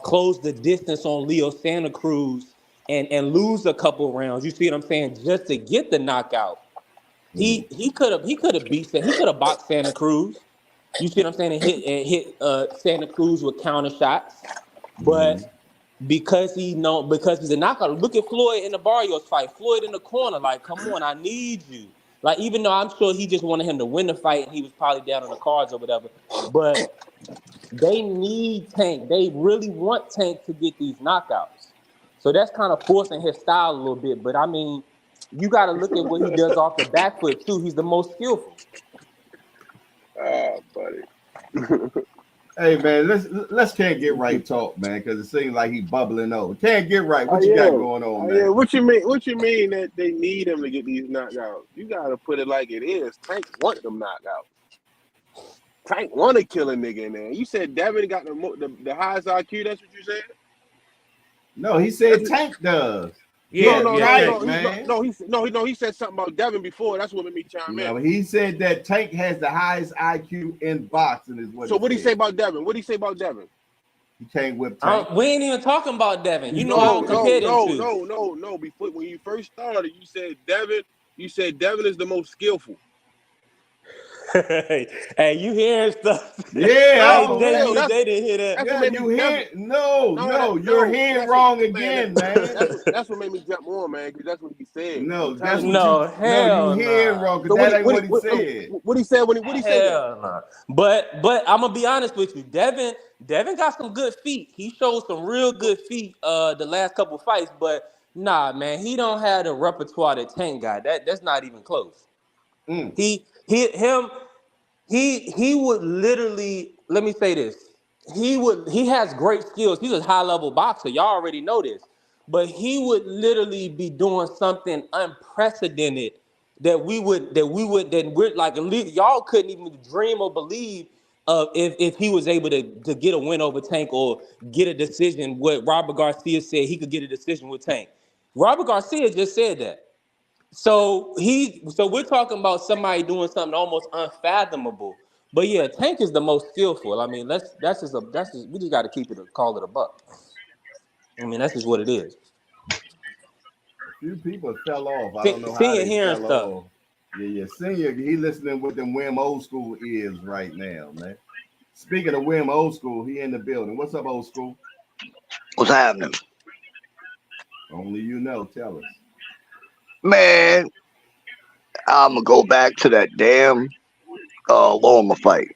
close the distance on Leo Santa Cruz and lose a couple rounds. You see what I'm saying? Just to get the knockout. He could have boxed Santa Cruz. You see what I'm saying? And hit Santa Cruz with counter shots. But because he's a knockout. Look at Floyd in the Barrios fight. Floyd in the corner, like, come on, I need you. Like, even though I'm sure he just wanted him to win the fight and he was probably down on the cards or whatever. But they need Tank. They really want Tank to get these knockouts. So that's kind of forcing his style a little bit. But, I mean, you got to look at what he does off the back foot, too. He's the most skillful. Buddy. Hey, man, let's can't get right talk, man, because it seems like he's bubbling over. Can't get right. What you got going on, man? Yeah, what you mean that they need him to get these knockouts? You got to put it like it is. Tank want them knockouts. Tank want to kill a nigga in there. You said Devin got the highest IQ. That's what you said? No, he said Tank does. Yeah, no, he said something about Devin before. That's what made me chime in. He said that Tank has the highest IQ in boxing is what. So what did he say about Devin? What did he say about Devin? He can't whip Tank. We ain't even talking about Devin. You know I don't compare them two. No. Before, when you first started, you said Devin is the most skillful. Hey, you hearing stuff? Yeah, they didn't hear that. Yeah, you hear? No, you're hearing wrong again, man. That's what made me jump on, man, because that's what he said. No, you hearing wrong, because that ain't what he said. What he said when he said that? Nah. But I'm gonna be honest with you, Devin got some good feet. He showed some real good feet the last couple fights, but nah, man, he don't have the repertoire that Tank got. That's not even close. He would literally, let me say this. He has great skills. He's a high-level boxer. Y'all already know this. But he would literally be doing something unprecedented that we're like, y'all couldn't even dream or believe of if he was able to get a win over Tank or get a decision. What Robert Garcia said, he could get a decision with Tank. Robert Garcia just said that. So we're talking about somebody doing something almost unfathomable. But yeah, Tank is the most skillful. I mean, we just got to keep it, call it a buck. I mean, that's just what it is. few people fell off. I don't know how Senior they hearing fell stuff. off. Yeah. Senior, he listening with them Wim old school ears right now, man. Speaking of Wim old school, he in the building. What's up, old school? What's happening? Only you know. Tell us. Man, I'm going to go back to that damn Loma fight.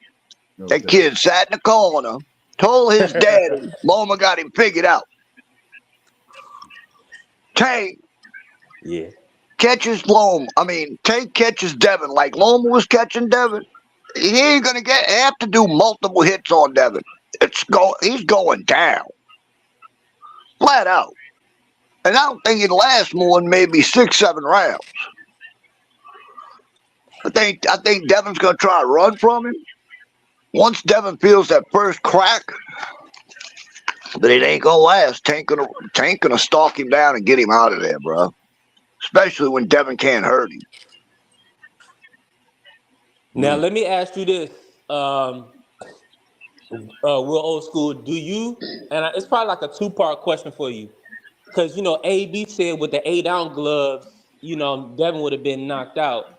Okay. That kid sat in the corner, told his daddy Loma got him figured out. Tank catches Loma. Tank catches Devin like Loma was catching Devin. He ain't going to have to do multiple hits on Devin. He's going down. Flat out. And I don't think it'll last more than maybe 6-7 rounds. I think Devin's gonna try to run from him. Once Devin feels that first crack, but it ain't gonna last. Tank gonna stalk him down and get him out of there, bro. Especially when Devin can't hurt him. Now let me ask you this, real old school. Do you? And it's probably like a 2-part question for you, because AB said with the 8-ounce gloves, Devin would have been knocked out.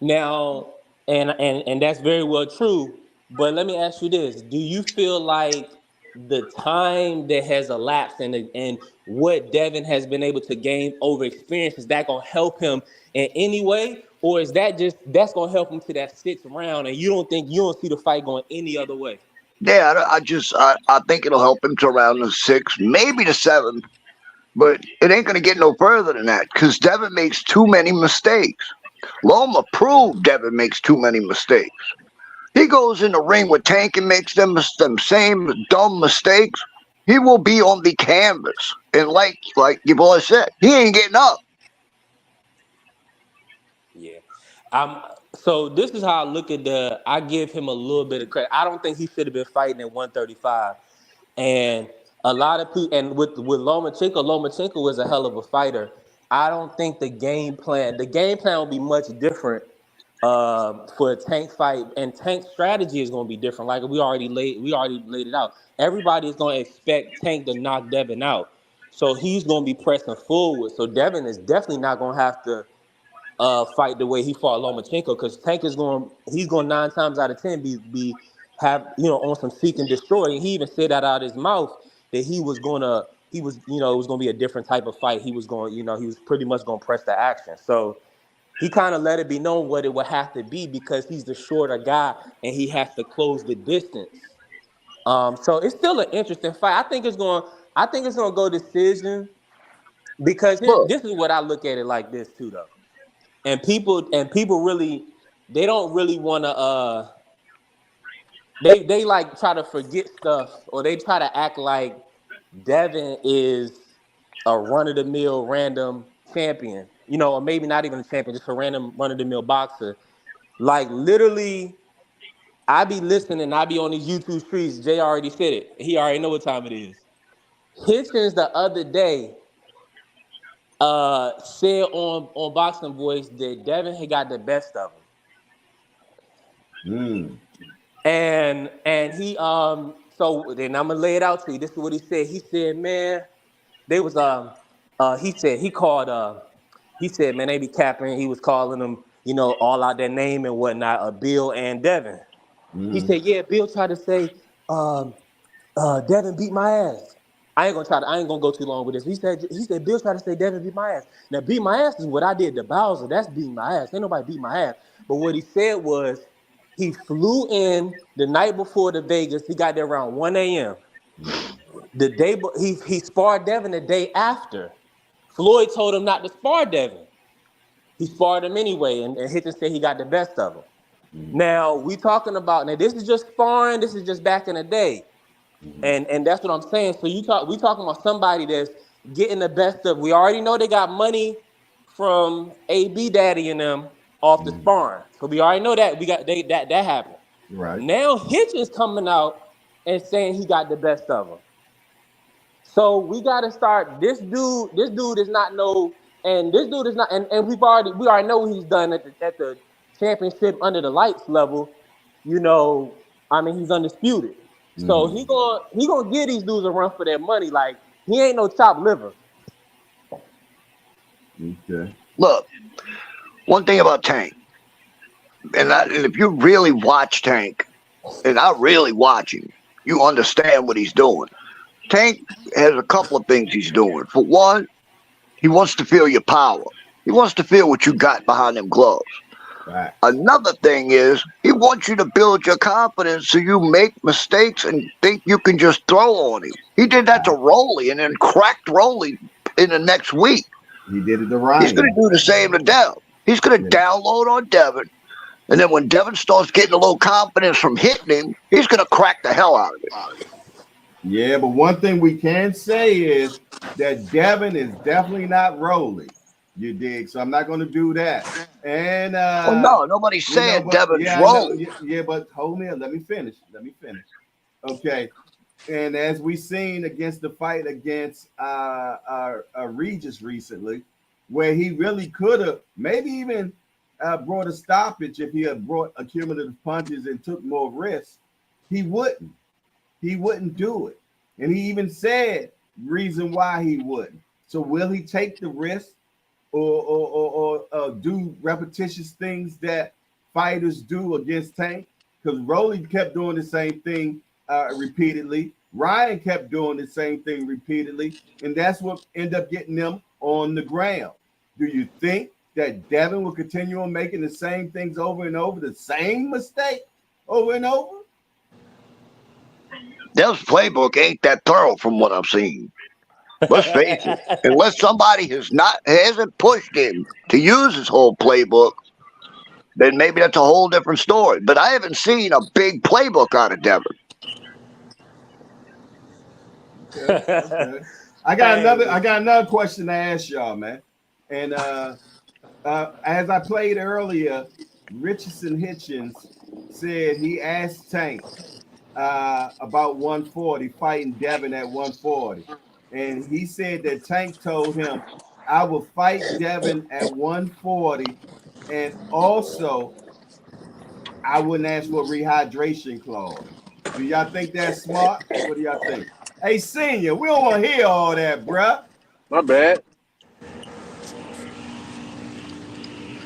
Now, and that's very well true. But let me ask you this: do you feel like the time that has elapsed and what Devin has been able to gain over experience, is that gonna help him in any way, or is that's gonna help him to that 6th round, and you don't see the fight going any other way? Yeah, I think it'll help him to around the 6th, maybe the 7th, but it ain't gonna get no further than that because Devin makes too many mistakes. Loma proved Devin makes too many mistakes. He goes in the ring with Tank and makes them same dumb mistakes. He will be on the canvas. And like your boy said, he ain't getting up. Yeah. So this is how I look at I give him a little bit of credit. I don't think he should have been fighting at 135. And a lot of people, and with Lomachenko was a hell of a fighter. I don't think the game plan will be much different for a Tank fight, and Tank's strategy is going to be different. Like we already laid it out. Everybody is going to expect Tank to knock Devin out, so he's going to be pressing forward. So Devin is definitely not going to have to fight the way he fought Lomachenko, because Tank he's going 9 times out of 10 be on some seek and destroy. And he even said that out of his mouth that it was gonna be a different type of fight. He was pretty much gonna press the action. So he kind of let it be known what it would have to be, because he's the shorter guy and he has to close the distance. So it's still an interesting fight. I think it's gonna go decision, because this is what I look at it like this too, though. And people really, they don't really want to they like try to forget stuff, or they try to act like Devin is a run-of-the-mill random champion, or maybe not even a champion, just a random run-of-the-mill boxer. Like literally, I be listening, I be on these YouTube streets. Jay already said it. He already know what time it is. Hitchens the other day said on Boxing Voice that Devin had got the best of him. And he so then I'm gonna lay it out to you. This is what he said. He said, man, they was he said, man, they be capping. He was calling them, all out their name and whatnot, Bill and Devin. He said, yeah, Bill tried to say Devin beat my ass. I ain't gonna go too long with this. He said Bill tried to say Devin beat my ass. Now, beat my ass is what I did to Bowser. That's beating my ass. Ain't nobody beat my ass. But what he said was, he flew in the night before to Vegas. He got there around 1 a.m. The day he sparred Devin the day after. Floyd told him not to spar Devin. He sparred him anyway, and Hitchens said he got the best of him. Now we talking about, this is just sparring. This is just back in the day. And that's what I'm saying. So we talking about somebody that's getting the best of. We already know they got money from AB Daddy and them off the sparring. So we already know that that happened. Right. Now Hitchens coming out and saying he got the best of him. So we gotta start. This dude is not and this dude is not, and we already know what he's done at the championship under the lights level. He's undisputed. So he gonna give these dudes a run for their money. Like, he ain't no chopped liver. Okay. Look, one thing about Tank, and if you really watch Tank, and I really watch him, you understand what he's doing. Tank has a couple of things he's doing. For one, he wants to feel your power. He wants to feel what you got behind them gloves. Right. Another thing is he wants you to build your confidence so you make mistakes and think you can just throw on him. He did that to Rolly and then cracked Rolly in the next week. He did it to Ryan. He's going to do the same to Devin. He's going to download on Devin. And then when Devin starts getting a little confidence from hitting him, he's going to crack the hell out of it. Yeah, but one thing we can say is that Devin is definitely not Rolly. You dig? So I'm not going to do that. And no, nobody's saying Devin's Rolly. Yeah, but hold me. Let me finish. Okay. And as we seen against the fight against Regis recently, where he really could have maybe even brought a stoppage if he had brought accumulative punches and took more risks, he wouldn't. He wouldn't do it. And he even said reason why he wouldn't. So will he take the risk or do repetitious things that fighters do against Tank? Because Rolly kept doing the same thing repeatedly. Ryan kept doing the same thing repeatedly. And that's what ended up getting them on the ground. Do you think that Devin will continue on making the same things over and over, the same mistake over and over? Dev's playbook ain't that thorough from what I've seen. Let's face it. Unless somebody hasn't pushed him to use his whole playbook, then maybe that's a whole different story. But I haven't seen a big playbook out of Devin. Okay. I got another question to ask y'all, man. And as I played earlier, Richardson Hitchens said he asked Tank about 140, fighting Devin at 140. And he said that Tank told him, I will fight Devin at 140. And also, I wouldn't ask for a rehydration clause. Do y'all think that's smart? What do y'all think? Hey, Senior, we don't want to hear all that, bruh. My bad.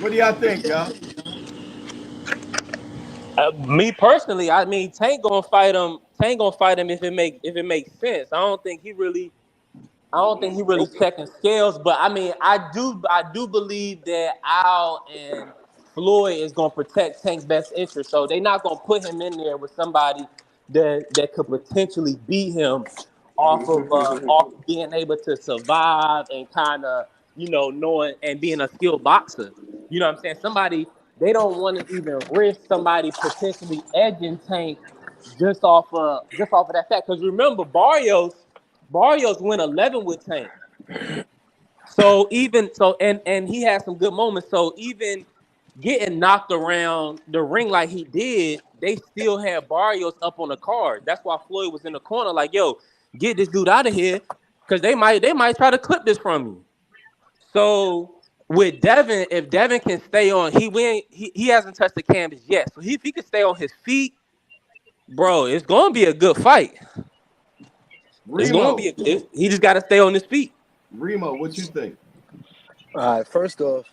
What do y'all think, y'all? Me personally, I mean, Tank gonna fight him. Tank gonna fight him if it makes sense. I don't think he really checking scales. But I mean, I do believe that Al and Floyd is gonna protect Tank's best interest. So they're not gonna put him in there with somebody that could potentially beat him off of being able to survive and kind of knowing and being a skilled boxer. You know what I'm saying? They don't want to even risk somebody potentially edging Tank just off of that fact. Because remember, Barrios went 11 with Tank. So and he had some good moments. So even getting knocked around the ring like he did, they still had Barrios up on the card. That's why Floyd was in the corner like, yo, get this dude out of here, because they might try to clip this from you. So with Devin, if Devin can stay on, he hasn't touched the canvas yet. So if he can stay on his feet, bro, it's gonna be a good fight. It's gonna be. He just got to stay on his feet. Remo, what you think? All right, first off,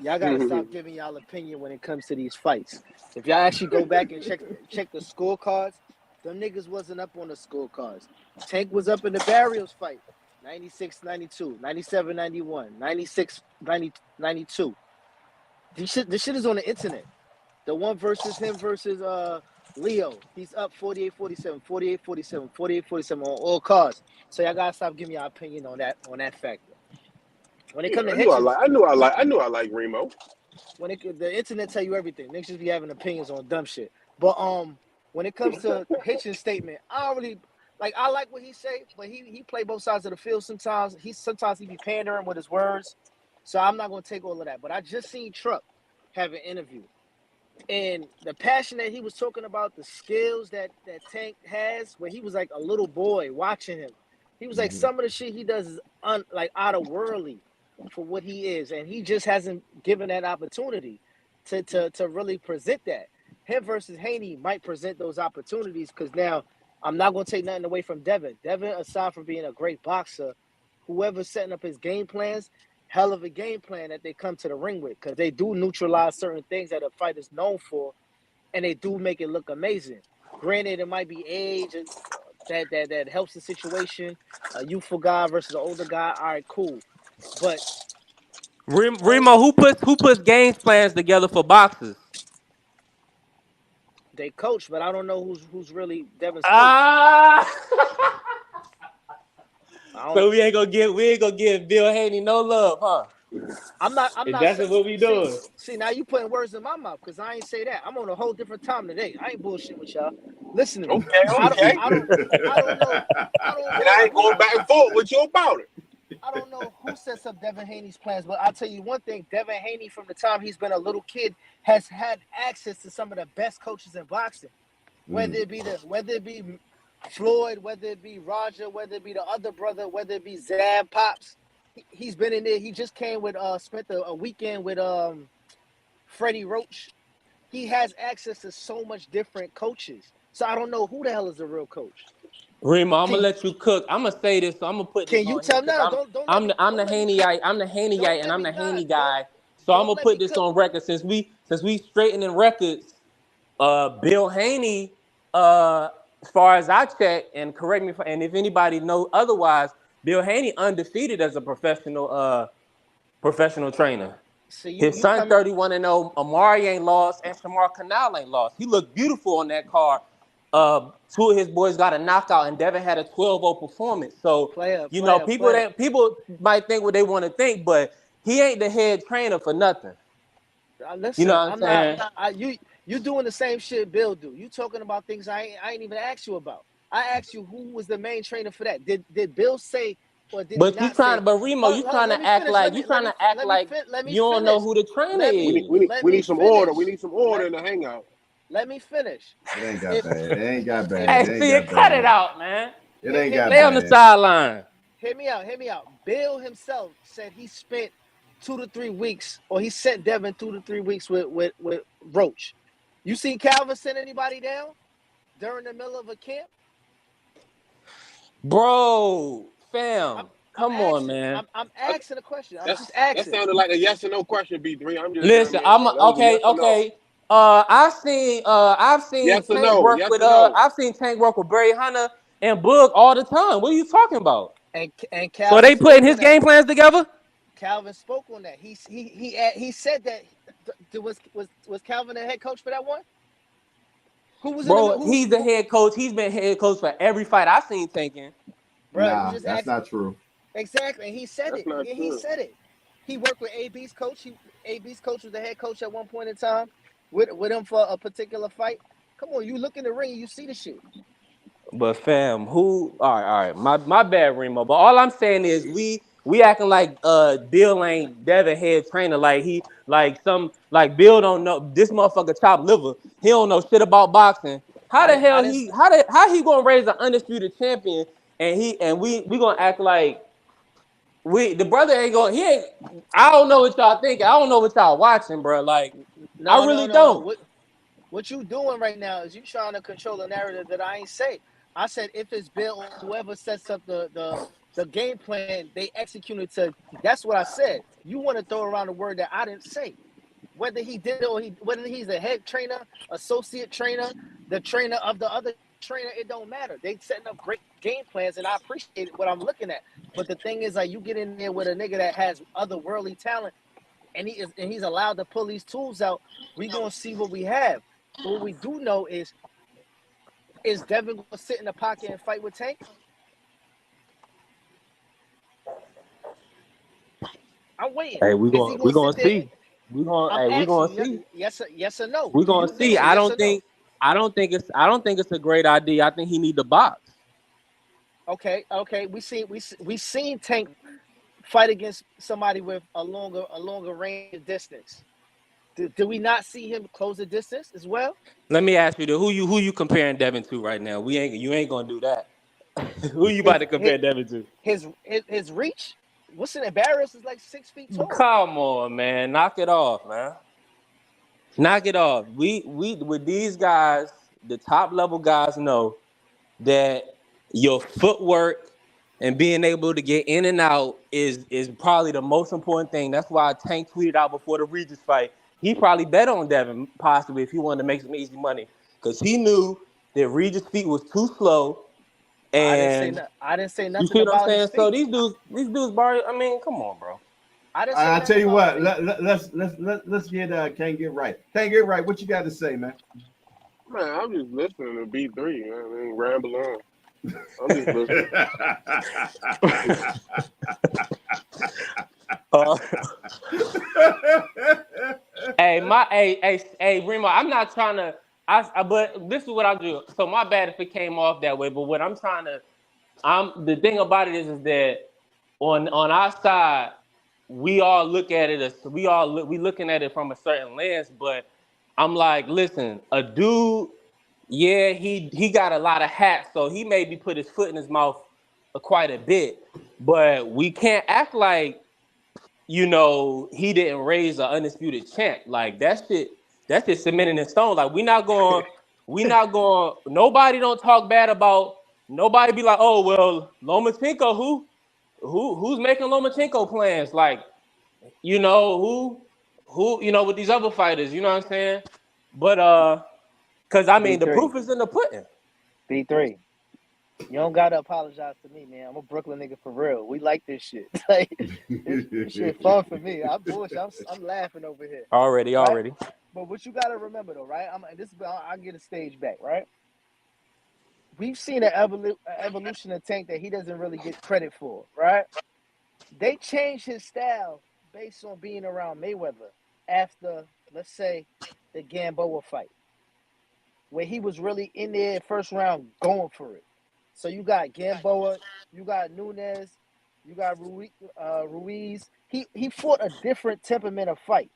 y'all gotta stop giving y'all opinion when it comes to these fights. If y'all actually go back and check the scorecards, them niggas wasn't up on the scorecards. Tank was up in the Barrios fight. 96, 92, 97, 91, 96, 90, 92. This shit is on the internet. The one versus him versus Leo. He's up 48, 47, 48, 47, 48, 47 on all cards. So y'all gotta stop giving y'all opinion on that factor. When it comes to Hitchens, I knew I like Remo. When the internet tell you everything, niggas just be having opinions on dumb shit. But when it comes to Hitchens' statement, I don't really I like what he say, but he play both sides of the field sometimes. Sometimes he be pandering with his words. So I'm not gonna take all of that. But I just seen Truck have an interview. And the passion that he was talking about, the skills that Tank has, where he was like a little boy watching him. He was like, some of the shit he does is out of worldly for what he is. And he just hasn't given that opportunity to really present that. Him versus Haney might present those opportunities, because now I'm not going to take nothing away from Devin. Devin, aside from being a great boxer, whoever's setting up his game plans hell of a game plan that they come to the ring with, because they do neutralize certain things that a fight is known for, and they do make it look amazing. Granted, it might be age that helps the situation. A youthful guy versus an older guy, all right, cool. But Remo, who puts game plans together for boxers? they coach, but I don't know who's really Devin's coach. So we ain't gonna give Bill Haney no love, huh? I'm not That's saying, what we doing. See, now you putting words in my mouth, because I ain't say that. I'm on a whole different time today. I ain't bullshit with y'all. Listen to me. Okay. I don't know. And I ain't going back and forth with you about it. I don't know who sets up Devin Haney's plans, but I'll tell you one thing: Devin Haney, from the time he's been a little kid, has had access to some of the best coaches in boxing. Whether it be Floyd, whether it be Roger, whether it be the other brother, whether it be Zab Pops, he's been in there. He just came with spent a weekend with Freddie Roach. He has access to so much different coaches. So I don't know who the hell is the real coach. Remo, I'm gonna let you cook. I'm gonna say this, so I'm gonna put this. Can you tell now? I'm the Haneyite. I'm the Haneyite, and I'm the Haney guy. So I'm gonna put this on record since we straightening records. Bill Haney, as far as I check, and correct me if anybody know otherwise, Bill Haney undefeated as a professional trainer. So his son 31-0. Amari ain't lost, and Shamar Canal ain't lost. He looked beautiful on that card. Two of his boys got a knockout, and Devin had a 12-0 performance. So people might think what they want to think, but he ain't the head trainer for nothing. Listen, you know what I'm saying? You doing the same shit Bill do. You talking about things I ain't even asked you about. I asked you who was the main trainer for that. Did Bill say, or did he not say? But Remo, you trying to act like you don't know who the trainer is. We need some order. We need some order in the hangout. Let me finish. It ain't got bad. It ain't got bad. Hey, see, cut it out, man. It ain't got bad. Stay on the sideline. Hear me out. Bill himself said he spent 2 to 3 weeks, or he sent Devin 2 to 3 weeks with Roach. You seen Calvin send anybody down during the middle of a camp? Bro, fam, come on, man. I'm asking a question. I'm just asking. That sounded like a yes or no question, B3. I'm just listen. Okay. I've seen yes Tank no, work yes with no. I've seen Tank work with Barry Hunter and Boog all the time. What are you talking about? And so they putting his game plans together? Calvin spoke on that. He said that. Was Calvin the head coach for that one? Who was? He's the head coach. He's been head coach for every fight I've seen Tank in. Nah, that's not true. Exactly, and he said it. He said it. He worked with AB's coach. AB's coach was the head coach at one point in time with him for a particular fight. Come on, you look in the ring, you see the shit. But fam, who? All right. My bad, Remo. But all I'm saying is we acting like Bill ain't Devin head trainer. Like Bill don't know this motherfucker chop liver. He don't know shit about boxing. How the hell how he gonna raise an undisputed champion and we gonna act like the brother ain't going. He ain't. I don't know what y'all thinking. I don't know what y'all watching, bro. Like I really don't. What you doing right now is you trying to control the narrative that I ain't say. I said if it's Bill or whoever sets up the game plan, they execute it to. That's what I said. You want to throw around a word that I didn't say. Whether he did it or whether he's a head trainer, associate trainer, the trainer of the other trainer, it don't matter. They setting up great game plans, and I appreciate what I'm looking at. But the thing is, like, you get in there with a nigga that has otherworldly talent, and he's allowed to pull these tools out. We gonna see what we have. But what we do know is Devin gonna sit in the pocket and fight with Tank? I'm waiting. Hey, we gonna see. We gonna see. Yes or no? We gonna see. I don't think it's a great idea. I think he need to box. Okay. We seen Tank fight against somebody with a longer range distance. Do we not see him close the distance as well? Let me ask you, who you comparing You to right now? You ain't gonna do that. Who you about to compare Devin to? His reach. What's in Barris is like 6 feet tall. Come on, man. Knock it off, man. Knock it off. We with these guys, the top level guys know that your footwork and being able to get in and out is probably the most important thing. That's why Tank tweeted out before the Regis fight. He probably bet on Devin possibly if he wanted to make some easy money because he knew that Regis' feet was too slow. And I didn't say you nothing see what I'm about his saying? feet. So these dudes, Barry. I mean, come on, bro. I tell you what. Let's get Can't Get Right. Can't Get Right. What you got to say, man? Man, I'm just listening to B3. I mean, ramble on. I'm just listening. Hey, Remo. I'm not trying to. But this is what I do. So my bad if it came off that way. But what I'm trying to, the thing about it is that on our side, we all look at it as we looking at it from a certain lens. But I'm like, listen, a dude, yeah, he got a lot of hats, so he maybe put his foot in his mouth quite a bit. But we can't act like, you know, he didn't raise an undisputed champ. Like that's just cemented in stone. Like we not going. Nobody don't talk bad about. Nobody be like, oh well, Lomachenko, who's making Lomachenko plans? Like, you know, who, you know, with these other fighters, you know what I'm saying? But because I mean, the proof is in the pudding. B3. You don't gotta apologize to me, man. I'm a Brooklyn nigga for real. We like this shit. Like this shit fun for me. I'm laughing over here. Already. But what you gotta remember though, right? I'll get a stage back, right? We've seen an evolution of Tank that he doesn't really get credit for, right? They changed his style based on being around Mayweather after, let's say, the Gamboa fight, where he was really in there first round going for it. So you got Gamboa, you got Nunes, you got Ruiz. He fought a different temperament of fight.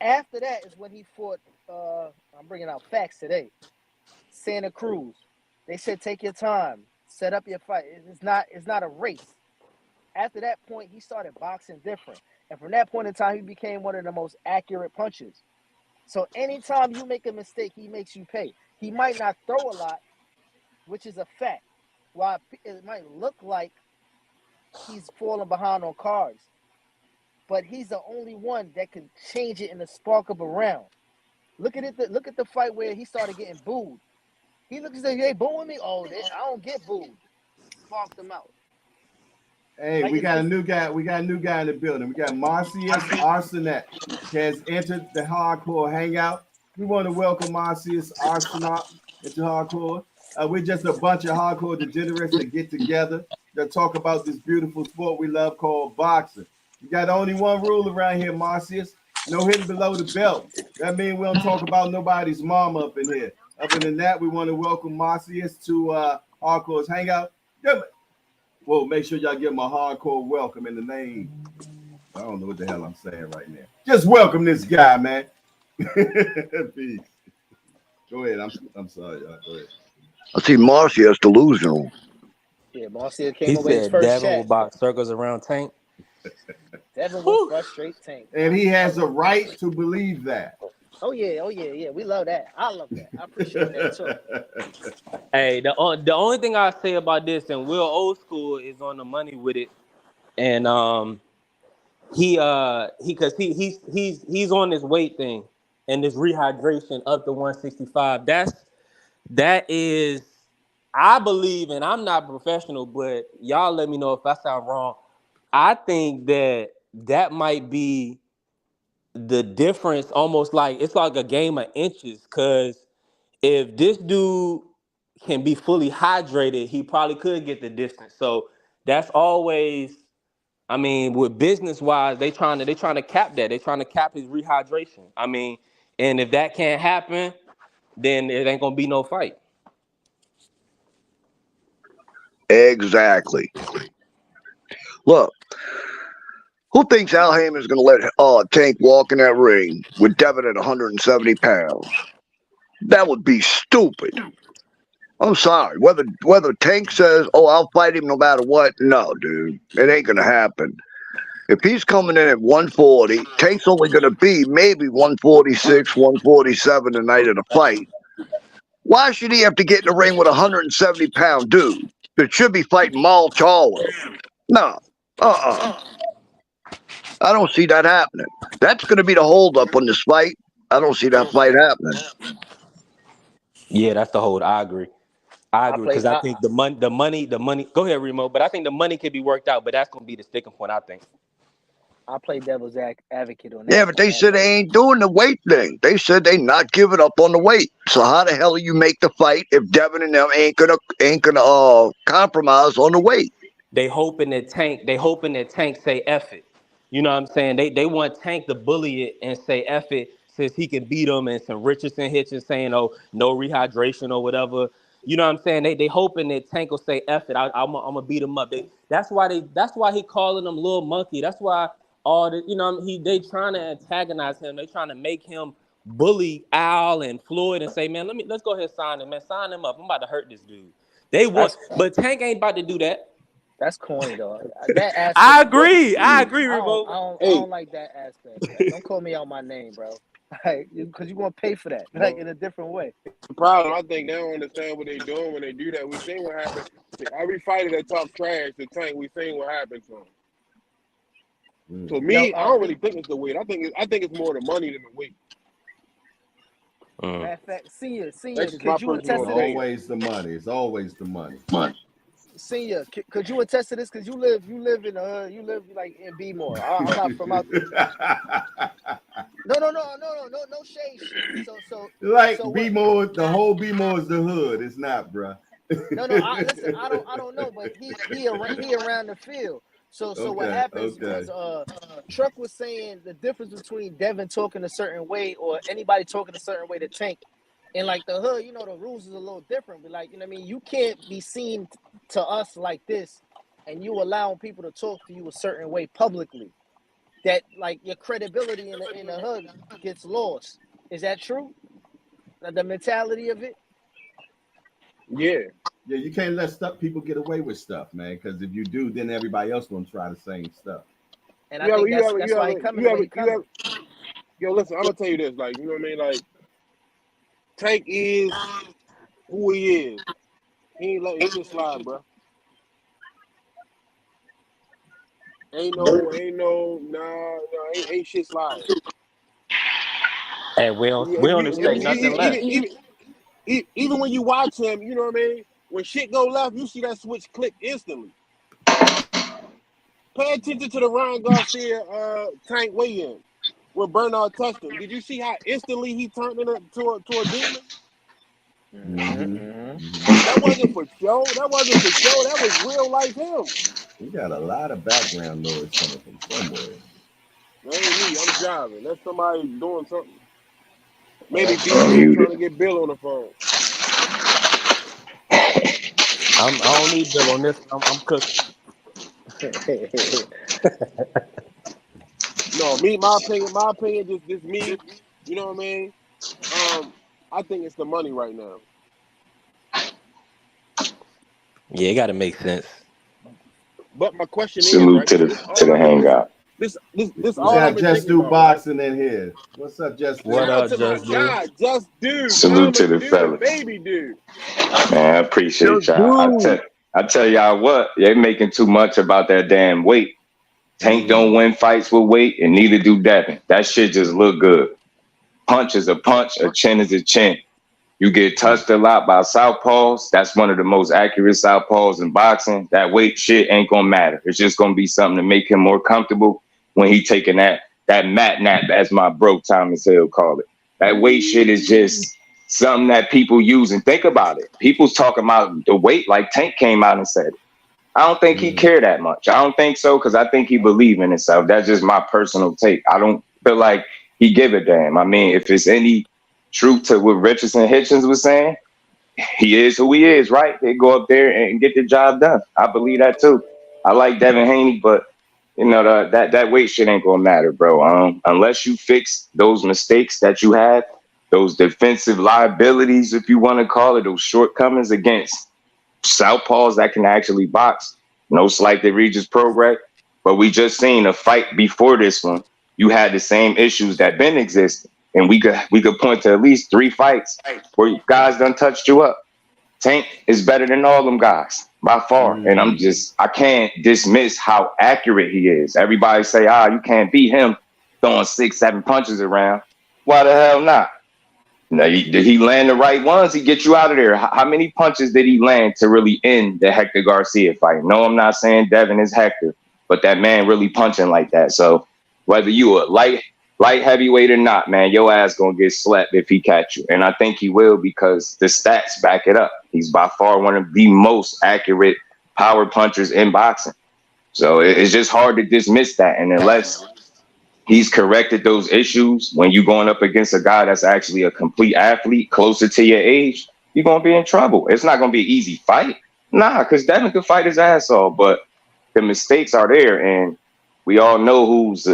After that is when he fought, I'm bringing out facts today, Santa Cruz. They said, take your time, set up your fight. It's not a race. After that point, he started boxing different. And from that point in time, he became one of the most accurate punchers. So anytime you make a mistake, he makes you pay. He might not throw a lot, which is a fact. While it might look like he's falling behind on cards, but he's the only one that can change it in the spark of a round. Look at it. Look at the fight where he started getting booed. He looks like, they booing me? Oh, I don't get booed. Sparked him out. Hey, we got a new guy. We got a new guy in the building. We got Marcius Arsenet has entered the Hardcore Hangout. We want to welcome Marcius Arsenet into Hardcore. We're just a bunch of hardcore degenerates that get together to talk about this beautiful sport we love called boxing. You got only one rule around here, Marcius. No hitting below the belt. That means we don't talk about nobody's mama up in here. Other than that, we want to welcome Marcius to Hardcore's Hangout. Well, make sure y'all give him a hardcore welcome in the name. I don't know what the hell I'm saying right now. Just welcome this guy, man. Peace. Go ahead. I'm sorry. Go ahead. I see Marcia's delusional. Yeah, Marcia came over his first Devin chat. will box circles around Tank. Devin will frustrate Tank. And he has a right to believe that. Oh yeah. We love that. I love that. I appreciate that too. Hey, the only thing I say about this, and Will Old School is on the money with it, and he's on this weight thing and this rehydration up to 165. That is, I believe, and I'm not professional, but y'all let me know if I sound wrong. I think that might be the difference, almost like it's like a game of inches, because if this dude can be fully hydrated, he probably could get the distance. So that's always, I mean, with business wise, they trying to cap that. They trying to cap his rehydration. I mean, and if that can't happen, then it ain't gonna be no fight. Exactly. Look, who thinks Al Heyman's going to let Tank walk in that ring with Devin at 170 pounds? That would be stupid. I'm sorry. Whether Tank says, "Oh, I'll fight him no matter what," no, dude, it ain't going to happen. If he's coming in at 140, Tank's only going to be maybe 146, 147 the night of the fight. Why should he have to get in the ring with a 170-pound dude? that should be fighting Mal Charlo. No. I don't see that happening. That's going to be the holdup on this fight. I don't see that fight happening. Yeah, that's the hold. I agree because I think the money. Go ahead, Remo. But I think the money could be worked out. But that's gonna be the sticking point. I think. I play devil's advocate on that. Yeah, but they said they ain't doing the weight thing. They said they not giving up on the weight. So how the hell do you make the fight if Devin and them ain't gonna compromise on the weight? They hoping that Tank say F it. You know what I'm saying? They want Tank to bully it and say F it since he can beat them, and some Richardson Hitchens saying, oh, no rehydration or whatever. You know what I'm saying? They hoping that Tank will say F it. I'm gonna beat him up. That's why he calling him little monkey. That's why they trying to antagonize him. They trying to make him bully Al and Floyd and say, man, let's go ahead and sign him, man. Sign him up. I'm about to hurt this dude. But Tank ain't about to do that. That's corny though. That aspect, I agree, Rebo. I don't like that aspect. Like, don't call me out my name, bro. Because you're gonna pay for that, like in a different way. The problem, I think they don't understand what they're doing when they do that. We seen what happened. Every fighter that talk trash to Tank, we seen what happened to him. To me, I don't really think it's the weight. I think it's more the money than the weight. Matter of fact, Senior, That's just could you attest to this? Always the money. It's always the money. Senior, could you attest to this? Because you live in you live like in B-more. I'm not from out there. No shade. So like B-more, the whole B-more is the hood. It's not, bro. Listen, I don't know, but he around the field. So what happens is Truck was saying the difference between Devin talking a certain way or anybody talking a certain way to Tank. And like the hood, the rules is a little different. But like, you can't be seen to us like this and you allowing people to talk to you a certain way publicly. That like your credibility in the hood gets lost. Is that true? The mentality of it? Yeah, you can't let people get away with stuff, man. Because if you do, then everybody else gonna try the same stuff. And I think that's why he coming. Yo, listen, I'm gonna tell you this, like, you know what I mean? Like, Tank is who he is. He ain't letting shit slide, bro. Ain't shit slide. Hey, we don't expect nothing less. Even when you watch him, you know what I mean? When shit go left, you see that switch click instantly. Pay attention to the Ryan Garcia Tank weigh-in when Bernard touched him. Did you see how instantly he turned into a demon? That wasn't for show. That was real life him. We got a lot of background noise coming from somewhere. That ain't me. I'm driving. That's somebody doing something. Maybe B trying to get Bill on the phone. I don't need Bill on this. I'm cooking. No, my opinion, just me. You know what I mean? I think it's the money right now. Yeah, it got to make sense. But my question salute is, to the hangout. This all got Just Do Boxing in here. What's up, Just Do? What up, Just Do? Just Do. Salute to the fellas. Baby dude. Man, I appreciate y'all. I tell y'all what, they're making too much about that damn weight. Tank don't win fights with weight, and neither do Devin. That shit just look good. Punch is a punch, a chin is a chin. You get touched a lot by southpaws. That's one of the most accurate southpaws in boxing. That weight shit ain't gonna matter. It's just gonna be something to make him more comfortable when he taking that mat nap, as my bro Thomas Hill called it. That weight shit is just something that people use. And think about it. People's talking about the weight like Tank came out and said it. I don't think he cared that much. I don't think so, because I think he believed in himself. That's just my personal take. I don't feel like he give a damn. I mean, if it's any truth to what Richardson Hitchens was saying, he is who he is, right? They go up there and get the job done. I believe that too. I like Devin Haney, but that weight shit ain't gonna matter, bro. Unless you fix those mistakes that you had, those defensive liabilities, if you want to call it, those shortcomings against southpaws that can actually box. No slight to Regis Progress, but we just seen a fight before this one. You had the same issues that been existing, and we could point to at least 3 fights where guys done touched you up. Tank is better than all them guys. by far. And I can't dismiss how accurate he is. Everybody say, you can't beat him throwing 6-7 punches around. Why the hell not? Now, did he land the right ones? He get you out of there. How many punches did he land to really end the Hector Garcia fight? No, I'm not saying Devin is Hector, but that man really punching like that. So whether you a light heavyweight or not, man, your ass gonna get slept if he catch you. And I think he will, because the stats back it up. He's by far one of the most accurate power punchers in boxing. So it's just hard to dismiss that. And unless he's corrected those issues, when you're going up against a guy that's actually a complete athlete closer to your age, you're going to be in trouble. It's not going to be an easy fight. Nah, because Devin could fight his ass off, but the mistakes are there. And we all know who's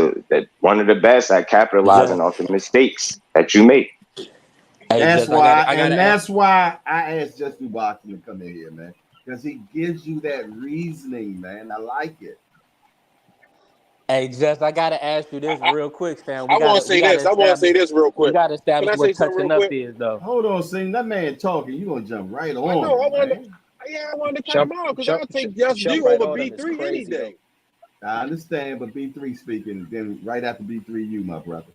one of the best at capitalizing off the mistakes that you make. That's why I asked Just Do Boxing to come in here, man, because he gives you that reasoning, man. I like it. Hey, Jess, I gotta ask you this real quick, fam. I want to say this real quick. We gotta establish what touching up is, though. Hold on, Sing. That man talking. You gonna jump right on? I wanted to cut him out because I'll take Just Do over B3 any day. I understand, but B3 speaking, then right after B3, you, my brother.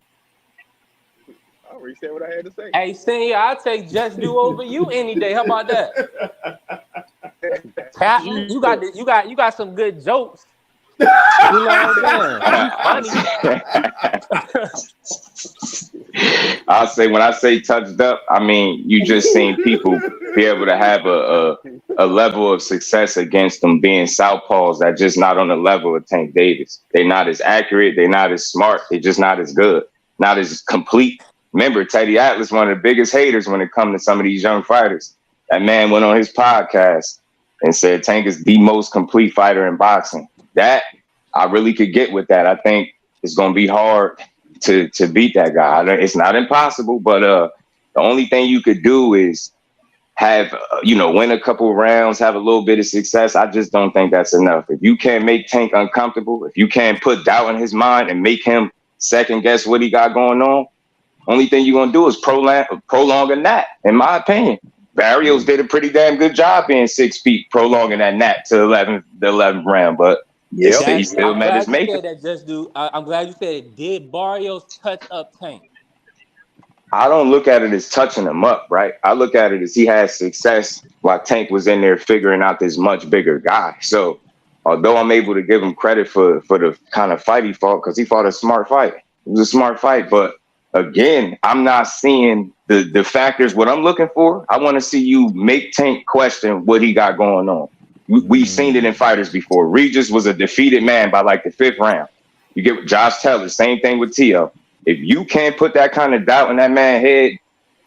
I already said what I had to say. Hey, Senior, I'll take Just Do over you any day. How about that? You got some good jokes. You know what I'm saying? I'll say, when I say touched up, I mean you just seen people be able to have a level of success against them being southpaws that just not on the level of Tank Davis. They're not as accurate, they're not as smart, they're just not as good, not as complete. Remember, Teddy Atlas, one of the biggest haters when it comes to some of these young fighters. That man went on his podcast and said Tank is the most complete fighter in boxing. That I really could get with that. I think it's going to be hard to beat that guy. It's not impossible, but the only thing you could do is have, win a couple of rounds, have a little bit of success. I just don't think that's enough. If you can't make Tank uncomfortable, if you can't put doubt in his mind and make him second guess what he got going on, only thing you're going to do is prolong a nap, in my opinion. Barrios did a pretty damn good job being 6 feet, prolonging that nap to the 11th round, but he still met his maker. I'm glad you said it. Did Barrios touch up Tank? I don't look at it as touching him up, right? I look at it as he had success while Tank was in there figuring out this much bigger guy. So although I'm able to give him credit for the kind of fight he fought, because he fought a smart fight. It was a smart fight, but again, I'm not seeing the factors. What I'm looking for, I want to see you make Tank question what he got going on. We've seen it in fighters before. Regis was a defeated man by like the 5th round. You get Josh Taylor, same thing with Tio. If you can't put that kind of doubt in that man's head,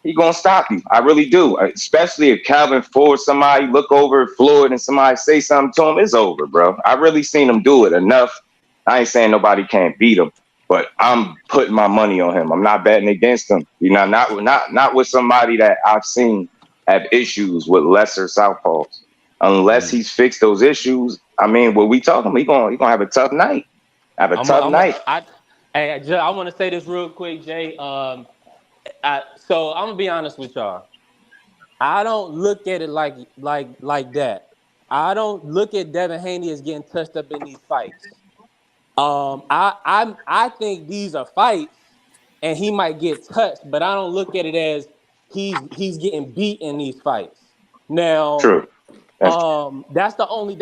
he gonna stop you. I really do. Especially if Calvin Ford, somebody look over Floyd and somebody say something to him, it's over, bro. I really seen him do it enough. I ain't saying nobody can't beat him, but I'm putting my money on him. I'm not betting against him. Not with somebody that I've seen have issues with lesser southpaws. Unless he's fixed those issues, I mean, what we talking about, he gonna have a tough night. I want to say this real quick, Jay. So I'm gonna be honest with y'all. I don't look at it like that. I don't look at Devin Haney as getting touched up in these fights. I think these are fights, and he might get touched, but I don't look at it as he's getting beat in these fights. Now, true. That's the only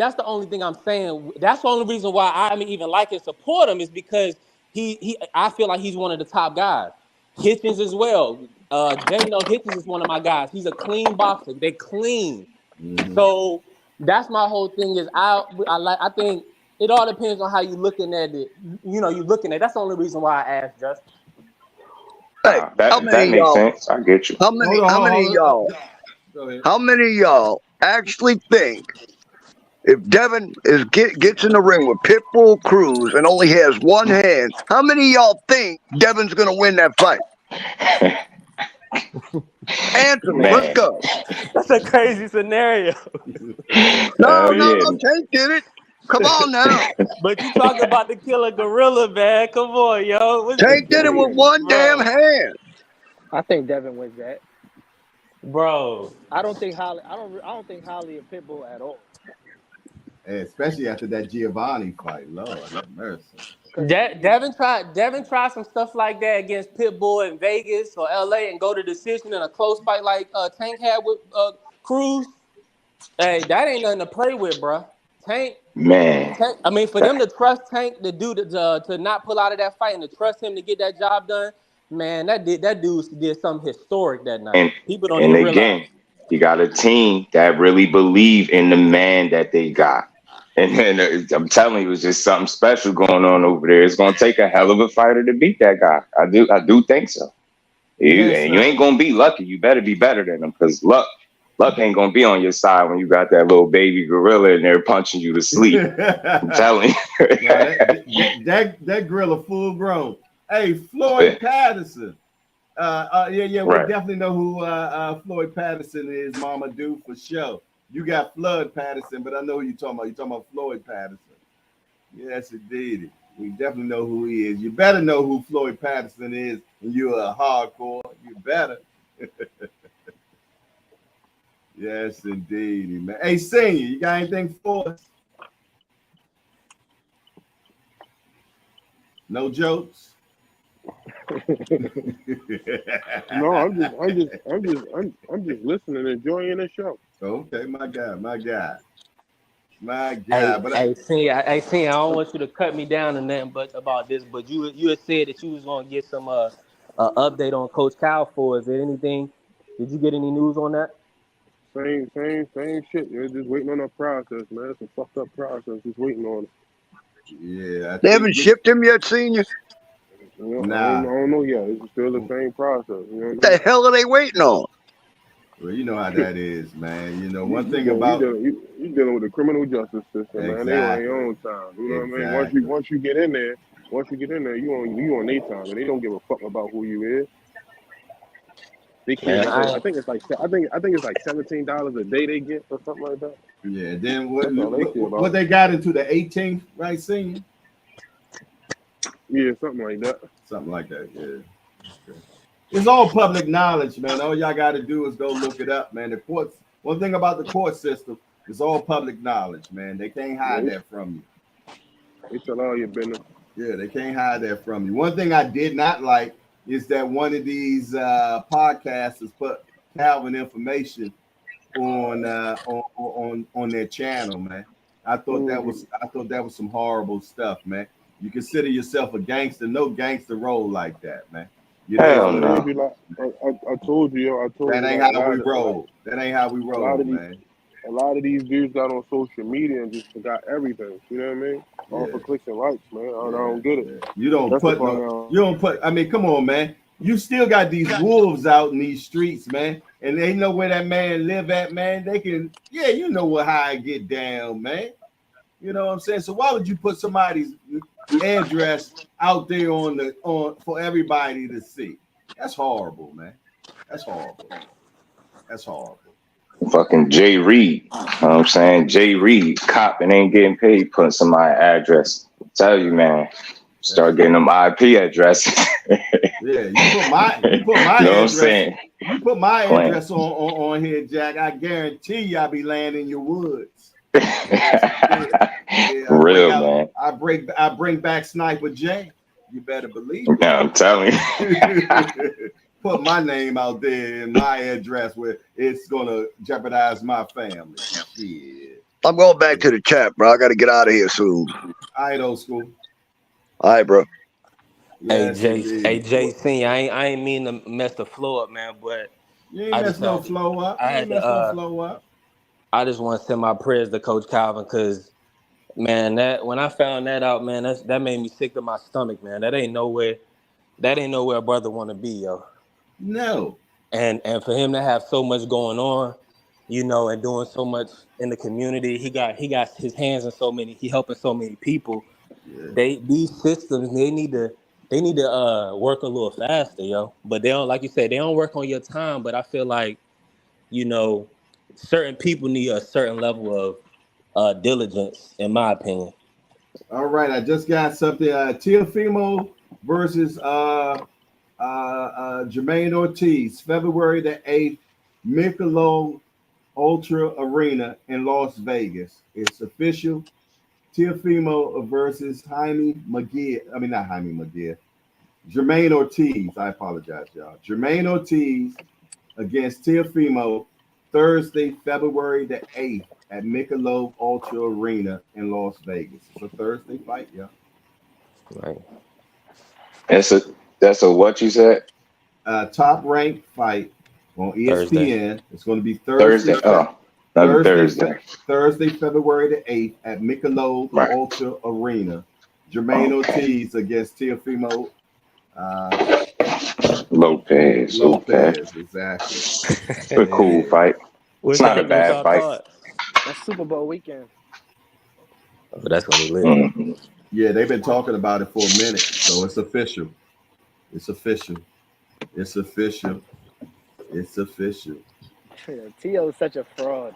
thing I'm saying. That's the only reason why I even like and support him is because I feel like he's one of the top guys. Hitchens as well. Hitchens is one of my guys. He's a clean boxer. They clean. Mm-hmm. So that's my whole thing is I think it all depends on how you're looking at it. That's the only reason why I asked Justin. Hey, that makes sense. I get you. How many of y'all actually think if Devin gets in the ring with Pitbull Cruz and only has one hand, how many of y'all think Devin's going to win that fight? Answer me. Let's go. That's a crazy scenario. No, Tank did it. Come on now. But you talking about the killer gorilla, man. Come on, yo. Tank did it with one damn hand. I think Devin wins that. Bro, I don't think Holly and Pitbull at all. especially after that Giovanni fight. Lord have mercy. Devin tried some stuff like that against Pitbull in Vegas or LA and go to decision in a close fight like Tank had with Cruz. Hey, that ain't nothing to play with, bro. Tank, I mean, for them to trust Tank to do to not pull out of that fight and to trust him to get that job done, man, that dude did something historic that night. People don't even realize. He got a team that really believe in the man that they got. And then I'm telling you, it's just something special going on over there. It's gonna take a hell of a fighter to beat that guy. I do think so. You ain't gonna be lucky. You better be better than him, because luck ain't gonna be on your side when you got that little baby gorilla in there punching you to sleep. I'm telling you. that gorilla full grown. Hey, Floyd Patterson. We definitely know who Floyd Patterson is, Mama Do, for sure. You got Flood Patterson, but I know who you're talking about. You're talking about Floyd Patterson. Yes, indeed. We definitely know who he is. You better know who Floyd Patterson is, and you're a hardcore. You better. Yes, indeed, man. Hey, Senior, you got anything for us? No jokes? No, I'm just listening and enjoying the show. Okay, my guy. I don't want you to cut me down and nothing but about this, but you had said that you was gonna get some update on Coach Cal for. Is there anything? Did you get any news on that? Same shit. You're just waiting on that process, man. It's a fucked up process. Just waiting on it. Yeah. They haven't shipped him yet, Senior? Nah. I don't know yet. It's still the same process. You know what the hell are they waiting on? Well, you know how that is, man. You know, one thing about you dealing with the criminal justice system, exactly. man. They on their own time. You know what I mean? Once you get in there, you on their time, and they don't give a fuck about who you is. They can't. I think it's like $17 a day they get or something like that. Yeah. Then what they got into the 18th, right, Senior? Yeah, something like that. Something like that. Yeah. Okay. It's all public knowledge, man. All y'all got to do is go look it up, man. The courts. One thing about the court system is all public knowledge, man. They can't hide that from you. They tell all your business. Yeah, they can't hide that from you. One thing I did not like is that one of these podcasters put Calvin information on their channel, man. I thought that was some horrible stuff, man. You consider yourself a gangster, no gangster roll like that, man. Hell no. I told you. That ain't how we roll. That ain't how we roll, man. A lot of these dudes got on social media and just forgot everything. You know what I mean? All for clicks and likes, man. I don't get it. You don't put. I mean, come on, man. You still got these wolves out in these streets, man, and they know where that man live at, man. They can, you know how I get down, man. You know what I'm saying? So why would you put somebody's address out there on for everybody to see? That's horrible, man. That's horrible. Fucking Jay Reed. You know what I'm saying? Jay Reed, cop and ain't getting paid, putting somebody's address. Tell you, man. Start getting them IP addresses. Yeah, you put my you know address. What I'm saying? You put my address on here, Jack. I guarantee you I'll be laying in your woods. Real, man. I bring back Sniper J. You better believe it. Yeah, I'm telling you. Put my name out there and my address where it's gonna jeopardize my family. Shit. I'm going back to the chat, bro. I gotta get out of here soon. All right, old school. All right, bro. Yes, Jay Senior, I ain't mean to mess the flow up, man, but you ain't mess no flow up. I just want to send my prayers to Coach Calvin, because man, that when I found that out, man, that made me sick to my stomach, man. That ain't nowhere a brother want to be, yo. No. And for him to have so much going on, you know, and doing so much in the community, he got his hands in he helping so many people. Yeah. These systems, they need to work a little faster, yo. But they don't, like you said, they don't work on your time. But I feel like, you know, certain people need a certain level of diligence, in my opinion. All right, I just got something. Teofimo versus Jermaine Ortiz, February the 8th, Michelob Ultra Arena in Las Vegas. It's official. Teofimo versus Jaime McGee. I mean, not Jaime McGee. Jermaine Ortiz. I apologize, y'all. Jermaine Ortiz against Teofimo Thursday, February the 8th at Michelob Ultra Arena in Las Vegas. It's a Thursday fight, y'all. Right. That's a what you said? Top ranked fight on ESPN. Thursday. It's going to be Thursday. Thursday, February the 8th at Michelob Ultra Arena. Jermaine Ortiz against Teofimo Lopez. Exactly. It's a cool fight. It's not a bad fight. That's Super Bowl weekend. Oh, that's gonna be lit. Mm-hmm. Yeah, they've been talking about it for a minute, so it's official. It's official. It's official. It's official. T.O. is such a fraud.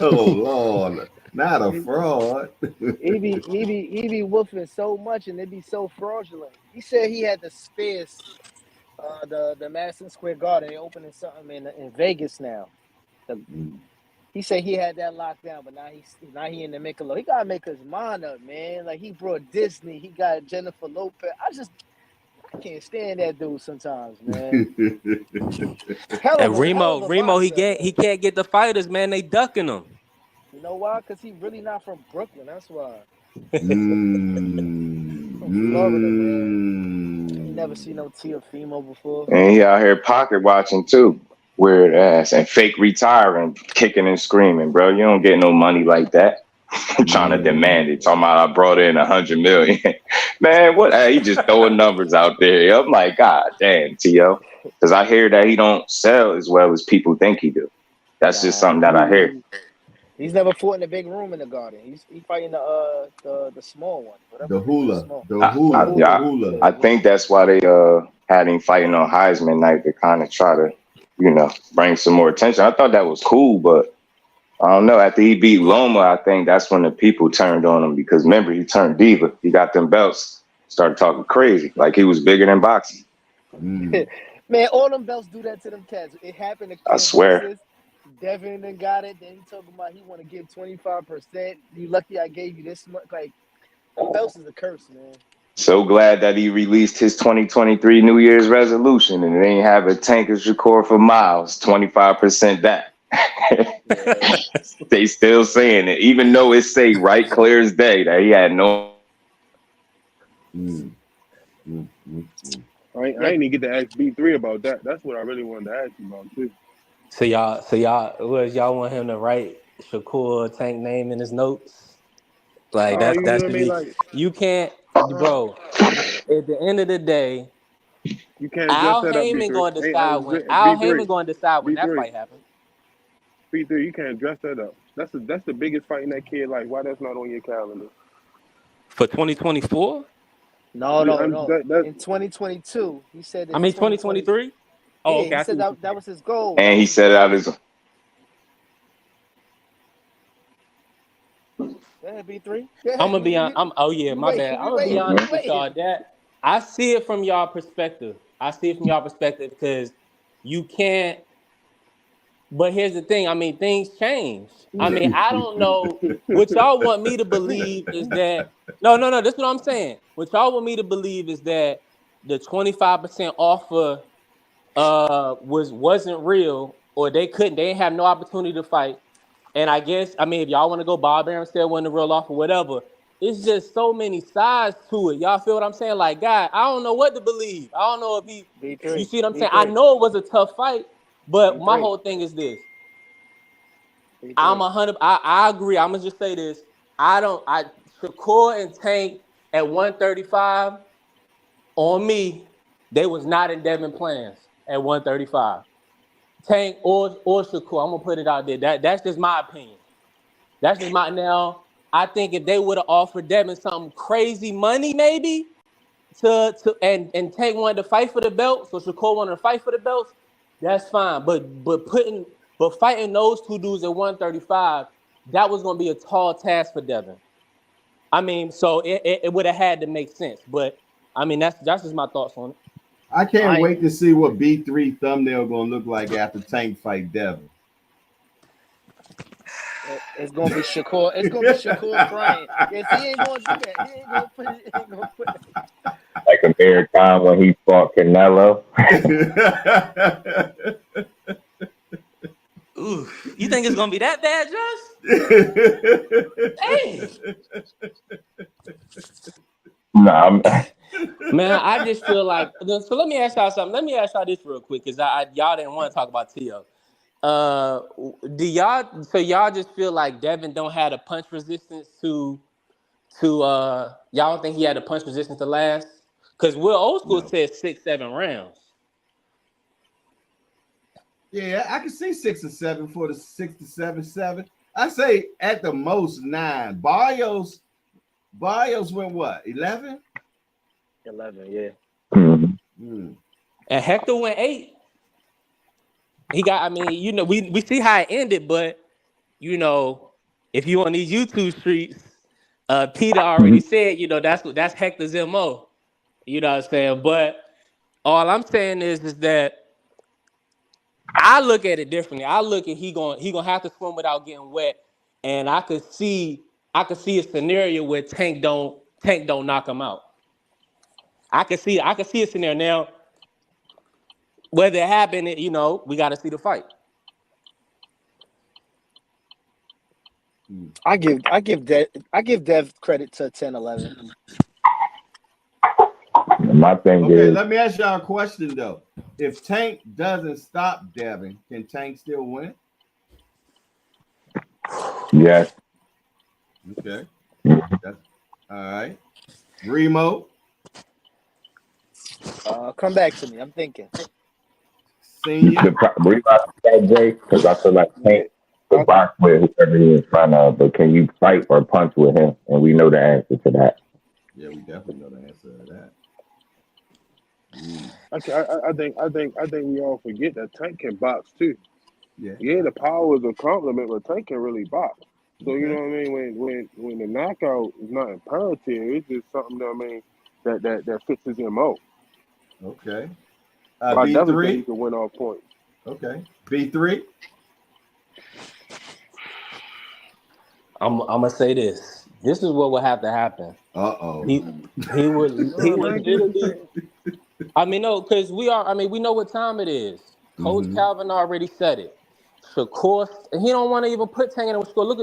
Oh Lord, not a fraud. he be woofing so much and it be so fraudulent. He said he had the space, the Madison Square Garden. They opening something in Vegas now. He said he had that locked down, but now he in the Michelob. He gotta make his mind up, man. Like he brought Disney, he got Jennifer Lopez. I can't stand that dude sometimes, man. And Remo, he can't get the fighters, man. They ducking him. You know why? Because he really not from Brooklyn. That's why. From Florida, man. You never seen no Teofimo before. And he out here pocket watching too. Weird ass. And fake retiring, kicking and screaming, bro. You don't get no money like that. I'm trying to demand it. Talking about I brought in 100 million. Man, what? He just throwing numbers out there. I'm like, God damn, T.O. Because I hear that he don't sell as well as people think he do. That's just something that I hear. He's never fought in the big room in the Garden. He's fighting the small one. The hula. I think that's why they had him fighting on Heisman night to kind of try to, bring some more attention. I thought that was cool, but I don't know. After he beat Loma, I think that's when the people turned on him because remember, he turned diva. He got them belts, started talking crazy, like he was bigger than boxing. Man, all them belts do that to them cats. It happened to I swear. Devin then got it. Then he talking about he want to give 25%. You lucky I gave you this much. Like, them belts is a curse, man. So glad that he released his 2023 New Year's resolution and it ain't have a tankers record for miles, 25% that. They still saying it, even though it say right clear as day that he had no. I ain't even get to ask B3 about that. That's what I really wanted to ask you about too. So y'all want him to write Shakur Tank name in his notes? Like that's to be. Like, you can't, bro. At the end of the day, you can't. Al Heyman going to decide when. Al Heyman going to decide when that fight happens. B3, you can't dress that up. That's the biggest fight in that kid. Like, why that's not on your calendar for 2024? No. In 2022, he said. 2023. Oh, okay. He said that was his goal. And he said it out his. B3. I'm gonna be on. My bad. I'm gonna be honest with y'all. That I see it from y'all perspective. Because you can't. But here's the thing. I mean, things change. I mean, I don't know what y'all want me to believe is that. No. This is what I'm saying. What y'all want me to believe is that the 25% offer wasn't real, or they didn't have no opportunity to fight. And I guess, if y'all want to go Bob Arum still wasn't a real offer, whatever. It's just so many sides to it. Y'all feel what I'm saying? Like, God, I don't know what to believe. I don't know if you see what I'm saying? I know it was a tough fight, but my whole thing is this. I agree. I'm gonna just say this. Shakur and Tank at 135 on me, they was not in Devin plans at 135. Tank or Shakur, I'm gonna put it out there. That's just my opinion. Now. I think if they would have offered Devin something crazy money, maybe and Tank wanted to fight for the belt, so Shakur wanted to fight for the belts, that's fine. But fighting those two dudes at 135, that was gonna be a tall task for Devin. So it would have had to make sense. But that's just my thoughts on it. I can't wait to see what B3 thumbnail gonna look like after Tank fight Devin. It's gonna be Shakur. It's gonna be Shakur crying. Yes, he ain't gonna do that. He ain't gonna put it. He ain't gonna put it. Like Amir Khan when he fought Canelo. Ooh, you think it's gonna be that bad, Just? Dang. Nah, man, I just feel like. So let me ask y'all something. Let me ask y'all this real quick, because y'all didn't want to talk about T.O. Do y'all? So y'all just feel like Devin don't have a punch resistance to y'all don't think he had a punch resistance to last? Because Will Old School said 6-7 rounds. Yeah, I can see 6 and 7 for the 6 to 7. I say at the most 9. Barrios went what? 11? 11, yeah. mm-hmm. And Hector went 8. He got. I mean, you know, we see how it ended, but you know, if you on these YouTube streets, Peter already said, you know, that's Hector's MO. You know what I'm saying? But all I'm saying is that I look at it differently. I look at he gonna have to swim without getting wet, and I could see a scenario where Tank don't knock him out. I could see a scenario now. Whether it happened, you know, we got to see the fight. I give Dev credit to 10-11. My thing Okay, is, let me ask y'all a question though. If Tank doesn't stop Devin, can Tank still win? yes. Okay. That's, all right. Remo. Come back to me. I'm thinking. Senior. Because I feel like Tank could box with whoever he's in front of, but can you fight or punch with him? And we know the answer to that. Yeah, we definitely know the answer to that. I think we all forget that Tank can box too. Yeah, the power is a compliment, but Tank can really box. So you know what I mean. When the knockout is not imperative, it's just something that I mean that fits his MO. Okay. I definitely B3. think he can win off points. Okay. B3. I'm gonna say this. This is what would have to happen. He would literally. I mean, no, because we know what time it is. Coach Calvin already said it. Shakur, he don't want to even put Tank in the score.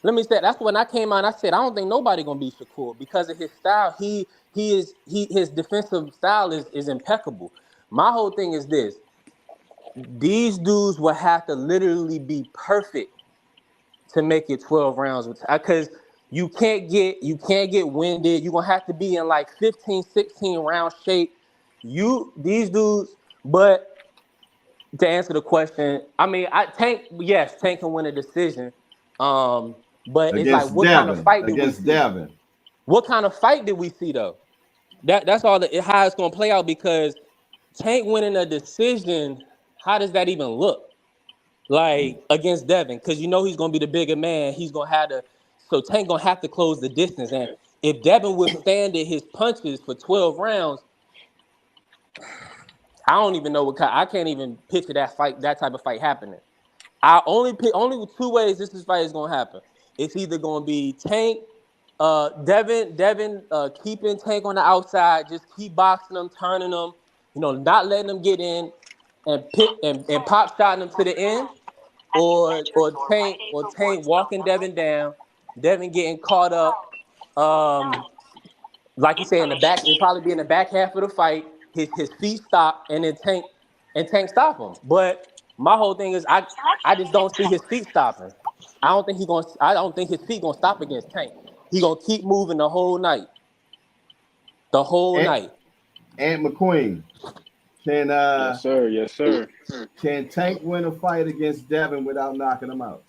Let me say, that's when I came out. I said I don't think nobody gonna beat Shakur because of his style. His defensive style is impeccable. My whole thing is this: these dudes will have to literally be perfect to make it 12 rounds, because you can't get winded. You're gonna have to be in like 15, 16 round shape. These dudes, but to answer the question, I mean, Tank can win a decision. But it's like, what kind of fight did we see? Devin. What kind of fight did we see though? That's all how it's gonna play out, because Tank winning a decision, how does that even look? Like against Devin, because you know he's gonna be the bigger man. He's gonna have to, so Tank gonna have to close the distance. And if Devin withstanded his punches for 12 rounds, I don't even know I can't even picture that type of fight happening. I only two ways this fight is gonna happen. It's either gonna be Tank, Devin, keeping Tank on the outside, just keep boxing him, turning him, you know, not letting him get in and and pop shotting him to the end. Or Tank walking Devin down, Devin getting caught up. Like you say, in the back, it'd probably be in the back half of the fight. His feet stop, and then Tank stop him. But my whole thing is, I just don't see his feet stopping. I don't think his feet gonna stop against Tank. He gonna keep moving the whole night. The whole night. Ant McQueen. Yes, sir. Can Tank win a fight against Devin without knocking him out?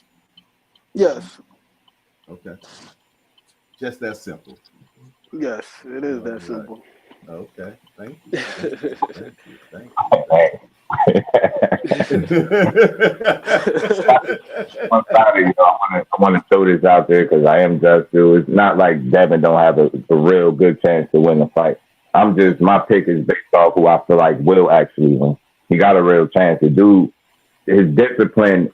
Yes. Okay. Just that simple. Yes, it is that simple. Okay. Thank you. I want to throw this out there because I am just dude. It's not like Devin don't have a real good chance to win the fight. My pick is based off who I feel like will actually win. He got a real chance to do. His discipline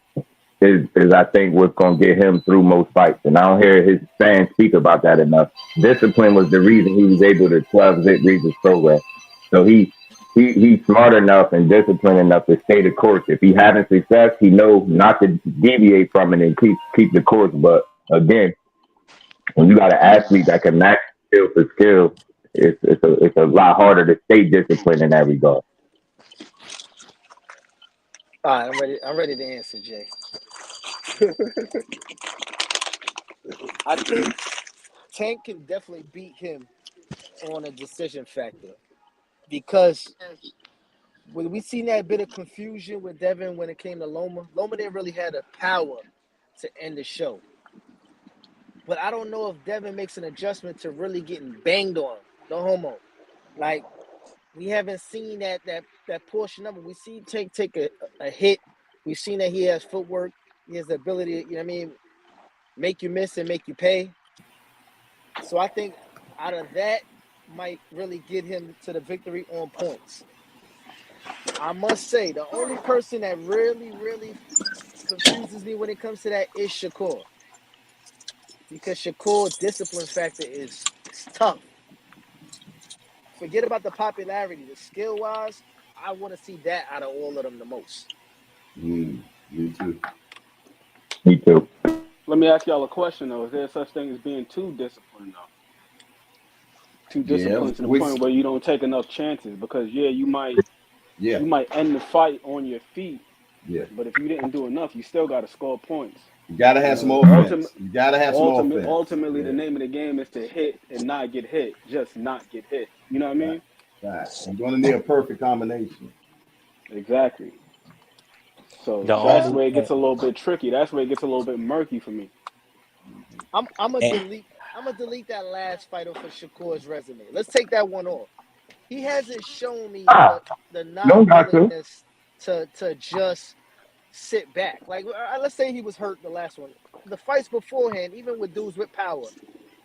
is I think what's gonna get him through most fights. And I don't hear his fans speak about that enough. Discipline was the reason he was able to 12-zip Regis program. So he's smart enough and disciplined enough to stay the course. If he having success, he knows not to deviate from it and keep the course. But again, when you got an athlete that can match skill for skill, it's a lot harder to stay disciplined in that regard. All right, I'm ready to answer, Jay. I think Tank can definitely beat him on a decision factor because when we seen that bit of confusion with Devin when it came to Loma didn't really have the power to end the show. But I don't know if Devin makes an adjustment to really getting banged on. No homo. Like, we haven't seen that portion of it. We see Tank take a hit. We've seen that he has footwork. He has the ability to, make you miss and make you pay. So I think out of that might really get him to the victory on points. I must say, the only person that really, really confuses me when it comes to that is Shakur. Because Shakur's discipline factor is tough. Forget about the popularity. The skill-wise, I want to see that out of all of them the most. Me too. Me too. Let me ask y'all a question, though. Is there such thing as being too disciplined, though? Too disciplined to the point where you don't take enough chances? Because, you might end the fight on your feet. Yeah. But if you didn't do enough, you still got to score points. You got to have some offense. You got to have some offense. Ultimately, the name of the game is to hit and not get hit. Just not get hit. You know what I mean? Right. You're going to need a perfect combination. Exactly. So that's where it gets a little bit tricky. That's where it gets a little bit murky for me. I'm gonna delete that last fight off of Shakur's resume. Let's take that one off. He hasn't shown me the non-willingness to just sit back. Like, let's say he was hurt the last one. The fights beforehand, even with dudes with power,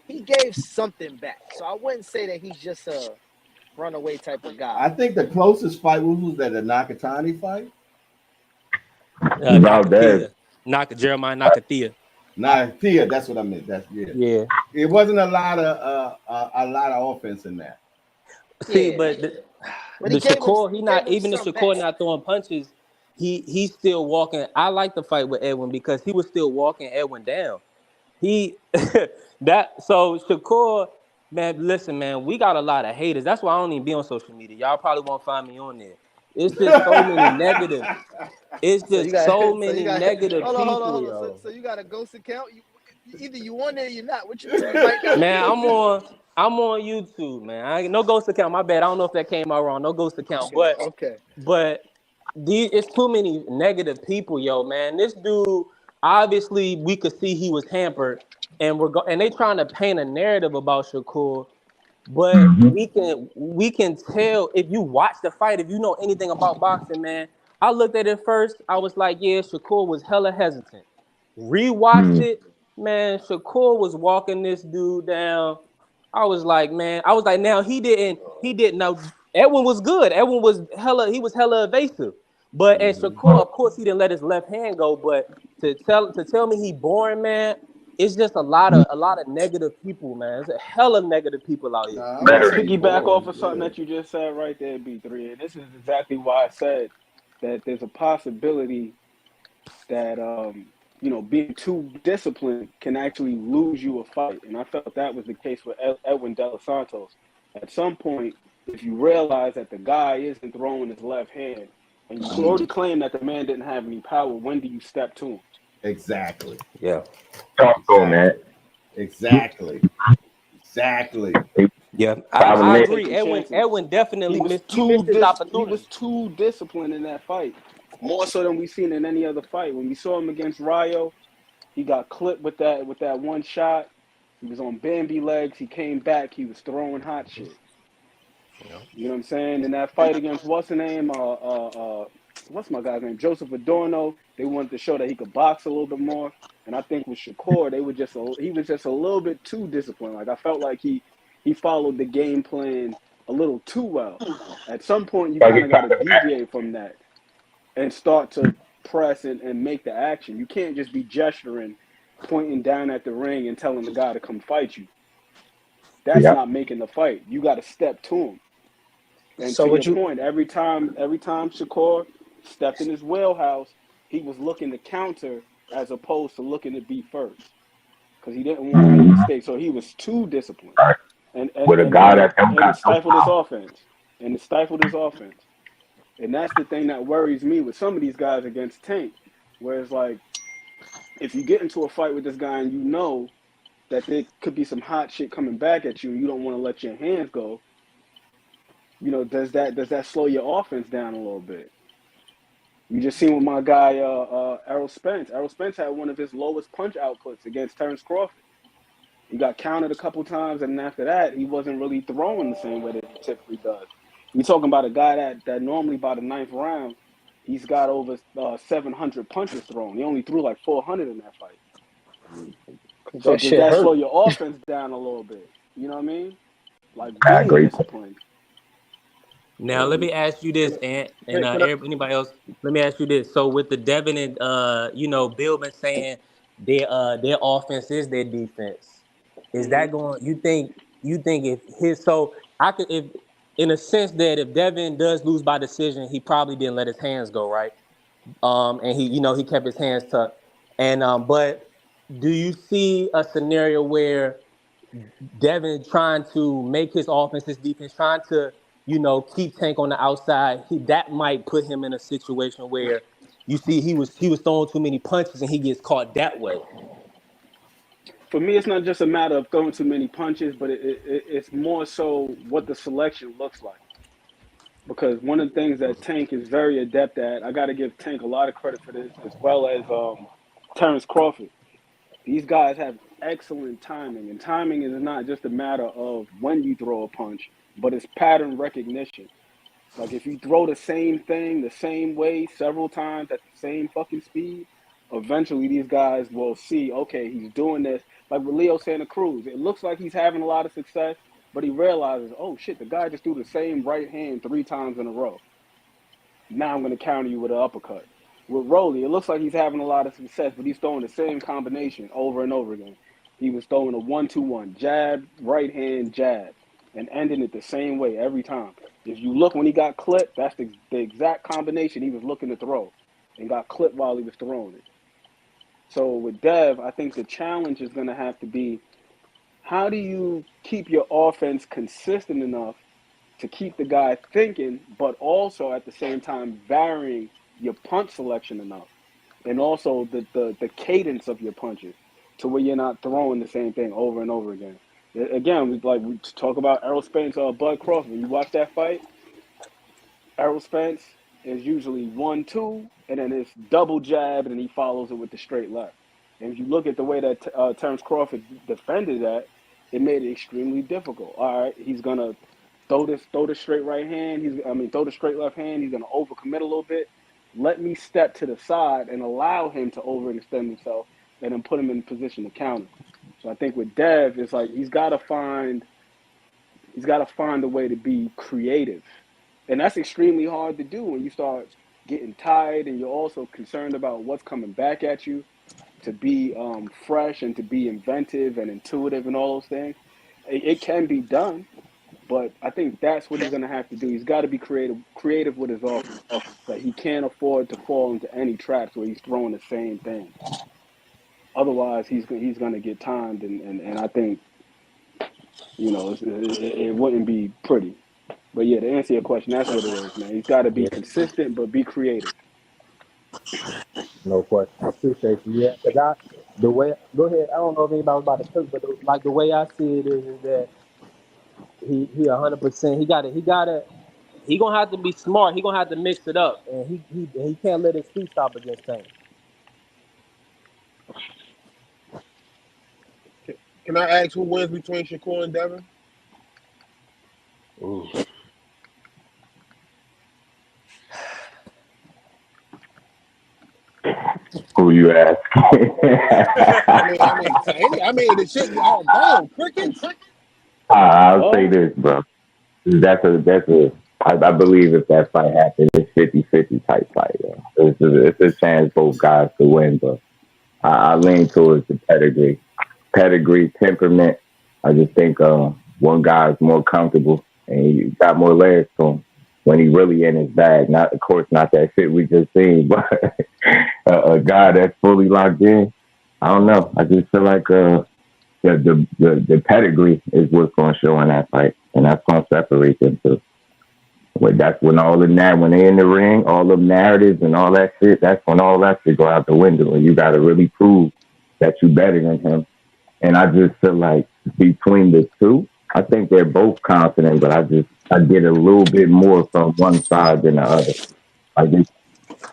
he gave something back. So I wouldn't say that he's just a runaway type of guy. I think the closest fight was that the Nakatani fight. Jeremiah Nakathia. Nakathia, that's what I meant. Yeah. It wasn't a lot of offense in that. See, but the Shakur, the Shakur not throwing punches. He's still walking. I like the fight with Edwin because he was still walking Edwin down. So Shakur, man, listen, man, we got a lot of haters. That's why I don't even be on social media. Y'all probably won't find me on there. It's just so many negatives. It's just so many negative people. Hold on. So you got a ghost account? Either you on there or you're not. What you doing right now? Man, I'm on YouTube, man. No ghost account. My bad. I don't know if that came out wrong. No ghost account. But okay. But it's too many negative people, yo, man. This dude, obviously, we could see he was hampered, and they trying to paint a narrative about Shakur. But we can tell if you watch the fight, if you know anything about boxing, man. I looked at it first. I was like, yeah, Shakur was hella hesitant. Rewatched it, man. Shakur was walking this dude down. I was like, now he didn't know. Edwin was good. Edwin was hella evasive. But at Shakur, of course, he didn't let his left hand go. But to tell me he boring, man, it's just a lot of negative people, man. There's a hella negative people out here. Let's piggyback off of something that you just said right there, B3. And this is exactly why I said that there's a possibility that being too disciplined can actually lose you a fight. And I felt that was the case with Edwin De Los Santos. At some point, if you realize that the guy isn't throwing his left hand, and you already claim that the man didn't have any power, when do you step to him? Exactly. Yeah. Talk, man. Exactly. Yeah, I agree. Edwin definitely missed his opportunity. He was too disciplined in that fight, more so than we've seen in any other fight. When we saw him against Rayo, he got clipped with that one shot. He was on Bambi legs. He came back. He was throwing hot shit. You know what I'm saying? In that fight against what's my guy's name? Joseph Adorno. They wanted to show that he could box a little bit more. And I think with Shakur, he was just a little bit too disciplined. Like, I felt like he followed the game plan a little too well. At some point, you kind of got to deviate from that and start to press and make the action. You can't just be gesturing, pointing down at the ring and telling the guy to come fight you. That's not making the fight. You got to step to him. And So to would your you? point, every time Shakur stepped in his wheelhouse, he was looking to counter as opposed to looking to be first, because he didn't want to make mistakes. So he was too disciplined, and it stifled his offense. And it stifled his offense. And that's the thing that worries me with some of these guys against Tank, where it's like, if you get into a fight with this guy and you know that there could be some hot shit coming back at you and you don't want to let your hands go, you know, does that slow your offense down a little bit? You just seen with my guy Errol Spence. Errol Spence had one of his lowest punch outputs against Terrence Crawford. He got counted a couple times, and after that, he wasn't really throwing the same way that he typically does. You're talking about a guy that normally by the 9th round, he's got over 700 punches thrown. He only threw like 400 in that fight. So does that slow your offense down a little bit? You know what I mean? Like being disciplined. Now let me ask you this, and anybody else. Let me ask you this. So with the Devin and Billman saying their offense is their defense, is that going? You think if his I could, if in a sense that if Devin does lose by decision, he probably didn't let his hands go, right? And he kept his hands tucked. And but do you see a scenario where Devin trying to make his offense, his defense, trying to, keep Tank on the outside, that might put him in a situation where you see he was throwing too many punches and he gets caught that way? For me, it's not just a matter of throwing too many punches, but it's more so what the selection looks like. Because one of the things that Tank is very adept at, I got to give Tank a lot of credit for this, as well as Terrence Crawford. These guys have excellent timing, and timing is not just a matter of when you throw a punch, but it's pattern recognition. Like if you throw the same thing the same way several times at the same fucking speed, eventually these guys will see, okay, he's doing this. Like with Leo Santa Cruz, it looks like he's having a lot of success, but he realizes, oh shit, the guy just threw the same right hand 3 times in a row. Now I'm going to counter you with an uppercut. With Rolly, it looks like he's having a lot of success, but he's throwing the same combination over and over again. He was throwing a 1-2-1, jab, right hand, jab, and ending it the same way every time. If you look when he got clipped, that's the exact combination he was looking to throw, and got clipped while he was throwing it. So with Dev, I think the challenge is going to have to be, how do you keep your offense consistent enough to keep the guy thinking, but also at the same time varying your punch selection enough, and also the cadence of your punches to where you're not throwing the same thing over and over again. Again, we talk about Errol Spence or Bud Crawford. You watch that fight, Errol Spence is usually 1-2, and then it's double jab, and then he follows it with the straight left. And if you look at the way that Terrence Crawford defended that, it made it extremely difficult. All right, he's gonna throw the straight right hand. Throw the straight left hand. He's gonna overcommit a little bit. Let me step to the side and allow him to overextend himself, and then put him in position to counter. So I think with Dev, it's like he's got to find a way to be creative, and that's extremely hard to do when you start getting tired and you're also concerned about what's coming back at you. To be fresh and to be inventive and intuitive and all those things, it can be done. But I think that's what he's going to have to do. He's got to be creative with his offense. Like he can't afford to fall into any traps where he's throwing the same thing. Otherwise, he's going to get timed, and I think, it wouldn't be pretty. But yeah, to answer your question, that's what it is, man. He's got to be consistent, but be creative. No question. I appreciate you. Yeah, because go ahead. I don't know if anybody was about to cook, but the way I see it is that he 100%. He gonna have to be smart. He gonna have to mix it up, and he can't let his feet stop against Tank. Can I ask who wins between Shakur and Devin? Ooh. Who you ask? I mean, the shit. Damn, crickets. I'll say this, bro. That's a I believe if that fight happens, it's 50-50 type fight. Yeah. It's a chance both guys to win, but I lean towards the pedigree, temperament. I just think one guy is more comfortable and he got more legs to him when he really in his bag. Not, of course, not that shit we just seen, but a guy that's fully locked in. I don't know. I just feel like the pedigree is what's going to show in that fight, and that's going to separate them two. But that's when when they in the ring, all the narratives and all that shit, that's when all that shit go out the window, and you got to really prove that you better than him. And I just feel like between the two, I think they're both confident, but I get a little bit more from one side than the other.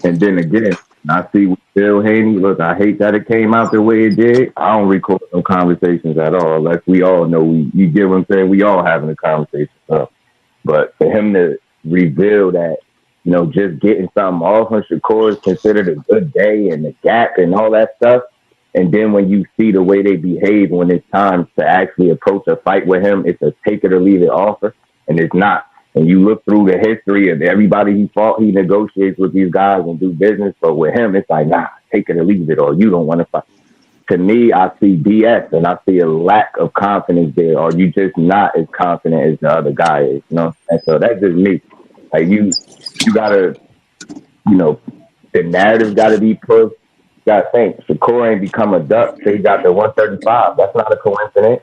And then again, I see with Bill Haney, look, I hate that it came out the way it did. I don't record no conversations at all, unless we all know you get what I'm saying? We all having a conversation. But for him to reveal that, just getting something off on Shakur is considered a good day and the gap and all that stuff. And then when you see the way they behave when it's time to actually approach a fight with him, it's a take it or leave it offer, and it's not. And you look through the history of everybody he fought, he negotiates with these guys and do business. But with him, it's like, nah, take it or leave it, or you don't want to fight. To me, I see BS, and I see a lack of confidence there, or you just not as confident as the other guy is, And so that's just me. Like you gotta, the narrative gotta be pushed. You gotta think, Shakur ain't become a duck till he got to 135. That's not a coincidence.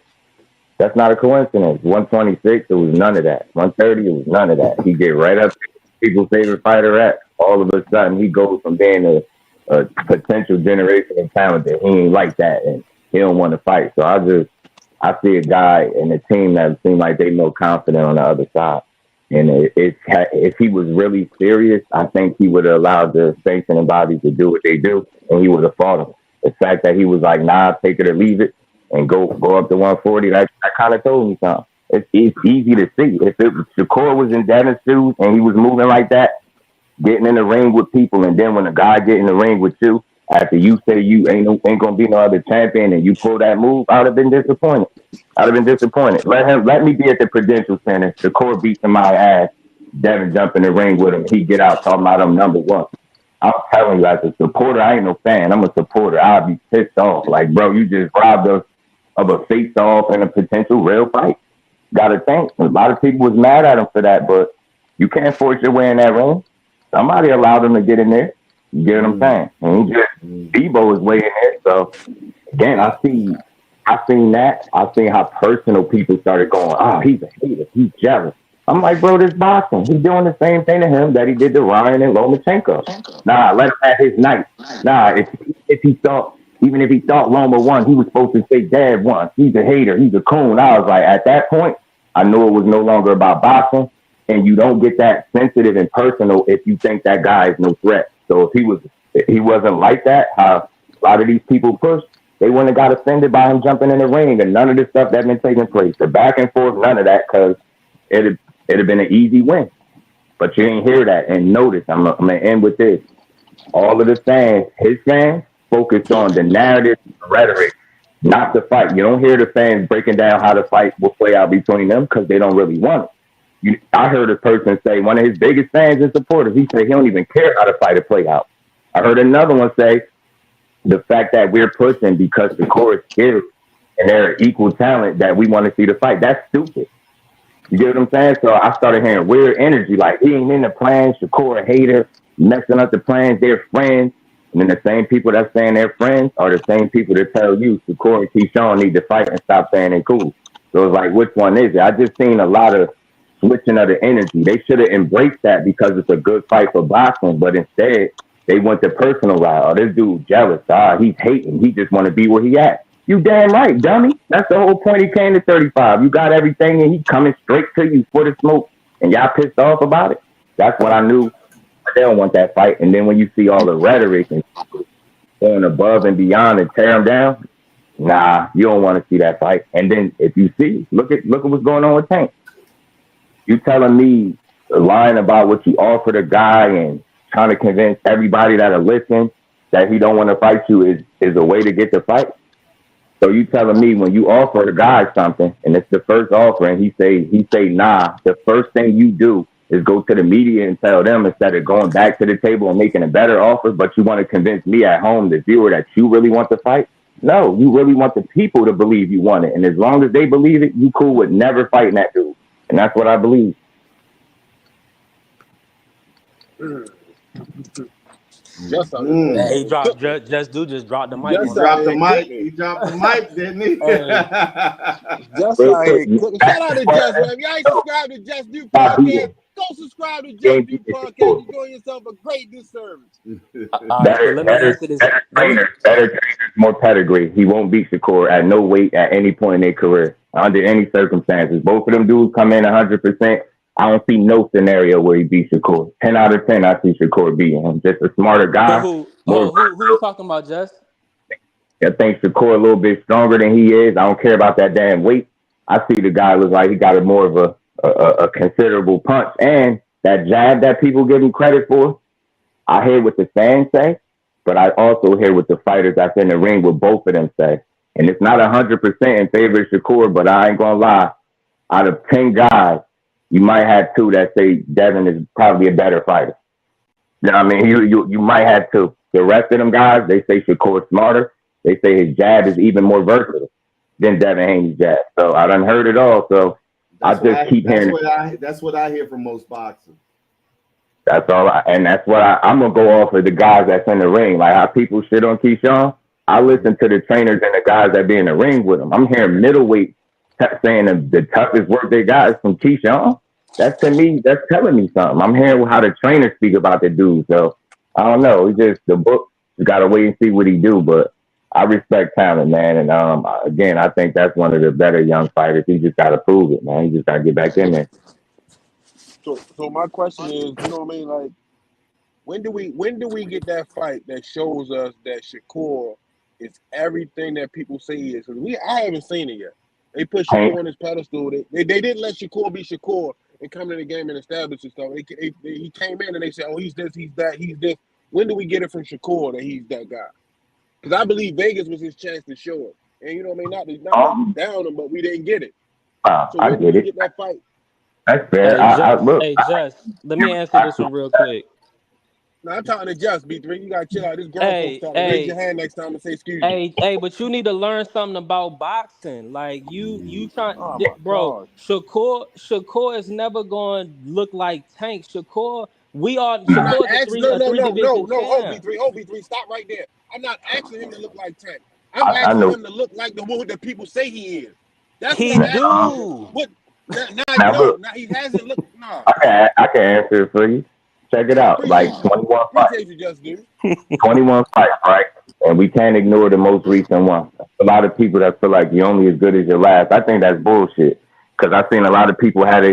126, it was none of that. 130, it was none of that. He get right up to people's favorite fighter at. All of a sudden, he goes from being a potential generational talent that he ain't like that, and he don't want to fight. So I see a guy and a team that seem like they more confident on the other side. And if he was really serious, I think he would have allowed the sanctioning bodies to do what they do, and he would have fought him. The fact that he was like, nah, take it or leave it, and go up to 140, that kind of told me something. It's easy to see. If Shakur was in Devin's shoes and he was moving like that, getting in the ring with people, and then when a guy get in the ring with you, after you say you ain't gonna be no other champion, and you pull that move, I'd have been disappointed. Let me be at the Prudential Center. Shakur beating my ass. Devin jump in the ring with him. He get out talking about I'm number one. I'm telling you, as a supporter, I ain't no fan. I'm a supporter. I'll be pissed off. Like, bro, you just robbed us of a face-off and a potential real fight. Gotta think. A lot of people was mad at him for that, but you can't force your way in that ring. Somebody allowed him to get in there. You get what I'm saying? And Debo is way in there. So again, I seen that. I seen how personal people started going, oh, he's a hater. He's jealous. I'm like, bro, this boxing. He's doing the same thing to him that he did to Ryan and Lomachenko. Nah, let him have his night. Nah, even if he thought Loma won, he was supposed to say Dad won. He's a hater. He's a coon. I was like, at that point, I knew it was no longer about boxing, and you don't get that sensitive and personal if you think that guy is no threat. So if he wasn't like that, how a lot of these people push, they wouldn't have got offended by him jumping in the ring and none of the stuff that been taking place. The back and forth, none of that, because it'd have been an easy win. But you ain't hear that. And notice, I'm gonna end with this. All of the fans, his fans, focused on the narrative, the rhetoric, not the fight. You don't hear the fans breaking down how the fight will play out between them because they don't really want it. I heard a person say, one of his biggest fans and supporters, he said he don't even care how the fight will play out. I heard another one say the fact that we're pushing because the core is scared and they're equal talent that we want to see the fight. That's stupid. You get what I'm saying? So I started hearing weird energy, like he ain't in the plans, Shakur a hater, messing up the plans, they're friends. And then the same people that saying they're friends are the same people that tell you Shakur and Keyshawn need to fight and stop saying they're cool. So it's like, which one is it? I just seen a lot of switching of the energy. They should have embraced that because it's a good fight for boxing, but instead they went the personal route. Oh, this dude jealous. He's hating. He just want to be where he at. You damn right, dummy. That's the whole point he came to 35. You got everything and he coming straight to you for the smoke and y'all pissed off about it. That's what I knew. They don't want that fight. And then when you see all the rhetoric and going above and beyond and tear them down, nah, you don't want to see that fight. And then if you see, look at what's going on with Tank. You telling me lying about what you offered a guy and trying to convince everybody that'll listen that he don't want to fight you is a way to get the fight. So you telling me when you offer a guy something and it's the first offer and he say nah, the first thing you do is go to the media and tell them instead of going back to the table and making a better offer, but you want to convince me at home, the viewer, that you really want to fight? No, you really want the people to believe you want it. And as long as they believe it, you cool with never fighting that dude. And that's what I believe. Just he dropped. Just dropped the mic. He dropped the mic. He dropped the mic, didn't he? Just out here cooking. Shout out to Just, man. If you ain't subscribed to Just New Podcast, go subscribe to Just New Podcast. You're doing yourself a great disservice. Better trainers, more pedigree. He won't beat Shakur at no weight at any point in their career, under any circumstances. Both of them dudes come in 100%. I don't see no scenario where he beats Shakur. 10 out of 10, I see Shakur beating him. Just a smarter guy. Who you talking about, Just? I think Shakur a little bit stronger than he is. I don't care about that damn weight. I see the guy look like he got more of a considerable punch. And that jab that people give him credit for, I hear what the fans say, but I also hear what the fighters that's in the ring with both of them say. And it's not 100% in favor of Shakur, but I ain't gonna lie. Out of 10 guys, you might have 2 that say Devin is probably a better fighter. You know what I mean? You might have 2. The rest of them guys, they say Shakur's smarter. They say his jab is even more versatile than Devin Haney's jab. So I done heard it all. So I just keep hearing it. That's what I hear from most boxers. That's all. That's what I'm going to go off of the guys that's in the ring. Like how people shit on Keyshawn. I listen to the trainers and the guys that be in the ring with him. I'm hearing middleweight saying the toughest work they got is from Keyshawn. That's telling me something. I'm hearing how the trainers speak about the dude. So I don't know. It's just the book. You got to wait and see what he do. But I respect talent, man. And again, I think that's one of the better young fighters. He just got to prove it, man. He just got to get back in there. So my question is, you know what I mean? Like, when do we get that fight that shows us that Shakur is everything that people say he is? Because I haven't seen it yet. They put Shakur on his pedestal. They didn't let Shakur be Shakur and come to the game and establish himself. He came in and they said, oh, he's this, he's that, he's this. When do we get it from Shakur that he's that guy? Because I believe Vegas was his chance to show it. And you know what I mean? Not down him, but we didn't get it. So when do we get that fight? That's fair. Just, let me answer this one real quick. No, I'm talking to Just, B3. You gotta chill out. This grown folks talking. Raise your hand next time and say excuse me. Hey, but you need to learn something about boxing. Like you trying, bro. Shakur is never going to look like Tank. Shakur is a three division no, OB3, stop right there. I'm not asking him to look like Tank. I'm asking him to look like the one that people say he is. That's he what do. What? Now he hasn't looked. Nah. I can answer it for you. Check it out. Like 21 fights. 21 fights, right? And we can't ignore the most recent one. A lot of people that feel like you're only as good as your last. I think that's bullshit. Because I've seen a lot of people have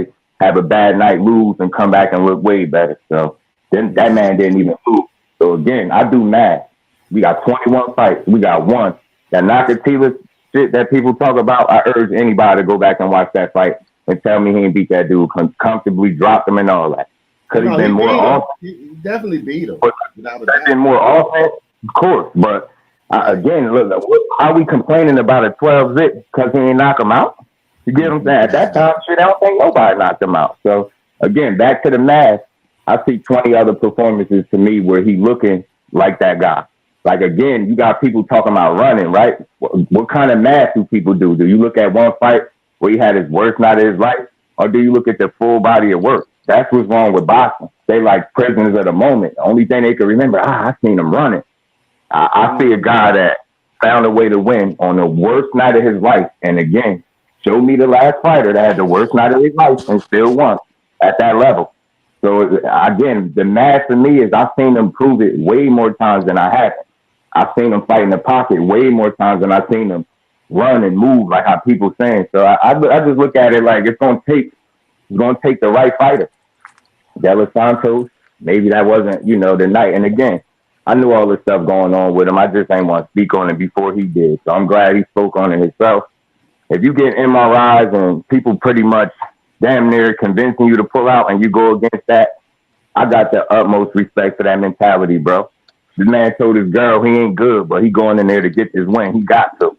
a bad night, lose, and come back and look way better. So then that man didn't even lose. So again, I do math. We got 21 fights. We got one. That Nakatila shit that people talk about, I urge anybody to go back and watch that fight and tell me he didn't beat that dude, comfortably dropped him and all that. Could have been more offense. He definitely beat him. Could have been more offense, of course. But again, look, how we complaining about a 12 zip because he ain't knock him out? You get what I'm saying? At that time, shit, I don't think nobody knocked him out. So again, back to the math. I see 20 other performances to me where he looking like that guy. Like again, you got people talking about running, right? What kind of math do people do? Do you look at one fight where he had his worst night of his life, or do you look at the full body of work? That's what's wrong with boxing. They like prisoners of the moment. The only thing they can remember, I seen him running. I see a guy that found a way to win on the worst night of his life. And again, show me the last fighter that had the worst night of his life and still won at that level. So again, the math for me is I've seen him prove it way more times than I haven't. I've seen him fight in the pocket way more times than I've seen him run and move like how people saying. So I just look at it like it's going to take the right fighter. De Los Santos, maybe that wasn't, the night. And again, I knew all this stuff going on with him. I just ain't want to speak on it before he did. So I'm glad he spoke on it himself. If you get MRIs and people pretty much damn near convincing you to pull out and you go against that, I got the utmost respect for that mentality, bro. This man told his girl he ain't good, but he going in there to get this win. He got to.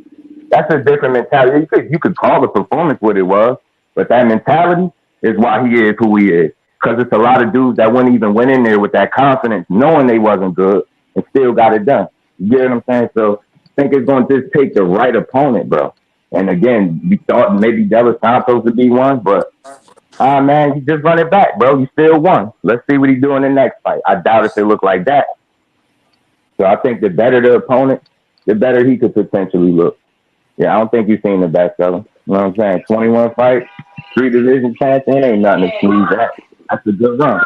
That's a different mentality. You could call the performance what it was, but that mentality is why he is who he is. because it's a lot of dudes that wouldn't even went in there with that confidence, knowing they wasn't good, and still got it done. You get what I'm saying? So I think it's going to just take the right opponent, bro. And again, we thought maybe Delos Santos would be one, but man, you just run it back, bro. You still won. Let's see what he do in the next fight. I doubt if it look like that. So I think the better the opponent, the better he could potentially look. Yeah, I don't think you've seen the best of him. You know what I'm saying? 21 fights, 3 division champion, ain't nothing to squeeze at. That's a good run.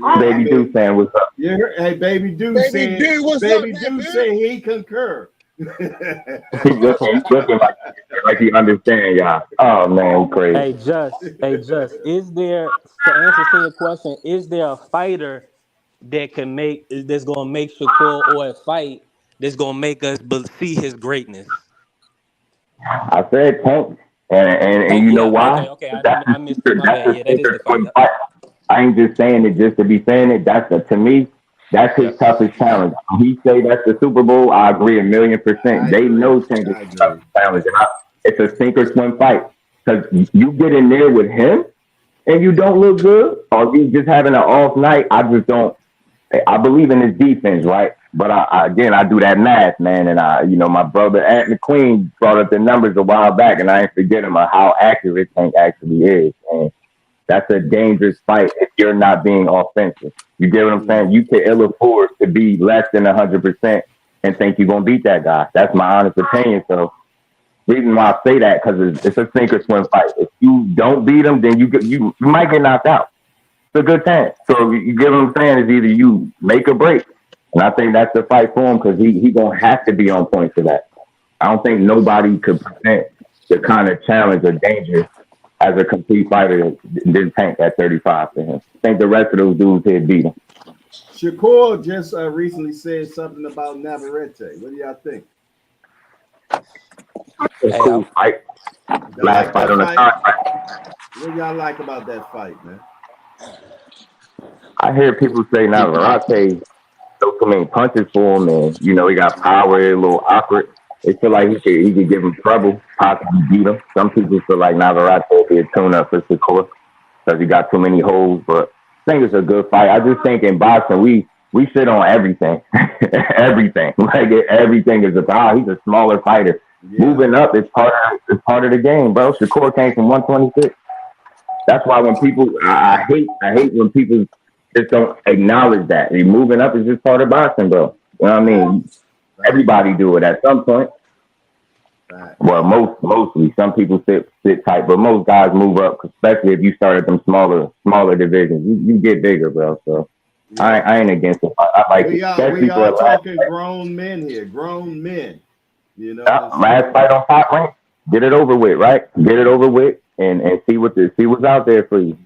Yeah, Baby Dude saying what's up. Yeah, hey, Baby Dude saying, Baby Dude saying he concur. He's looking like he understand y'all. Oh man, crazy. Hey, Just, is there, to answer your question, is there a fighter that can that's gonna make Shakur, or a fight that's gonna make us see his greatness? I said Tank, and you know why? Okay. I missed it. My bad. Yeah, that is the fight. Yep. I ain't just saying it just to be saying it. To me, that's his toughest challenge. When he say that's the Super Bowl, I agree 1,000,000%. They know Tank is the toughest challenge. It's a sink or swim fight. Because you get in there with him and you don't look good, or you just having an off night, I just don't. I believe in his defense, right? But I do that math, man. And my brother Ant McQueen brought up the numbers a while back, and I ain't forget him of how accurate Tank actually is. And that's a dangerous fight if you're not being offensive. You get what I'm saying? You can ill afford to be less than 100% and think you're gonna beat that guy. That's my honest opinion. So, reason why I say that, because it's a sink or swim fight. If you don't beat him, then you might get knocked out. It's a good chance. So you get what I'm saying? Is either you make or break, and I think that's the fight for him, because he gonna have to be on point for that. I don't think nobody could present the kind of challenge or danger as a complete fighter than Tank at 35 for him. I think the rest of those dudes here beat him. Shakur just recently said something about Navarrete. What do y'all think? Cool fight. Last fight on the contract. What y'all like about that fight, man? I hear people say Navarrete throw too many punches for him, and he got power, a little awkward. They feel like he could give him trouble, possibly beat him. Some people feel like Navarrete will be a tune-up for Shakur because he got too many holes. But I think it's a good fight. I just think in boxing we shit on everything, everything. Like everything is about. He's a smaller fighter. Yeah. Moving up is part of the game, bro. Shakur came from 126. That's why when people, I hate when people just don't acknowledge that. Moving up is just part of boxing, bro. You know what I mean? Everybody do it at some point. Right. Well, mostly. Some people sit tight, but most guys move up, especially if you start at them smaller divisions. You get bigger, bro. So yeah. I ain't against it. I like it. We are talking grown men here, grown men. Last fight on Top Rank, get it over with, right? Get it over with, and see what's out there for you.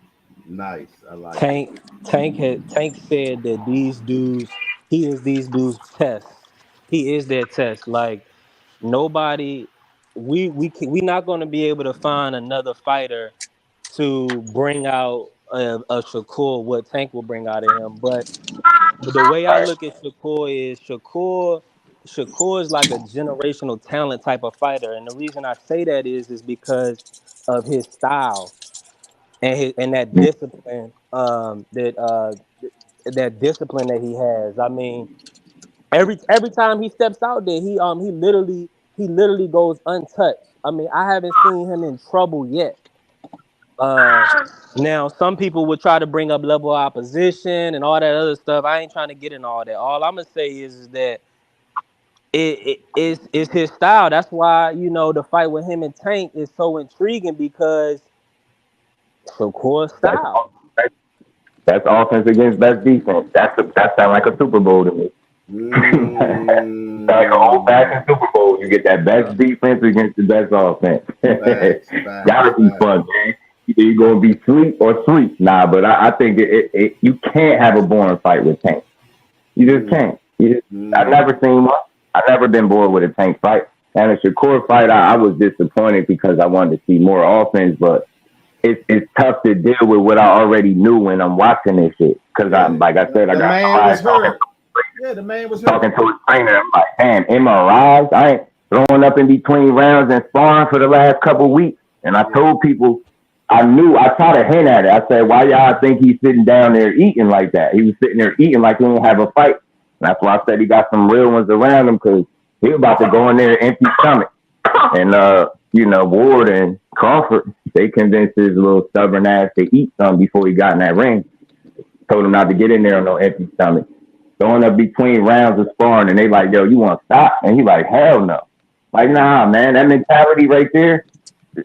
Nice, I like Tank said that he is these dudes' test. He is their test. Like nobody, we not going to be able to find another fighter to bring out a Shakur what Tank will bring out of him. But the way I look at Shakur is Shakur is like a generational talent type of fighter, and the reason I say that is because of his style and that discipline that discipline that he has. I mean, every time he steps out there, he literally goes untouched. I mean, I haven't seen him in trouble yet. Now some people would try to bring up level of opposition and all that other stuff. I ain't trying to get in all that. All I'm gonna say is that it's his style. That's why the fight with him and Tank is so intriguing, because Shakur's style. That's offense against best defense. That sounds like a Super Bowl to me. Like an old-fashioned Super Bowl. You get that best defense against the best offense. Gotta be fun, man. Either you're gonna be sweet or sweet. Nah, but I think you can't have a boring fight with Tank. You just can't. I've never seen one. I've never been bored with a Tank fight. And a Shakur fight, I was disappointed because I wanted to see more offense, but it's tough to deal with what I already knew when I'm watching this shit. Because like I said, the man was talking to his trainer. I'm like, damn, MRIs? I ain't throwing up in between rounds and sparring for the last couple of weeks. And I told people I tried to hint at it. I said, why y'all think he's sitting down there eating like that? He was sitting there eating like he didn't have a fight. And that's why I said he got some real ones around him, because he was about to go in there empty stomach. And, Ward and Crawford, they convinced his little stubborn ass to eat some before he got in that ring. Told him not to get in there on no empty stomach. Going up between rounds of sparring, and they like, yo, you want to stop? And he like, hell no. Like, nah, man, that mentality right there,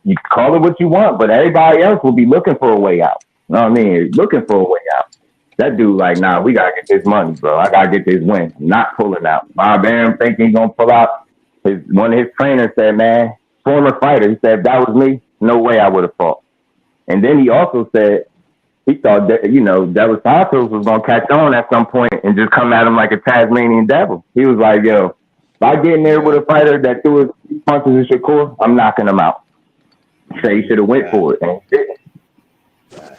you call it what you want, but everybody else will be looking for a way out. You know what I mean? Looking for a way out. That dude like, nah, we got to get this money, bro. I got to get this win. I'm not pulling out. Bob Arum thinking he's going to pull out. One of his trainers said, man, former fighter, he said, if that was me, no way I would have fought. And then he also said, he thought that, Devil Santos was going to catch on at some point and just come at him like a Tasmanian devil. He was like, yo, if I get in there with a fighter that threw his punches at Shakur, I'm knocking him out. Say he should have went for it. And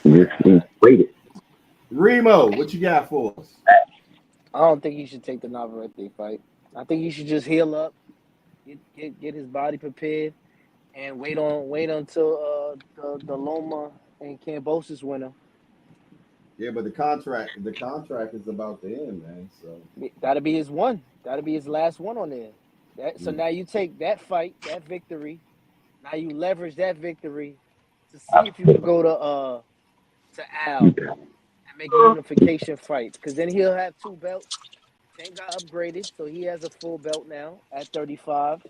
he didn't. He waited. Remo, what you got for us? I don't think he should take the Navarrete fight. I think he should just heal up, get his body prepared, and wait until the Loma and Kambosos winner. Yeah, but the contract is about to end, man. So that'll be his one. That'll be his last one on there. So now you take that fight, that victory. Now you leverage that victory to see if you can go to Al and make a unification fight. Because then he'll have 2 belts. Tank got upgraded, so he has a full belt now at 35.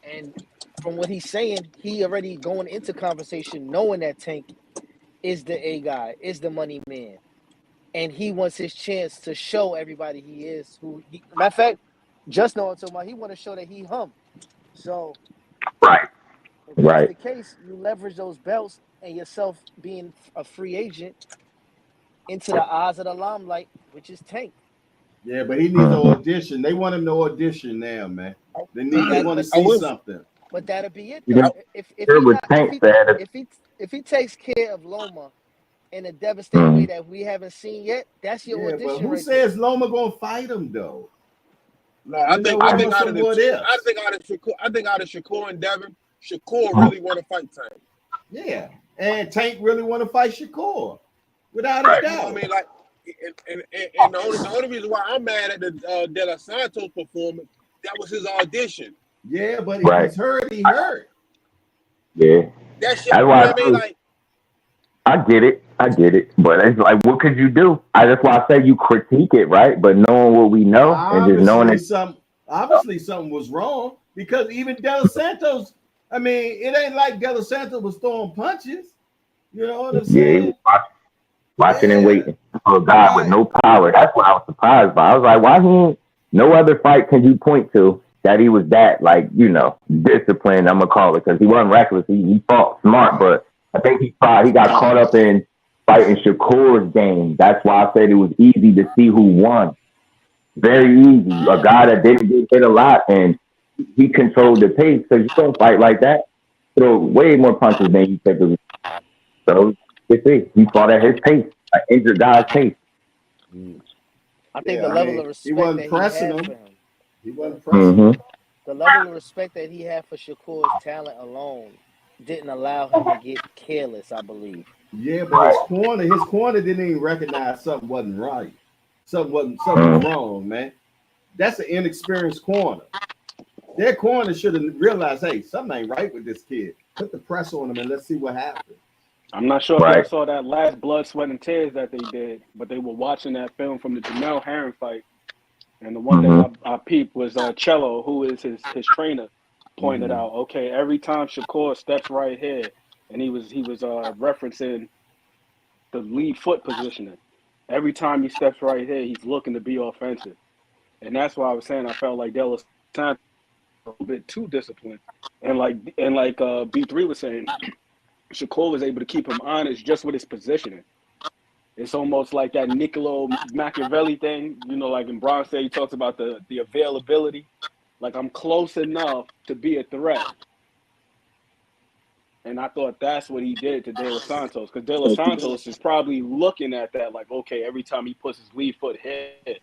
And from what he's saying, he already going into conversation knowing that Tank is the A guy, is the money man. And he wants his chance to show everybody he is who he, matter of fact, just know until he want to show that he hum. So right. if that's the case, you leverage those belts and yourself being a free agent into the eyes of the limelight, which is Tank. Yeah, but he needs to audition. They want him to audition now, man. They want to see something. But that'll be it. If he takes care of Loma in a devastating way that we haven't seen yet, that's your audition. But who says Loma gonna fight him though? No, I think out of Shakur and Devin, Shakur really want to fight Tank. Yeah, and Tank really want to fight Shakur, without a doubt. I mean, like, and the only reason why I'm mad at the De Los Santos performance, that was his audition. Yeah, but if he's hurt, he hurt. Yeah, that shit. You know what I mean? Like, I get it, but it's like, what could you do? That's why I say you critique it, right? But knowing what we know and just knowing it, obviously something was wrong, because even De Los Santos, I mean, it ain't like De Los Santos was throwing punches. You know what I'm saying? Yeah, watching and waiting for a guy with no power. That's what I was surprised by. I was like, why no other fight can you point to that he was that, like, disciplined, I'm gonna call it, because he wasn't reckless. He fought smart, but I think he got caught up in fighting Shakur's game. That's why I said it was easy to see who won. Very easy. A guy that didn't get hit a lot, and he controlled the pace, because you don't fight like that. Throw way more punches than you typically. So he fought at his pace, an injured guy's pace. I think the level of respect he wasn't pressing him. He wasn't pressing him. The level of respect that he had for Shakur's talent alone didn't allow him to get careless, I believe. Yeah, but his corner didn't even recognize something wasn't right. Something was wrong, man. That's an inexperienced corner. Their corner should have realized, hey, something ain't right with this kid. Put the press on him and let's see what happens. I'm not sure if you saw that last Blood, Sweat, and Tears that they did, but they were watching that film from the Jamel Herring fight. And the one that I peeped was Cello, who is his trainer, pointed out, okay, every time Shakur steps right here, and he was referencing the lead foot positioning. Every time he steps right here, he's looking to be offensive. And that's why I was saying I felt like De Los Santos was a bit too disciplined. And like B3 was saying, Shakur was able to keep him honest just with his positioning. It's almost like that Niccolo Machiavelli thing, like in Bronze Day, he talks about the availability. Like, I'm close enough to be a threat. And I thought that's what he did to De Los Santos, because De Los Santos is probably looking at that like, okay, every time he puts his lead foot hit.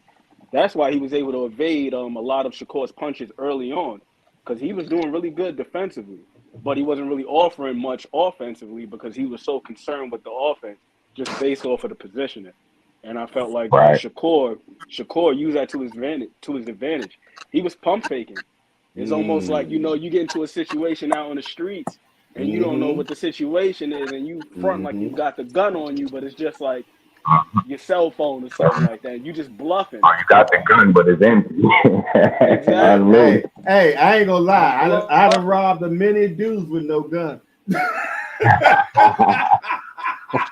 That's why he was able to evade a lot of Shakur's punches early on, because he was doing really good defensively. but he wasn't really offering much offensively because he was so concerned with the offense just based off of the positioning. And I felt like Shakur used that to his advantage. He was pump faking. It's almost like, you get into a situation out on the streets and you don't know what the situation is, and you front like you got the gun on you, but it's just like your cell phone or something like that. You just bluffing. Oh, you got the gun, but it's empty. Exactly. Hey, I ain't gonna lie. I'd have robbed a many dudes with no gun.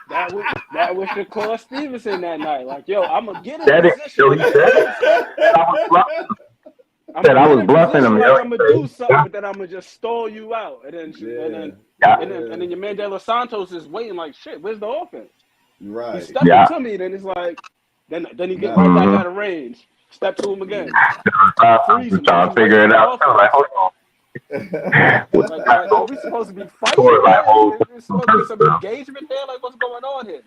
That was Shakur Stevenson that night. Like, yo, I'm gonna get in position. I was bluffing him. Like, I'm gonna do something, but then I'm gonna just stall you out, and then your man De Los Santos is waiting. Like, shit, where's the offense? Right. He stepped into me, then it's like, then he gets right back out of range. Step to him again. Freeze him. Trying to figure it out. Like, hold on. Are we supposed to be fighting? There's supposed to be some engagement there. Like, what's going on here?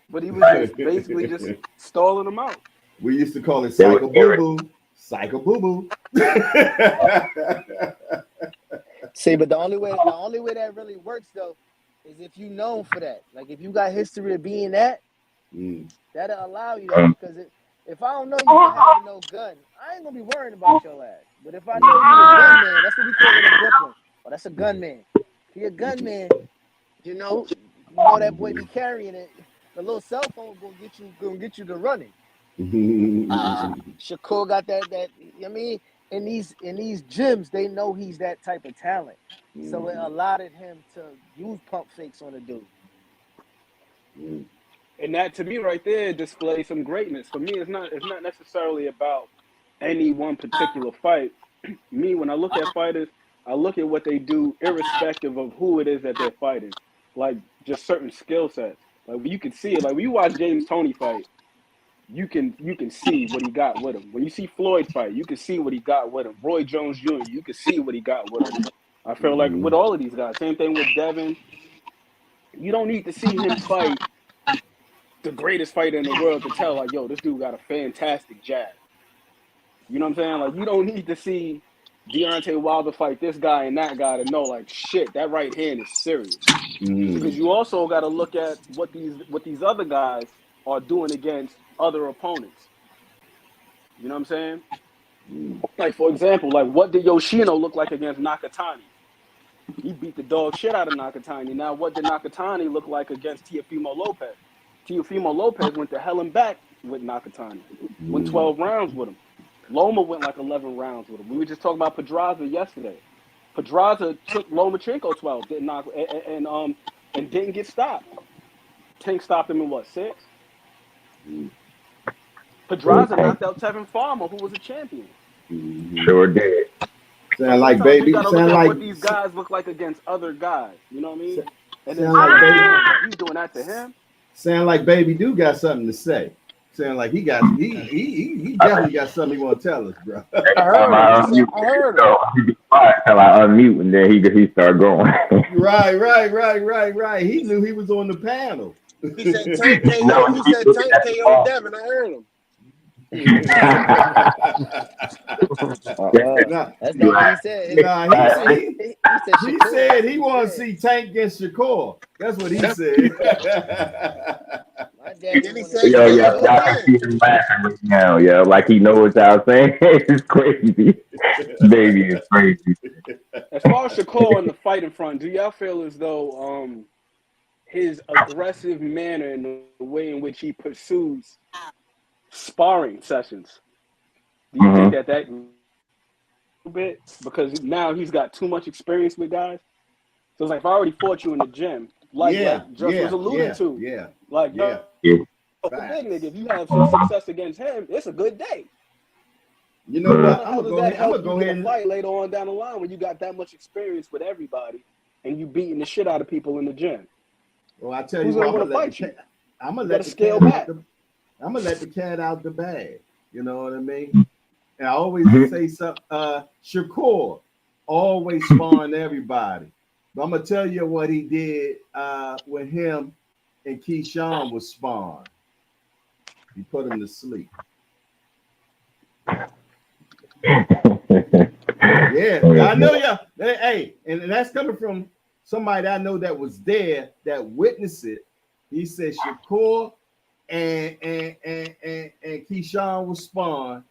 But he was just basically just stalling them out. We used to call it psycho boo boo. Psycho boo boo. See, but the only way that really works though is if you known for that. Like if you got history of being that, that'll allow you that. Because if I don't know you for having no gun, I ain't gonna be worrying about your ass. But if I know you're a gunman, that's what we call it in Brooklyn. Oh, that's a gunman. If you're a gunman, you know that boy be carrying it. The little cell phone gonna get you to running. Shakur got that. I mean, in these gyms, they know he's that type of talent, so it allowed him to use pump fakes on a dude. And that, to me, right there, displays some greatness. For me, it's not necessarily about any one particular fight. Me, when I look at fighters, I look at what they do, irrespective of who it is that they're fighting. Like just certain skill sets. Like you can see it. Like when you watch James Toney fight, you can see what he got with him. When you see Floyd fight, you can see what he got with him. Roy Jones Jr., you can see what he got with him. I feel like with all of these guys, same thing with Devin. You don't need to see him fight the greatest fighter in the world to tell, like, yo, this dude got a fantastic jab. You know what I'm saying? Like, you don't need to see Deontay Wilder fight this guy and that guy to know, like, shit, that right hand is serious. Because you also got to look at what these other guys are doing against other opponents. You know what I'm saying? Like, for example, like, what did Yoshino look like against Nakatani? He beat the dog shit out of Nakatani. Now, what did Nakatani look like against Teofimo Lopez? Teofimo Lopez went to hell and back with Nakatani. Went 12 rounds with him. Loma went like 11 rounds with him. We were just talking about Pedraza yesterday. Pedraza took Lomachenko 12, didn't knock, and didn't get stopped. Tank stopped him in what, 6? Pedraza knocked out Tevin Farmer, who was a champion. Sure did. Sound like baby. You gotta Sound look at like what these guys look like against other guys. You know what I mean? And then sound like baby. You doing that to him? Sound like baby do got something to say. Sound like he definitely got something he want to tell us, bro. I heard him. Until I unmute and then he started going. Right. He knew he was on the panel. He said Tank KO. He said Tank KO Devin. I heard him. That's not what he said. He said he want to see Tank against Shakur. That's what he said. Y'all can see him laughing right now, like he knows what y'all saying. It's crazy. Baby is crazy. As far as Shakur in the fighting front, do y'all feel as though his aggressive manner and the way in which he pursues sparring sessions, do you think that a bit, because now he's got too much experience with guys? So it's like, if I already fought you in the gym, like Just was alluding to, if you have some success against him, it's a good day. You know what? I'm gonna go ahead and fight later on down the line when you got that much experience with everybody and you beating the shit out of people in the gym. Well, I tell you what, I'm gonna let the cat out the bag. You know what I mean? And I always say something. Shakur always sparring everybody. But I'm gonna tell you what he did when him and Keyshawn was sparring. He put him to sleep. Yeah, I know y'all. Hey, and that's coming from somebody that I know that was there, that witnessed it. He said Shakur and Keyshawn was spawned,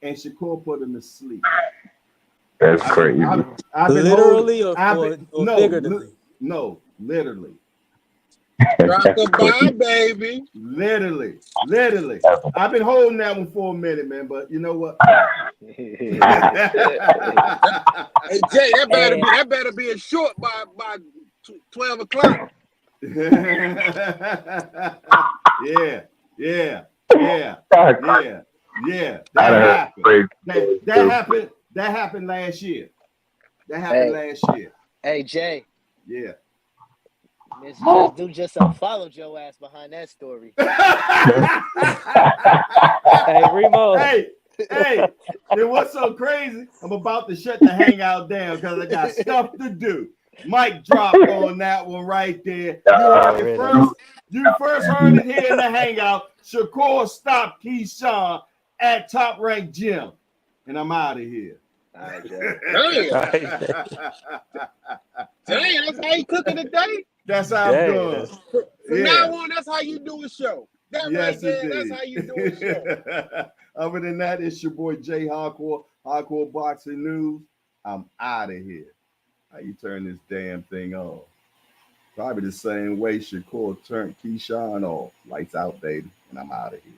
and Shakur put him to sleep. That's crazy. I've been literally holding, or figuratively? No, literally. Rock a bye, baby. Literally. I've been holding that one for a minute, man. But you know what? Hey Jay, that better be a short by 12 o'clock. Yeah. That happened last year. Hey Jay. Yeah. Miss Just Do just unfollowed your ass behind that story. Hey, Remo. Hey, it was so crazy. I'm about to shut the hangout down because I got stuff to do. Mic drop on that one right there. You first heard it here in the hangout. Shakur stopped Keyshawn at Top Rank Gym. And I'm out of here. All right, Jay. Damn, that's how you cooking today? That's how I'm doing. From now on, that's how you do a show. That's how you do a show. Other than that, it's your boy Jay Hardcore Boxing News. I'm out of here. How you turn this damn thing on? Probably the same way Shakur turned Keyshawn off. Lights out, baby. And I'm out of here.